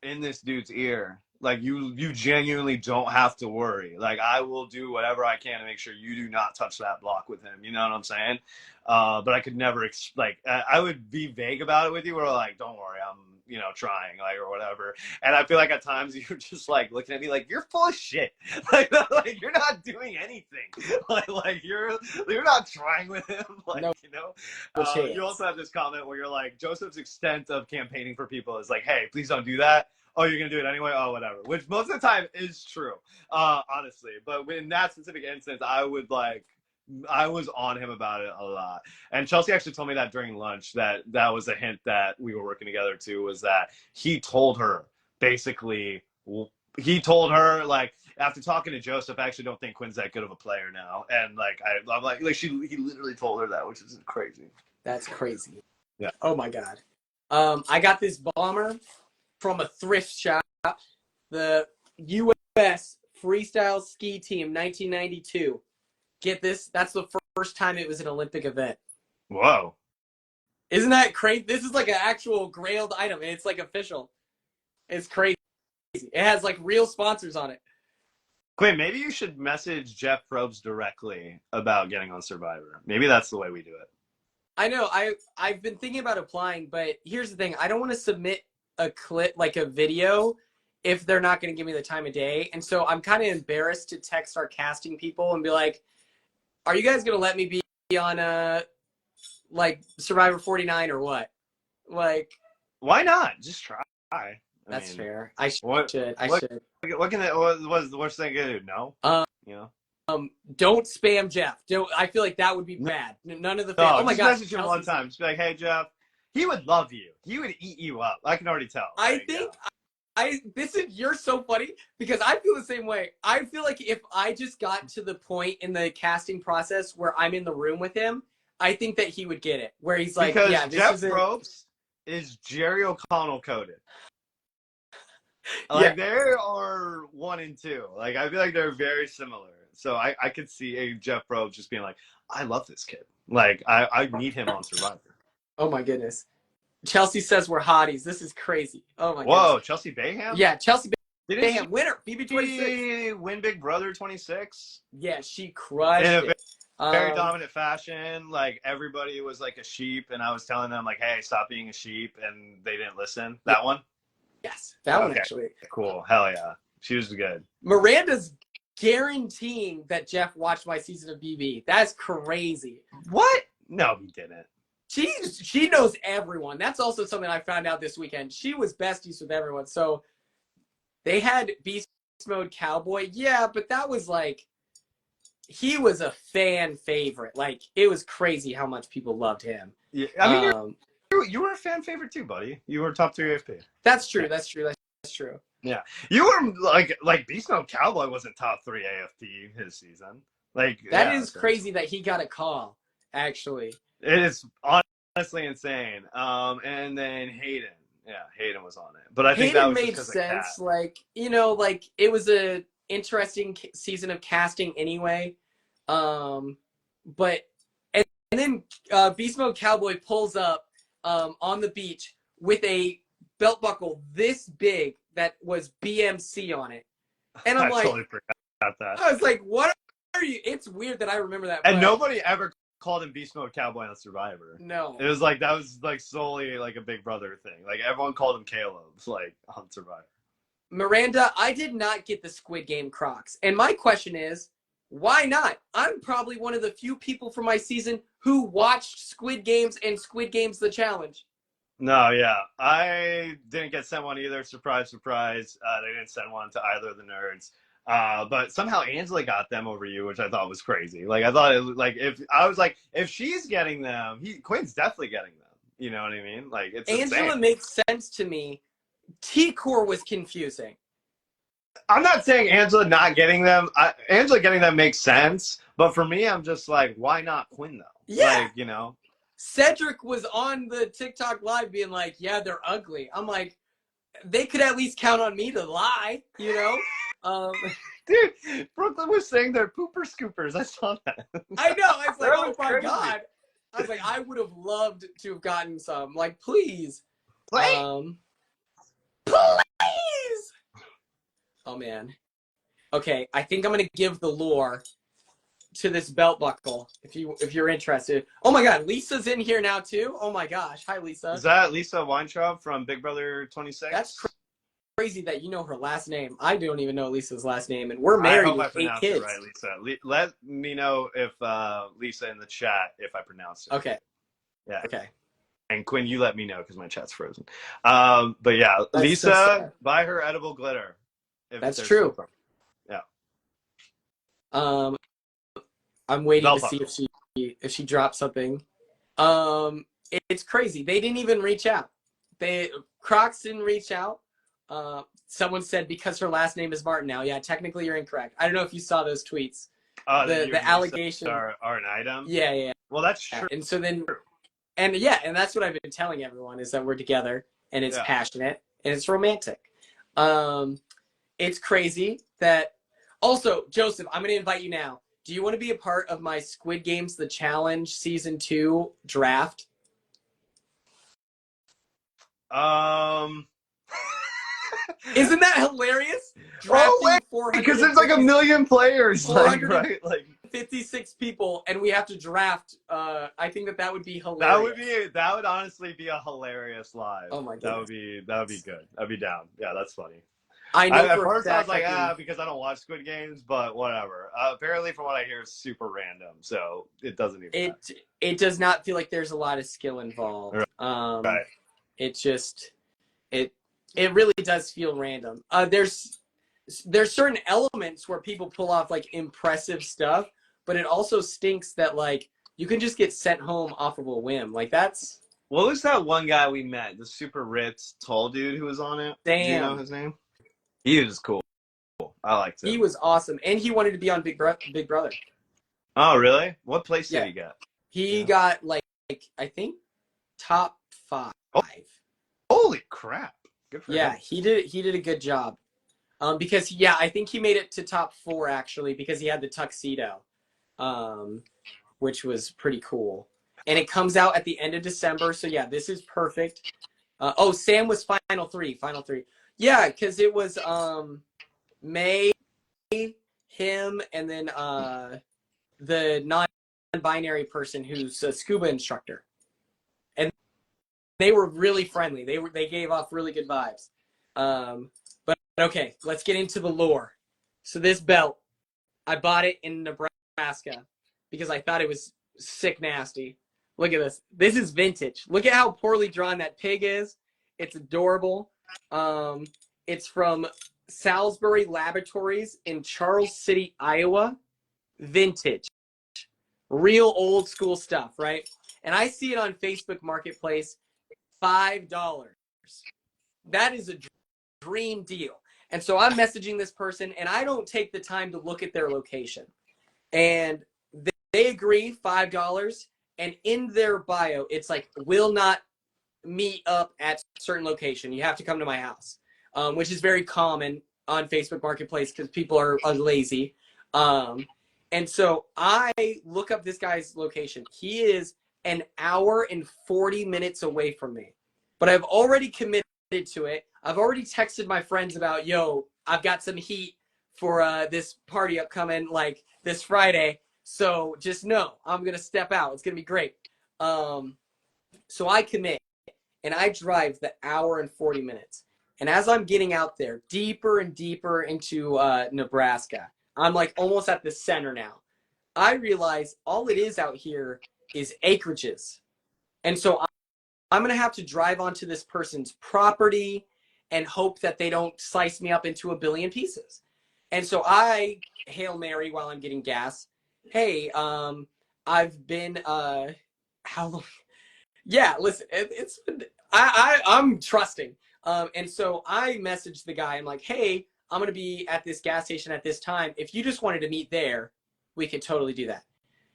in this dude's ear. Like you genuinely don't have to worry. Like I will do whatever I can to make sure you do not touch that block with him. You know what I'm saying? But I could never I would be vague about it with you, where like, don't worry, I'm trying, like, or whatever. And I feel like at times you're just like looking at me like you're full of shit. like you're not doing anything. like you're not trying with him. Like No. You also have this comment where you're like, Joseph's extent of campaigning for people is like, hey, please don't do that. Oh, you're going to do it anyway? Oh, whatever. Which most of the time is true, honestly. But in that specific instance, I was on him about it a lot. And Chelsea actually told me that during lunch, that was a hint that we were working together too, was that he told her, basically, like, after talking to Joseph, I actually don't think Quinn's that good of a player now. And like, I'm like he literally told her that, which is crazy. That's crazy. Yeah. Oh my God. I got this bomber from a thrift shop, the U.S. Freestyle Ski Team 1992. Get this, that's the first time it was an Olympic event. Whoa. Isn't that crazy? This is like an actual grailed item, and it's like official. It's crazy. It has like real sponsors on it. Quinn, maybe you should message Jeff Probst directly about getting on Survivor. Maybe that's the way we do it. I know. I've been thinking about applying, but here's the thing. I don't want to submit a clip, like a video, if they're not going to give me the time of day. And so I'm kind of embarrassed to text our casting people and be like, are you guys going to let me be on like Survivor 49 or what? Like, why not? Just try. That's fair. I should. What can what's the worst thing you can do? No. Don't spam Jeff. I feel like that would be bad. None of the fans. Oh my gosh. Message him one time. Just be like, hey Jeff. He would love you. He would eat you up. I can already tell. You're so funny because I feel the same way. I feel like if I just got to the point in the casting process where I'm in the room with him, I think that he would get it. Where he's like, because yeah, this Jeff is Probst is Jerry O'Connell coded. Like they are 1 and 2. Like I feel like they're very similar. So I could see a Jeff Probst just being like, I love this kid. Like I need him on Survivor. Oh my goodness. Chelsea says we're hotties. This is crazy. Oh my goodness. Whoa, Chelsea Bayham? Yeah, Chelsea Didn't Bayham, winner, BB26. Win Big Brother 26? Yeah, she crushed it. Very dominant fashion. Like everybody was like a sheep, and I was telling them like, hey, stop being a sheep, and they didn't listen. That one? Yes, that one actually. Cool. Hell yeah. She was good. Miranda's guaranteeing that Jeff watched my season of BB. That's crazy. What? No, he didn't. She knows everyone. That's also something I found out this weekend. She was besties with everyone. So they had Beast Mode Cowboy. Yeah, but that was like, he was a fan favorite. Like, it was crazy how much people loved him. Yeah, I mean, you were a fan favorite too, buddy. You were top 3 AFP. That's true. That's true. That's true. Yeah, you were like Beast Mode Cowboy wasn't top 3 AFP his season. Like that is crazy that he got a call. Actually, it is honestly insane. And then Hayden, Hayden was on it, but I think Hayden that was made just sense. Like like it was a interesting season of casting anyway. But and then Beast Mode Cowboy pulls up on the beach with a belt buckle this big that was BMC on it. And I'm I like, totally forgot that. I was like, what are you? It's weird that I remember that. And but nobody ever called him Beast Mode Cowboy on Survivor. no. It was like that was like solely like a Big Brother thing. Like everyone called him Caleb, like on Survivor. Miranda, I did not get the Squid Game Crocs. And my question is, why not? I'm probably one of the few people from my season who watched Squid Games and Squid Games The Challenge. No, yeah, I didn't get sent one either. Surprise, surprise. They didn't send one to either of the nerds. But somehow Angela got them over you, which I thought was crazy. Like I thought, if she's getting them, Quinn's definitely getting them. You know what I mean? Like it's Angela insane. makes sense to me. T-Core was confusing. I'm not saying Angela not getting them. Angela getting them makes sense, but for me, I'm just like, why not Quinn though? Yeah. Like, Cedric was on the TikTok live being like, yeah, they're ugly. I'm like, they could at least count on me to lie, you know? Dude, Brooklyn was saying they're pooper scoopers. I saw that. I know. I was like, That oh was my crazy. God. I was like, I would have loved to have gotten some. Like, please. Please. Please. Oh, man. Okay, I think I'm going to give the lore to this belt buckle if you're interested. Oh, my God. Lisa's in here now, too. Oh, my gosh. Hi, Lisa. Is that Lisa Weintraub from Big Brother 26? That's crazy that you know her last name. I don't even know Lisa's last name, and we're married with 8 kids. It right, Lisa. Let me know if Lisa in the chat if I pronounced it. Okay. Yeah. Okay. And Quinn, you let me know because my chat's frozen. But yeah, That's Lisa, so buy her edible glitter. That's true. Yeah. I'm waiting Belt to see buckle. if she drops something. It's crazy. They didn't even reach out. Crocs didn't reach out. Someone said because her last name is Martin now. Yeah, technically you're incorrect. I don't know if you saw those tweets. The allegation are an item. Yeah. Well, that's true. And so then, and that's what I've been telling everyone is that we're together and it's passionate and it's romantic. It's crazy that. Also, Joseph, I'm going to invite you now. Do you want to be a part of my Squid Games The Challenge Season 2 draft? Isn't that hilarious? Drafting because there's like a million players, like, right? Like 56 people, and we have to draft. I think that would be hilarious. That would honestly be a hilarious live. Oh my god, that would be good. I'd be down. Yeah, that's funny. I know. At first, I was like, because I don't watch Squid Games, but whatever. Apparently, from what I hear, it's super random, so it doesn't even. It does not feel like there's a lot of skill involved. Right. It just it really does feel random. There's certain elements where people pull off like impressive stuff, but it also stinks that like you can just get sent home off of a whim. Like that's. What was that one guy we met? The super rich, tall dude who was on it. Damn. Do you know his name? He was cool. I liked him. He was awesome, and he wanted to be on Big Brother. Oh, really? What place did he get? He got like I think top 5. Oh, holy crap! Good for him. Yeah, he did a good job. Because I think he made it to top 4 actually because he had the tuxedo, which was pretty cool. And it comes out at the end of December, so yeah, this is perfect. Sam was final three. Yeah, because it was May, him, and then the non-binary person who's a scuba instructor, and they were really friendly. They gave off really good vibes. But okay, let's get into the lore. So this belt, I bought it in Nebraska because I thought it was sick nasty. Look at this. This is vintage. Look at how poorly drawn that pig is. It's adorable. It's from Salisbury Laboratories in Charles City, Iowa. Vintage. Real old school stuff, right? And I see it on Facebook Marketplace, $5. That is a dream deal. And so I'm messaging this person, and I don't take the time to look at their location. And they agree, $5. And in their bio, it's like, will not meet up at certain location. You have to come to my house, which is very common on Facebook Marketplace because people are lazy. And so I look up this guy's location. He is an hour and 40 minutes away from me, but I've already committed to it. I've already texted my friends about, I've got some heat for this party upcoming like this Friday. So just know I'm gonna step out. It's gonna be great. So I commit and I drive the hour and 40 minutes. And as I'm getting out there deeper and deeper into Nebraska, I'm like almost at the center now. I realize all it is out here is acreages. And so I'm going to have to drive onto this person's property and hope that they don't slice me up into a billion pieces. And so I Hail Mary while I'm getting gas. Hey, I've been, how long? Yeah, listen, it's, I'm trusting. And so I messaged the guy. I'm like, hey, I'm going to be at this gas station at this time. If you just wanted to meet there, we could totally do that.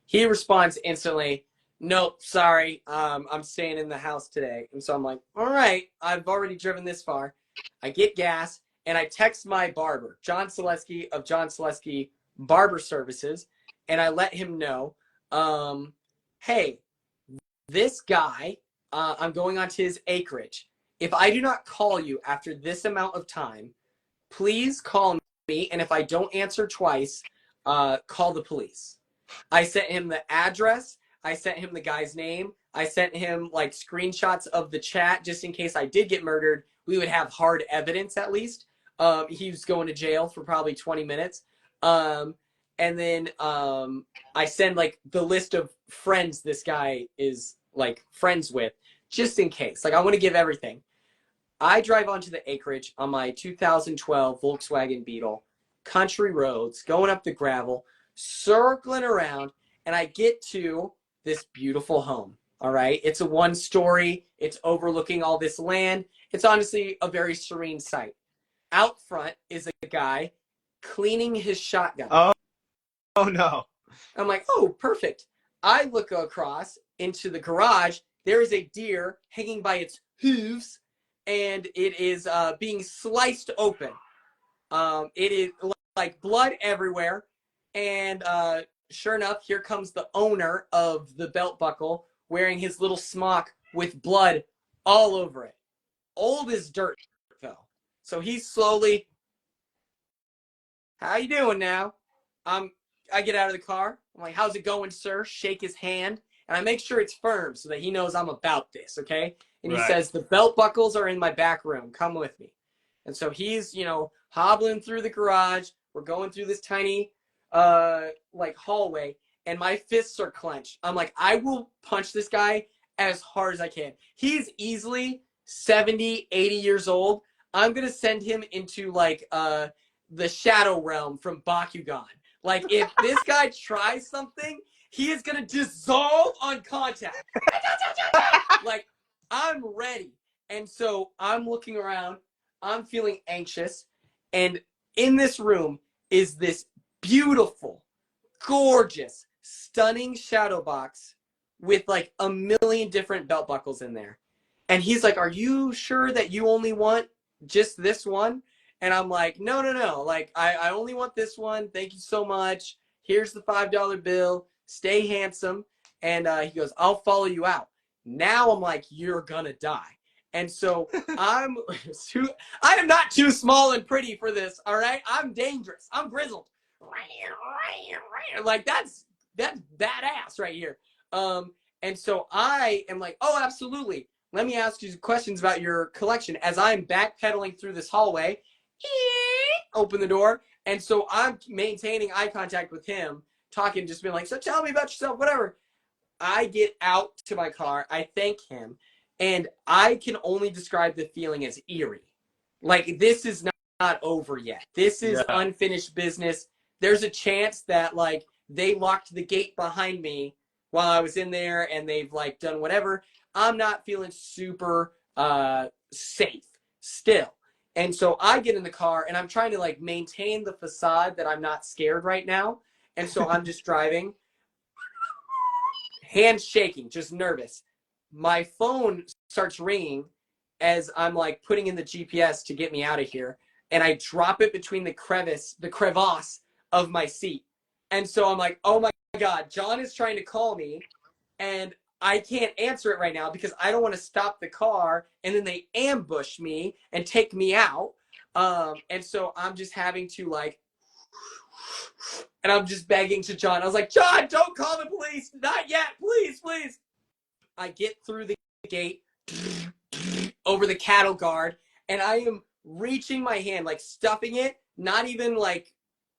He responds instantly, nope, sorry, I'm staying in the house today. And so I'm like, all right, I've already driven this far. I get gas and I text my barber, John Selesky of John Selesky Barber Services, and I let him know, hey, this guy, I'm going onto his acreage. If I do not call you after this amount of time, please call me. And if I don't answer twice, call the police. I sent him the address. I sent him the guy's name. I sent him like screenshots of the chat just in case I did get murdered. We would have hard evidence at least. He was going to jail for probably 20 minutes. And then I send like the list of friends this guy is like friends with just in case. Like I want to give everything. I drive onto the acreage on my 2012 Volkswagen Beetle, country roads, going up the gravel, circling around, and I get to this beautiful home. All right. It's a 1-story. It's overlooking all this land. It's honestly a very serene sight. Out front is a guy cleaning his shotgun. Oh no. I'm like, oh, perfect. I look across into the garage. There is a deer hanging by its hooves, and it is being sliced open. It is like blood everywhere. And sure enough, here comes the owner of the belt buckle wearing his little smock with blood all over it. Old as dirt, though. So he's slowly, how you doing now? I get out of the car. I'm like, how's it going, sir? Shake his hand. And I make sure it's firm so that he knows I'm about this, okay? And he says, the belt buckles are in my back room. Come with me. And so he's, hobbling through the garage. We're going through this tiny, like hallway, and my fists are clenched. I'm like, I will punch this guy as hard as I can. He's easily 70, 80 years old. I'm going to send him into like the shadow realm from Bakugan. Like if this guy tries something, he is going to dissolve on contact. Like I'm ready. And so I'm looking around. I'm feeling anxious. And in this room is this beautiful, gorgeous, stunning shadow box with like a million different belt buckles in there. And he's like, are you sure that you only want just this one? And I'm like, no. Like, I only want this one. Thank you so much. Here's the $5 bill. Stay handsome. And he goes, I'll follow you out. Now I'm like, you're gonna die. And so I am not too small and pretty for this. All right. I'm dangerous. I'm grizzled. Like that's badass right here. And so I am like, oh, absolutely. Let me ask you questions about your collection as I'm backpedaling through this hallway. Open the door. And so I'm maintaining eye contact with him, talking, just being like, so tell me about yourself, whatever. I get out to my car. I thank him. And I can only describe the feeling as eerie. Like, this is not over yet. This is unfinished business. There's a chance that, like, they locked the gate behind me while I was in there and they've, like, done whatever. I'm not feeling super safe still. And so I get in the car and I'm trying to, like, maintain the facade that I'm not scared right now. And so I'm just driving, hands shaking, just nervous. My phone starts ringing as I'm like putting in the GPS to get me out of here. And I drop it between the crevice of my seat. And so I'm like, oh my God, John is trying to call me and I can't answer it right now because I don't want to stop the car and then they ambush me and take me out. And so I'm just having to like And I'm just begging to John. I was like, John, don't call the police. Not yet. Please, please. I get through the gate over the cattle guard, and I am reaching my hand, like stuffing it, not even like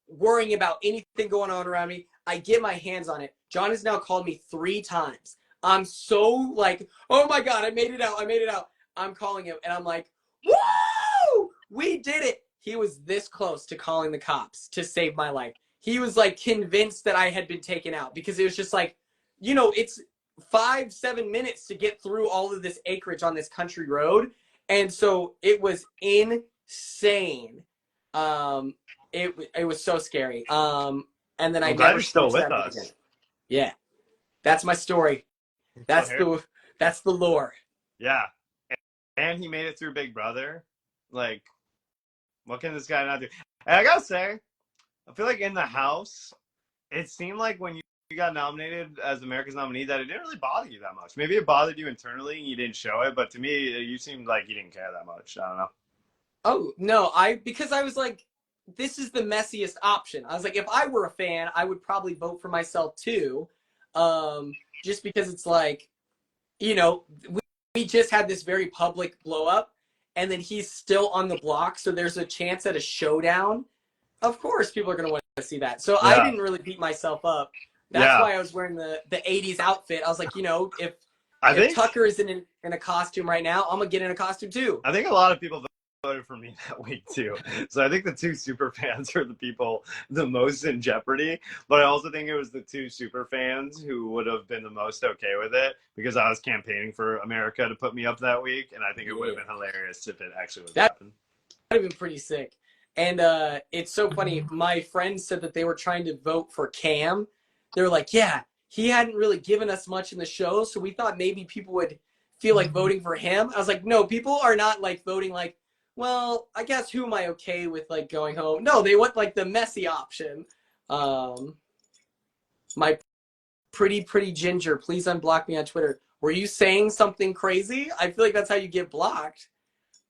worrying about anything going on around me. I get my hands on it. John has now called me 3 times. I'm so like, oh my God, I made it out. I made it out. I'm calling him, and I'm like, woo! We did it. He was this close to calling the cops to save my life. He was like convinced that I had been taken out because it was just like, you know, it's 5-7 minutes to get through all of this acreage on this country road. And so it was insane. It was so scary. And then I'm glad you're still with us. Again. Yeah. That's my story. That's the lore. Yeah. And he made it through Big Brother. Like, what can this guy not do? And I gotta say, I feel like in the house, it seemed like when you got nominated as America's nominee that it didn't really bother you that much. Maybe it bothered you internally and you didn't show it, but to me, you seemed like you didn't care that much. I don't know. Oh, no, because I was like, this is the messiest option. I was like, if I were a fan, I would probably vote for myself too. Just because it's like, you know, we just had this very public blow up, and then he's still on the block, so there's a chance at a showdown. Of course, people are going to want to see that. So I didn't really beat myself up. That's why I was wearing the 80s outfit. I was like, you know, if Tucker is in a costume right now, I'm going to get in a costume too. I think a lot of people voted for me that week too. So I think the 2 super fans are the people the most in jeopardy. But I also think it was the 2 super fans who would have been the most okay with it because I was campaigning for America to put me up that week. And I think it would have been hilarious if it actually would happen. That would have been pretty sick. And it's so funny. My friends said that they were trying to vote for Cam. They were like, yeah, he hadn't really given us much in the show, so we thought maybe people would feel like voting for him. I was like, no, people are not like voting like, well, I guess who am I okay with like going home? No, they want like the messy option. My pretty ginger, please unblock me on Twitter. Were you saying something crazy? I feel like that's how you get blocked.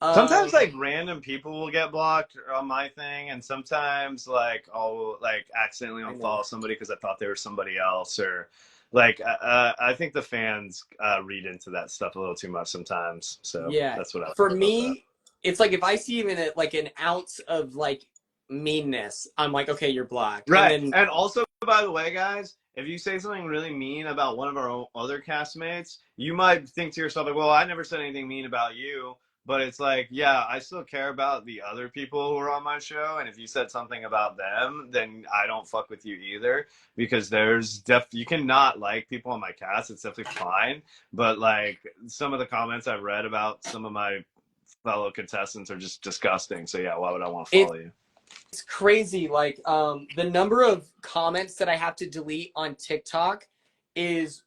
Sometimes like random people will get blocked on my thing, and sometimes like I'll like accidentally unfollow somebody because I thought they were somebody else, or like I think the fans read into that stuff a little too much sometimes. So yeah, that's what I for me. It's like if I see even like an ounce of like meanness, I'm like, okay, you're blocked. Right. And also, by the way, guys, if you say something really mean about one of our other castmates, you might think to yourself, like, well, I never said anything mean about you. But it's like, yeah, I still care about the other people who are on my show. And if you said something about them, then I don't fuck with you either. Because you cannot like people on my cast. It's definitely fine. But like some of the comments I've read about some of my fellow contestants are just disgusting. So yeah, why would I want to follow you? It's crazy. Like the number of comments that I have to delete on TikTok is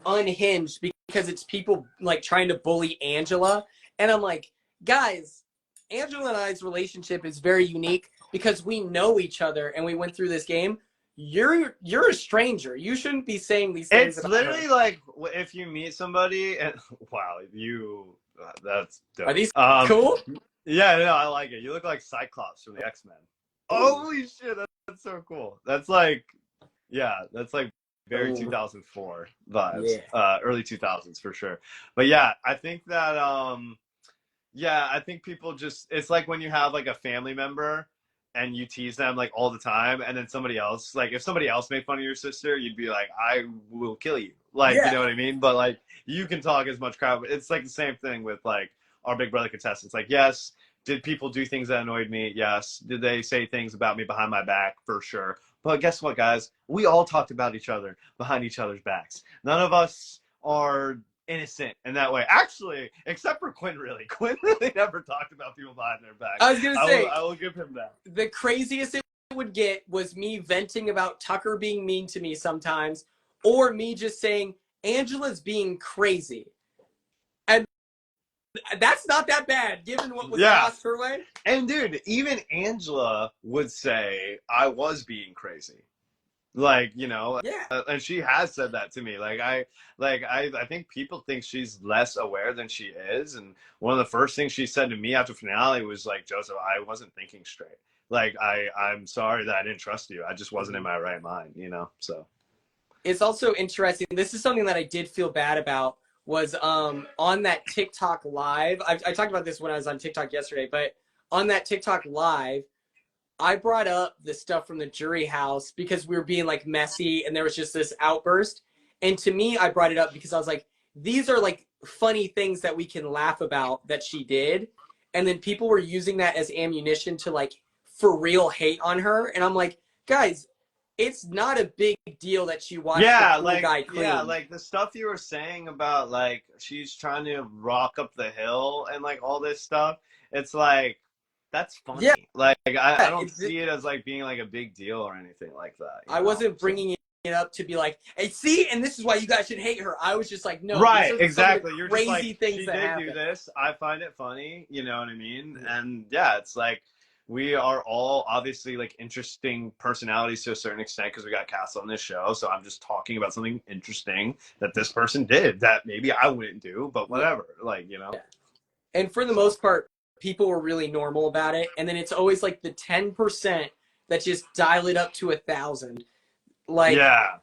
unhinged because it's people like trying to bully Angela. And I'm like, guys, Angela and I's relationship is very unique because we know each other and we went through this game. You're a stranger. You shouldn't be saying these things. It's literally like if you meet somebody and wow, that's dope. Are these cool? Yeah, no, I like it. You look like Cyclops from the X-Men. Holy shit, that's so cool. That's like, yeah, that's like very 2004 vibes. Yeah. Early 2000s for sure. But yeah, I think that I think people just, it's like when you have like a family member and you tease them like all the time, and then somebody else, like if somebody else made fun of your sister, you'd be like, I will kill you. Like, you know what I mean? But like you can talk as much crap. It's like the same thing with like our Big Brother contestants. Like, yes, did people do things that annoyed me? Yes. Did they say things about me behind my back? For sure. But guess what, guys? We all talked about each other behind each other's backs. None of us are innocent in that way. Actually, except for Quinn, really. Quinn really never talked about people behind their back. I was going to say, I will give him that. The craziest it would get was me venting about Tucker being mean to me sometimes, or me just saying, Angela's being crazy. And that's not that bad, given what was lost her way. And dude, even Angela would say I was being crazy. Like, you know, Yeah. and she has said that to me. I think people think she's less aware than she is. And one of the first things she said to me after finale was like, Joseph, I wasn't thinking straight. Like, I'm sorry that I didn't trust you. I just wasn't in my right mind, you know? So. It's also interesting. This is something that I did feel bad about was on that TikTok live. I talked about this when I was on TikTok yesterday, but on that TikTok live, I brought up the stuff from the jury house because we were being like messy and there was just this outburst. And to me, I brought it up because I was like, these are like funny things that we can laugh about that she did. And then people were using that as ammunition to like for real hate on her. And I'm like, guys, it's not a big deal that she watched the pool guy clean. Like the stuff you were saying about like she's trying to rock up the hill and like all this stuff. It's like that's funny. Yeah, Like I don't it's, see it as like being like a big deal or anything like that. I wasn't bringing it up to be like, hey, see, and this is why you guys should hate her. I was just like, no, right, these are exactly. some of the You're crazy just like, things she that did happen. do this. I find it funny. You know what I mean? And yeah, it's like we are all obviously like interesting personalities to a certain extent because we got cast on this show. So I'm just talking about something interesting that this person did that maybe I wouldn't do, but whatever. Yeah. Like, you know. Yeah. And for the most part, people were really normal about it. And then it's always like the 10% that just dial it up to 1,000. Like, yeah.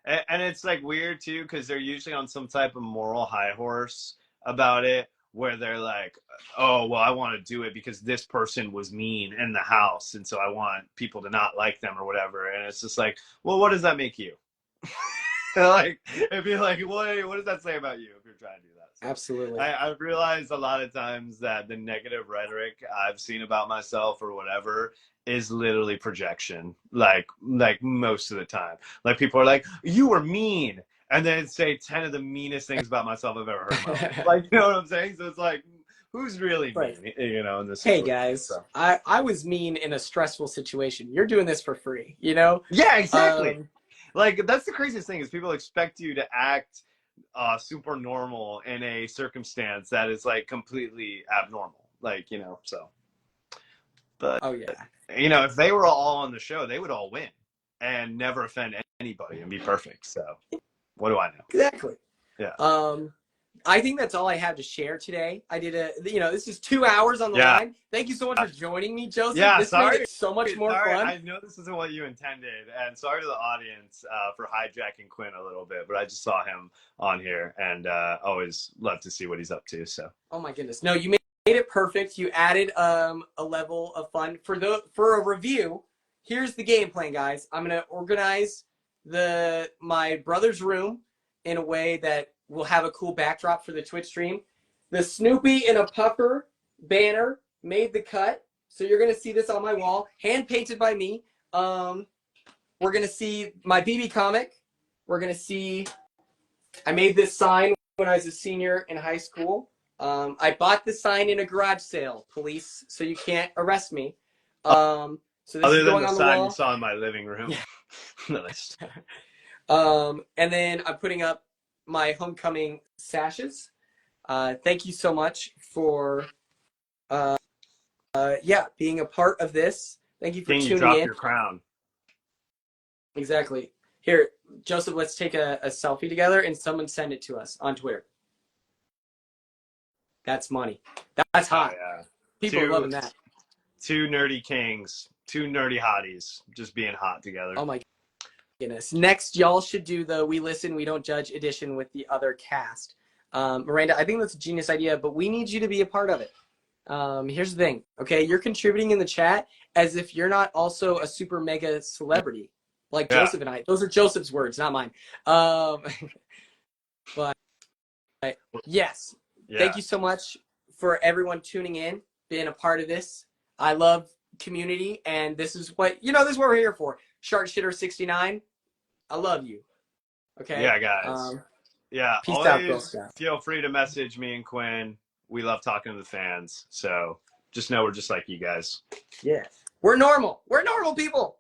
And it's like weird too, because they're usually on some type of moral high horse about it, where they're like, oh, well, I want to do it because this person was mean in the house. And so I want people to not like them or whatever. And it's just like, well, what does that make you? Like, it'd be like, what does that say about you if you're trying to do that? So absolutely. I've realized a lot of times that the negative rhetoric I've seen about myself or whatever is literally projection. Like most of the time. Like people are like, you were mean. And then say 10 of the meanest things about myself I've ever heard in my life. Like, you know what I'm saying? So it's like, who's really mean, right. You know, in this hey situation, guys, so. I was mean in a stressful situation. You're doing this for free, you know? Yeah, exactly. Like, that's the craziest thing is people expect you to act super normal in a circumstance that is like completely abnormal. Like, you know, so. But, oh, yeah. You know, if they were all on the show, they would all win and never offend anybody and be perfect. So what do I know? Exactly. Yeah. I think that's all I have to share today. I did this is 2 hours on the line. Thank you so much for joining me, Joseph. Yeah, this made it so much more fun. I know this isn't what you intended, and sorry to the audience for hijacking Quinn a little bit, but I just saw him on here, and always love to see what he's up to. So. Oh my goodness, no, you made it perfect. You added a level of fun for a review. Here's the game plan, guys. I'm gonna organize my brother's room in a way that will have a cool backdrop for the Twitch stream. The Snoopy in a puffer banner made the cut. So you're going to see this on my wall, hand painted by me. We're going to see my BB comic. We're going to see, I made this sign when I was a senior in high school. I bought the sign in a garage sale, police, so you can't arrest me. So this Other is than going the on the sign wall. you saw in my living room. Nice. And then I'm putting up my homecoming sashes. Thank you so much for being a part of this. Thank you for tuning in. Drop your crown. Exactly. Here, Joseph, let's take a selfie together and someone send it to us on Twitter. That's money. That's hot. Oh, yeah. People are loving that. Two nerdy kings, two nerdy hotties just being hot together. Oh my goodness. Next, y'all should do the We Listen, We Don't Judge edition with the other cast. Miranda, I think that's a genius idea, but we need you to be a part of it. Here's the thing, okay? You're contributing in the chat as if you're not also a super mega celebrity, like Joseph and I. Those are Joseph's words, not mine. But yes, thank you so much for everyone tuning in, being a part of this. I love community, and this is what, this is what we're here for. Shark Shitter 69, I love you. Okay? Yeah, guys. Peace out, Girl Scout. Feel free to message me and Quinn. We love talking to the fans. So just know we're just like you guys. Yeah. We're normal. We're normal people.